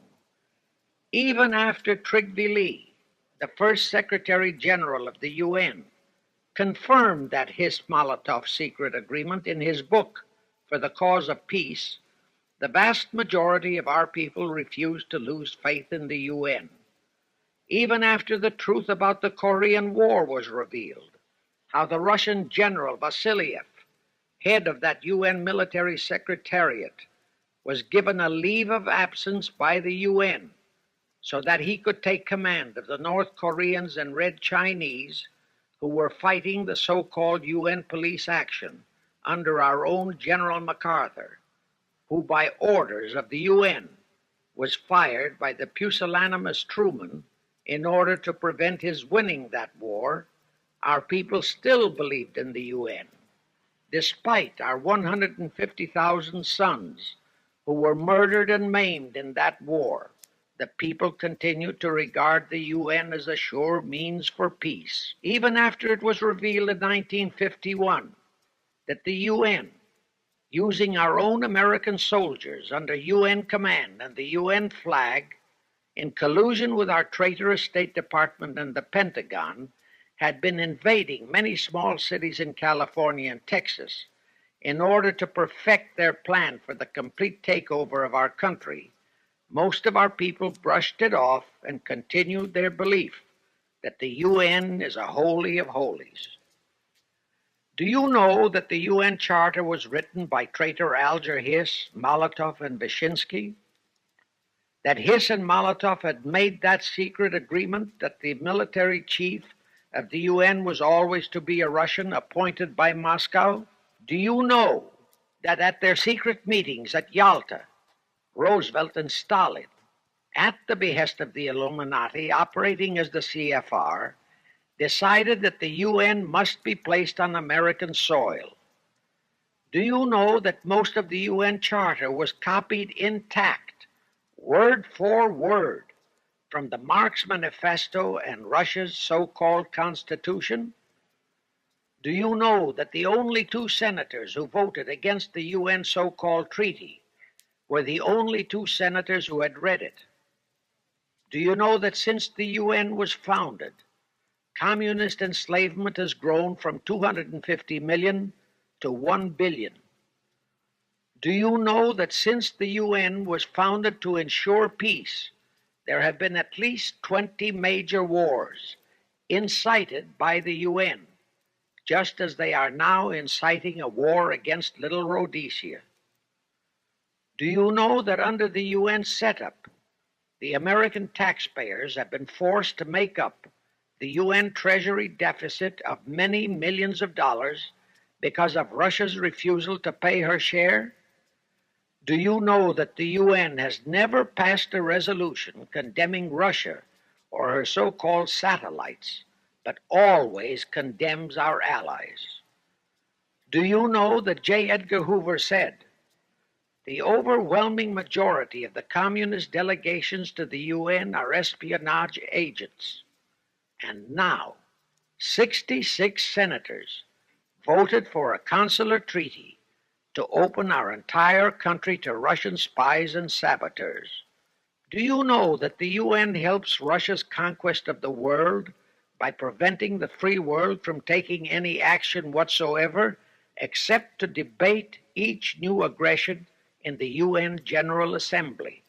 Even after Tocqueville, the first Secretary General of the UN, confirmed that Hiss-Molotov secret agreement in his book For the Cause of Peace, the vast majority of our people refused to lose faith in the UN. Even after the truth about the Korean War was revealed, how the Russian General Vasiliev, head of that UN military secretariat, was given a leave of absence by the UN so that he could take command of the North Koreans and Red Chinese who were fighting the so-called UN police action under our own General MacArthur, who by orders of the UN was fired by the pusillanimous Truman in order to prevent his winning that war. Our people still believed in the UN, despite our 150,000 sons who were murdered and maimed in that war. The people continued to regard the UN as a sure means for peace, even after it was revealed in 1951 that the UN, using our own American soldiers under UN command and the UN flag, in collusion with our traitorous State Department and the Pentagon, had been invading many small cities in California and Texas in order to perfect their plan for the complete takeover of our country. Most of our people brushed it off and continued their belief that the UN is a holy of holies. Do you know that the UN Charter was written by traitor Alger Hiss, Molotov, and Wyszynski? That Hiss and Molotov had made that secret agreement that the military chief of the UN was always to be a Russian appointed by Moscow? Do you know that at their secret meetings at Yalta, Roosevelt and Stalin, at the behest of the Illuminati operating as the CFR, decided that the UN must be placed on American soil? Do you know that most of the UN Charter was copied intact, word for word, from the Marx Manifesto and Russia's so-called Constitution? Do you know that the only two senators who voted against the UN so-called treaty were the only two senators who had read it? Do you know that since the UN was founded, communist enslavement has grown from 250 million to 1 billion? Do you know that since the UN was founded to ensure peace, there have been at least 20 major wars incited by the UN, just as they are now inciting a war against Little Rhodesia? Do you know that under the UN setup, the American taxpayers have been forced to make up the UN Treasury deficit of many millions of dollars because of Russia's refusal to pay her share? Do you know that the UN has never passed a resolution condemning Russia or her so-called satellites, but always condemns our allies? Do you know that J. Edgar Hoover said, "The overwhelming majority of the communist delegations to the UN are espionage agents"? And now, 66 senators voted for a consular treaty to open our entire country to Russian spies and saboteurs. Do you know that the UN helps Russia's conquest of the world by preventing the free world from taking any action whatsoever except to debate each new aggression in the UN General Assembly?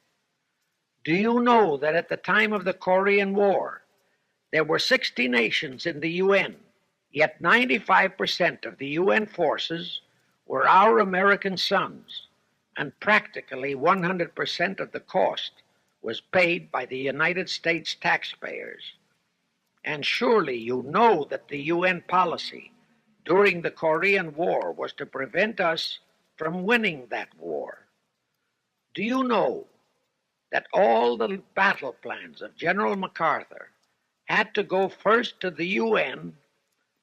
Do you know that at the time of the Korean War, there were 60 nations in the UN, yet 95% of the UN forces were our American sons, and practically 100% of the cost was paid by the United States taxpayers? And surely you know that the UN policy during the Korean War was to prevent us from winning that war. Do you know that all the battle plans of General MacArthur had to go first to the UN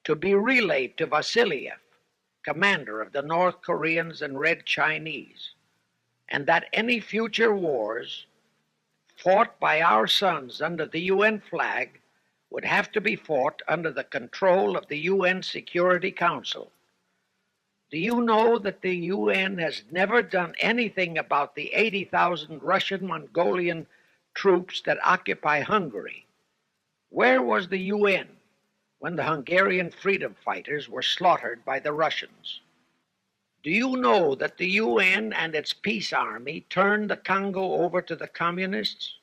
to be relayed to Vasiliev, commander of the North Koreans and Red Chinese, and that any future wars fought by our sons under the UN flag would have to be fought under the control of the UN Security Council? Do you know that the UN has never done anything about the 80,000 Russian Mongolian troops that occupy Hungary? Where was the UN when the Hungarian freedom fighters were slaughtered by the Russians? Do you know that the UN and its peace army turned the Congo over to the communists?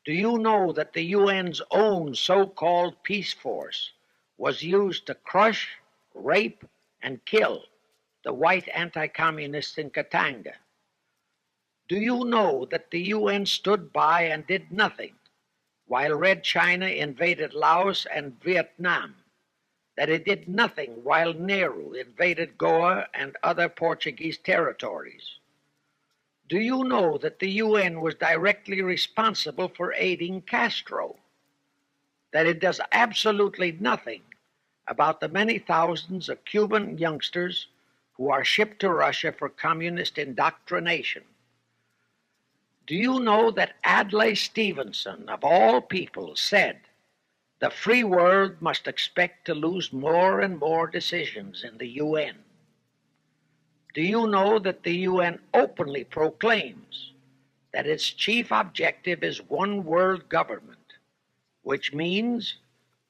Do you know that the UN's own so-called peace force was used to crush, rape, and kill the white anti-communists in Katanga? Do you know that the UN stood by and did nothing while Red China invaded Laos and Vietnam? That it did nothing while Nehru invaded Goa and other Portuguese territories? Do you know that the UN was directly responsible for aiding Castro? That it does absolutely nothing about the many thousands of Cuban youngsters who are shipped to Russia for communist indoctrination? Do you know that Adlai Stevenson, of all people, said the free world must expect to lose more and more decisions in the UN? Do you know that the UN openly proclaims that its chief objective is one world government, which means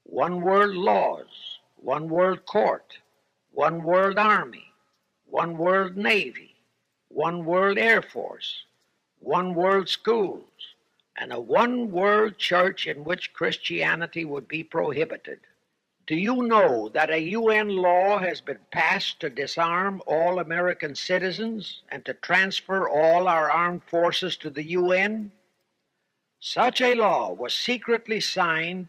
one world laws, one world court, one world army, one world navy, one world air force, one world schools, and a one world church in which Christianity would be prohibited? Do you know that a UN law has been passed to disarm all American citizens and to transfer all our armed forces to the UN? Such a law was secretly signed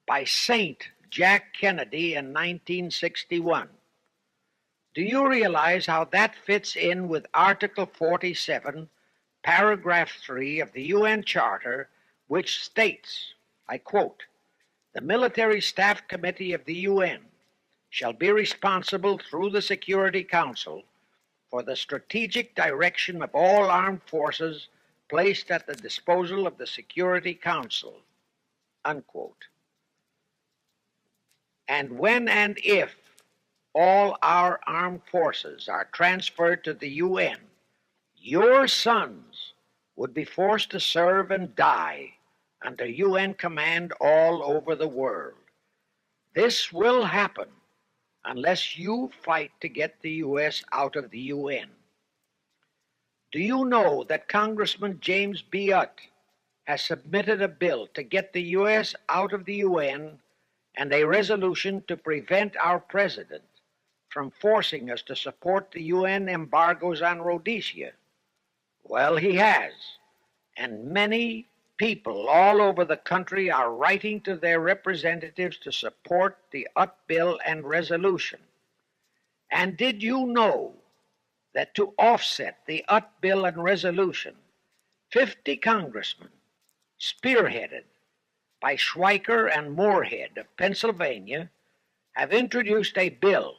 by Saint Jack Kennedy in 1961. Do you realize how that fits in with Article 47, Paragraph 3 of the UN Charter, which states, I quote, "The Military Staff Committee of the UN shall be responsible through the Security Council for the strategic direction of all armed forces placed at the disposal of the Security Council," unquote. And when and if all our armed forces are transferred to the UN, your sons would be forced to serve and die under UN command all over the world. This will happen unless you fight to get the U.S. out of the UN. Do you know that Congressman James B. Utt has submitted a bill to get the U.S. out of the UN and a resolution to prevent our president from forcing us to support the UN embargoes on Rhodesia? Well, he has, and many people all over the country are writing to their representatives to support the Utt bill and resolution. And did you know that to offset the Utt bill and resolution, 50 congressmen, spearheaded by Schweiker and Moorhead of Pennsylvania, have introduced a bill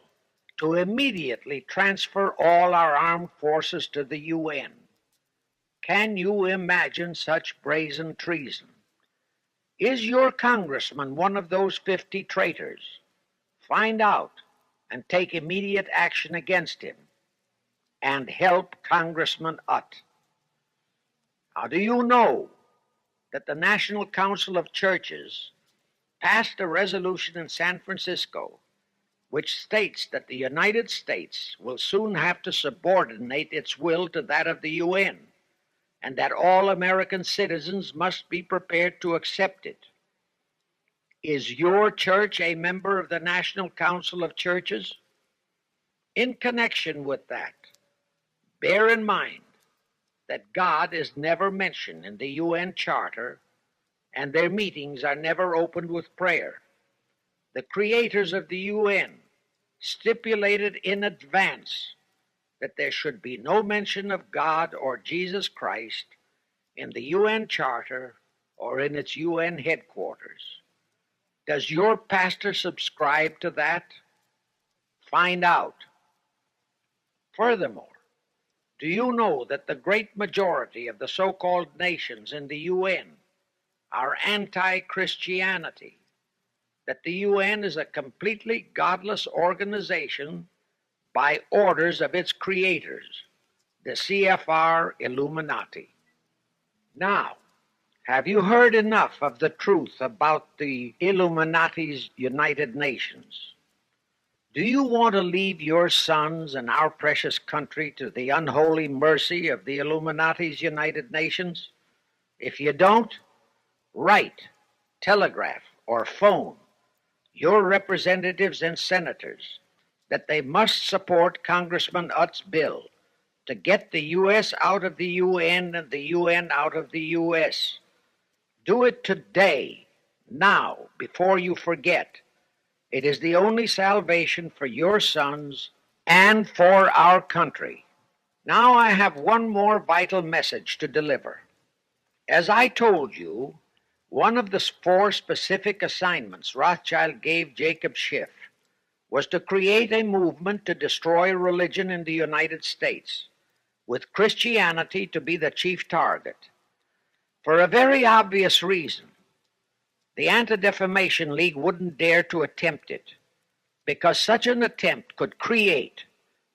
to immediately transfer all our armed forces to the UN? Can you imagine such brazen treason? Is your congressman one of those 50 traitors? Find out and take immediate action against him, and help Congressman Utt. Now, do you know that the National Council of Churches passed a resolution in San Francisco which states that the United States will soon have to subordinate its will to that of the UN, and that all American citizens must be prepared to accept it? Is your church a member of the National Council of Churches? In connection with that, bear in mind that God is never mentioned in the UN Charter, and their meetings are never opened with prayer. The creators of the UN stipulated in advance that there should be no mention of God or Jesus Christ in the UN Charter or in its UN headquarters. Does your pastor subscribe to that? Find out. Furthermore, do you know that the great majority of the so-called nations in the UN are anti-Christianity? That the UN is a completely godless organization by orders of its creators, the CFR Illuminati. Now, have you heard enough of the truth about the Illuminati's United Nations? Do you want to leave your sons and our precious country to the unholy mercy of the Illuminati's United Nations? If you don't, write, telegraph, or phone your representatives and senators that they must support Congressman Utt's bill to get the U.S. out of the UN and the UN out of the U.S. Do it today, now, before you forget. It is the only salvation for your sons and for our country. Now I have one more vital message to deliver. As I told you, one of the 4 specific assignments Rothschild gave Jacob Schiff was to create a movement to destroy religion in the United States, with Christianity to be the chief target. For a very obvious reason. The Anti-Defamation League wouldn't dare to attempt it, because such an attempt could create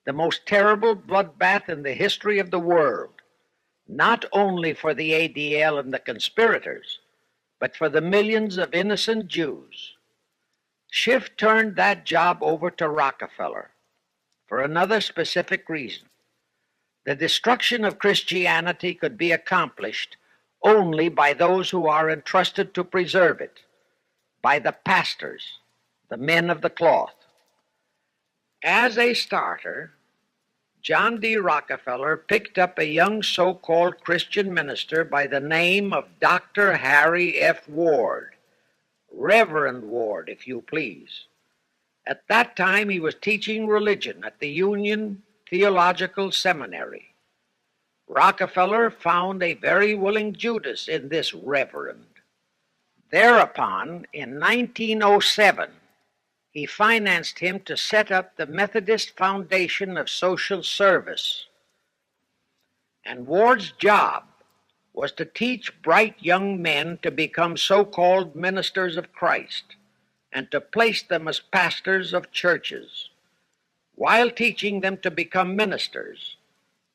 the most terrible bloodbath in the history of the world, not only for the ADL and the conspirators, but for the millions of innocent Jews. Schiff turned that job over to Rockefeller for another specific reason. The destruction of Christianity could be accomplished only by those who are entrusted to preserve it, by the pastors, the men of the cloth. As a starter, John D. Rockefeller picked up a young so-called Christian minister by the name of Dr. Harry F. Ward, Reverend Ward, if you please. At that time, he was teaching religion at the Union Theological Seminary. Rockefeller found a very willing Judas in this reverend. Thereupon, in 1907, he financed him to set up the Methodist Foundation of Social Service. And Ward's job was to teach bright young men to become so-called ministers of Christ and to place them as pastors of churches. While teaching them to become ministers,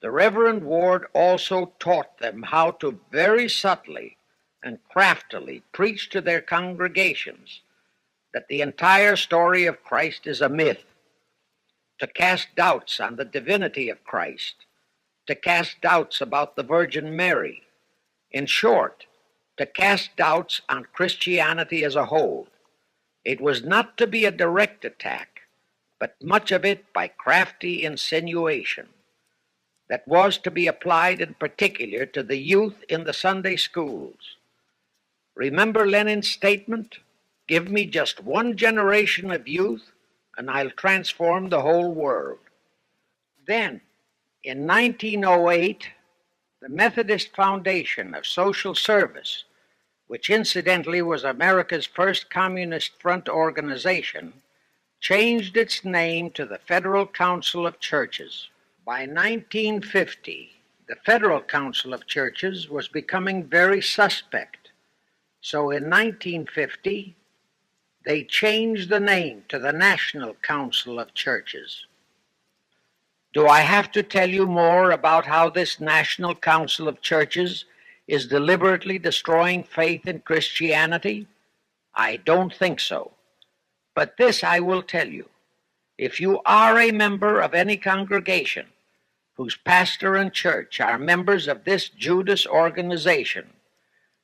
the Reverend Ward also taught them how to very subtly and craftily preach to their congregations that the entire story of Christ is a myth, to cast doubts on the divinity of Christ, to cast doubts about the Virgin Mary. In short, to cast doubts on Christianity as a whole. It was not to be a direct attack, but much of it by crafty insinuation that was to be applied in particular to the youth in the Sunday schools. Remember Lenin's statement? Give me just one generation of youth, and I'll transform the whole world. Then, in 1908, the Methodist Foundation of Social Service, which incidentally was America's first Communist Front organization, changed its name to the Federal Council of Churches. By 1950, the Federal Council of Churches was becoming very suspect. So in 1950, they changed the name to the National Council of Churches. Do I have to tell you more about how this National Council of Churches is deliberately destroying faith in Christianity? I don't think so. But this I will tell you. If you are a member of any congregation whose pastor and church are members of this Judas organization,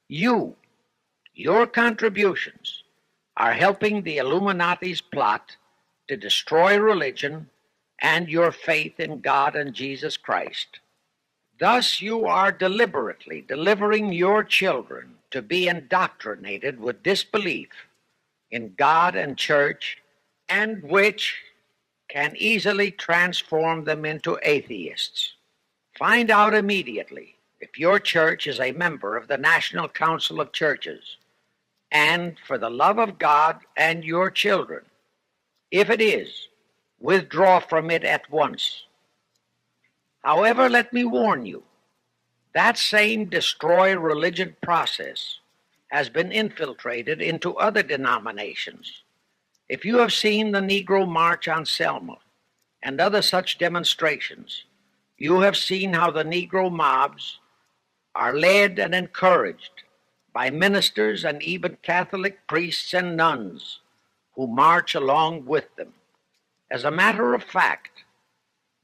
your contributions are helping the Illuminati's plot to destroy religion and your faith in God and Jesus Christ. Thus you are deliberately delivering your children to be indoctrinated with disbelief in God and church, and which can easily transform them into atheists. Find out immediately if your church is a member of the National Council of Churches, and for the love of God and your children, if it is, withdraw from it at once. However, let me warn you, that same destroy religion process has been infiltrated into other denominations. If you have seen the Negro March on Selma and other such demonstrations, you have seen how the Negro mobs are led and encouraged by ministers and even Catholic priests and nuns who march along with them. As a matter of fact,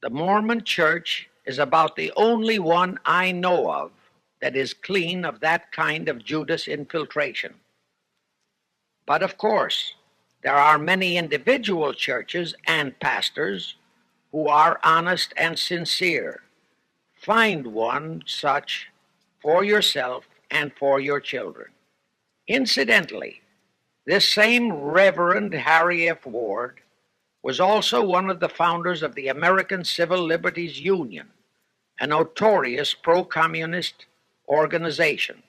the Mormon Church is about the only one I know of that is clean of that kind of Judas infiltration. But of course, there are many individual churches and pastors who are honest and sincere, find one such for yourself and for your children. Incidentally, this same Reverend Harry F. Ward was also one of the founders of the American Civil Liberties Union, a notorious pro-communist organization.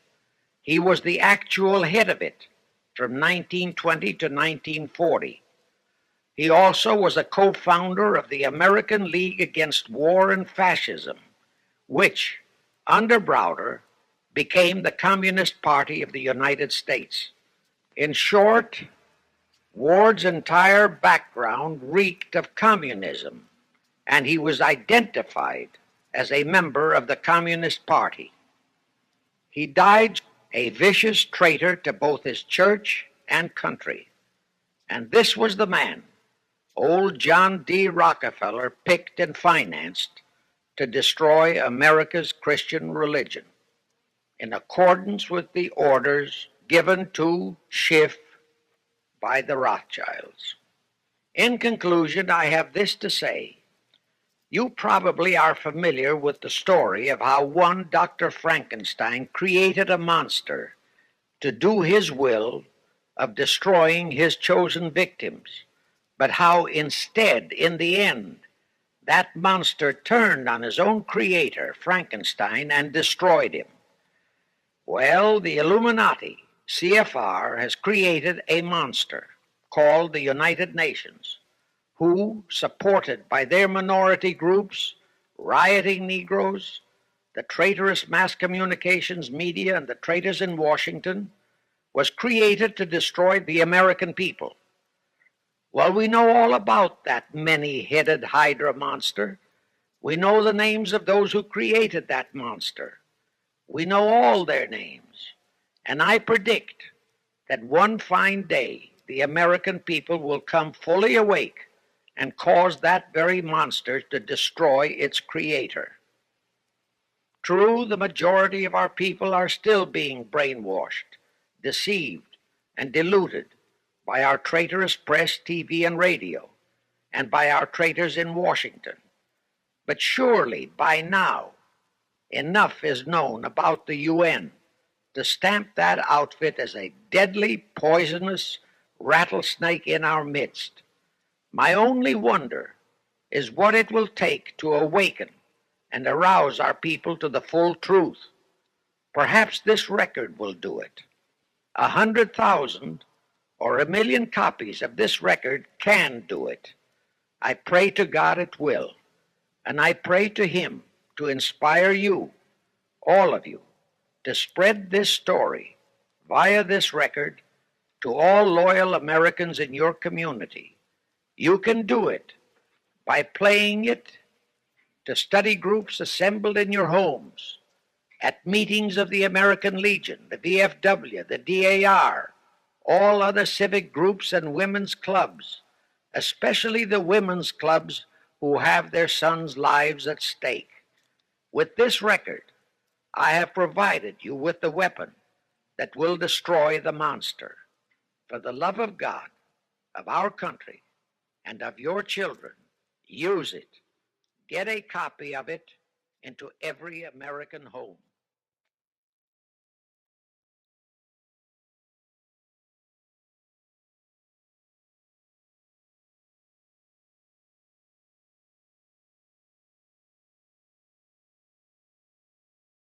He was the actual head of it from 1920 to 1940. He also was a co-founder of the American League Against War and Fascism, which, under Browder, became the Communist Party of the United States. In short, Ward's entire background reeked of communism, and he was identified as a member of the Communist Party. He died a vicious traitor to both his church and country, and this was the man old John D. Rockefeller picked and financed to destroy America's Christian religion, in accordance with the orders given to Schiff by the Rothschilds. In conclusion, I have this to say. You probably are familiar with the story of how one Dr. Frankenstein created a monster to do his will of destroying his chosen victims, but how instead, in the end, that monster turned on his own creator, Frankenstein, and destroyed him. Well, the Illuminati, CFR, has created a monster called the United Nations, who, supported by their minority groups, rioting Negroes, the traitorous mass communications media, and the traitors in Washington, was created to destroy the American people. Well, we know all about that many-headed Hydra monster. We know the names of those who created that monster. We know all their names. And I predict that one fine day the American people will come fully awake and cause that very monster to destroy its creator. True, the majority of our people are still being brainwashed, deceived, and deluded by our traitorous press, TV, and radio, and by our traitors in Washington. But surely, by now, enough is known about the UN to stamp that outfit as a deadly, poisonous rattlesnake in our midst. My only wonder is what it will take to awaken and arouse our people to the full truth. Perhaps this record will do it. 100,000 or 1,000,000 copies of this record can do it. I pray to God it will, and I pray to Him to inspire you, all of you, to spread this story via this record to all loyal Americans in your community. You can do it by playing it to study groups assembled in your homes, at meetings of the American Legion, the VFW, the DAR, all other civic groups and women's clubs, especially the women's clubs who have their sons' lives at stake. With this record, I have provided you with the weapon that will destroy the monster. For the love of God, of our country, and of your children, use it. Get a copy of it into every American home.